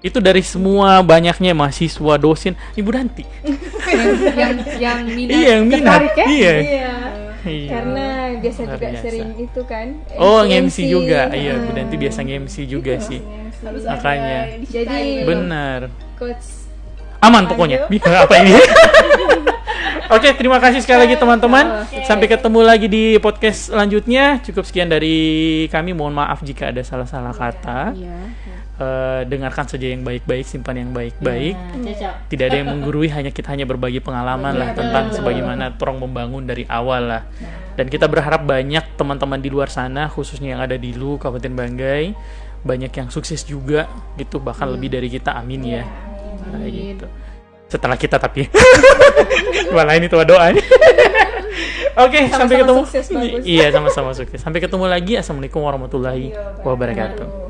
S1: itu dari semua banyaknya mahasiswa, dosen, Ibu Danti
S3: yang minat.
S1: Iya, yang minat. Iya.
S2: Karena biasa juga sering itu kan.
S1: MC juga. Iya, Bu Danti biasa MC juga sih. Makanya.
S2: Jadi
S1: benar.
S2: Coach
S1: aman pokoknya. Apa ini? Oke, terima kasih sekali lagi teman-teman. Sampai ketemu lagi di podcast selanjutnya. Cukup sekian dari kami. Mohon maaf jika ada salah-salah kata. Dengarkan saja yang baik-baik, simpan yang baik-baik. Tidak ada yang menggurui, kita hanya berbagi pengalaman lah tentang sebagaimana orang membangun dari awal lah. Dan kita berharap banyak teman-teman di luar sana, khususnya yang ada di Lu, Kabupaten Banggai, banyak yang sukses juga gitu, bahkan lebih dari kita. Amin ya. Gitu. Setelah kita tapi malah ini tuh doanya. Oke, sampai ketemu.
S2: Sukses,
S1: iya, sama-sama sukses. Sampai ketemu lagi. Assalamualaikum warahmatullahi wabarakatuh.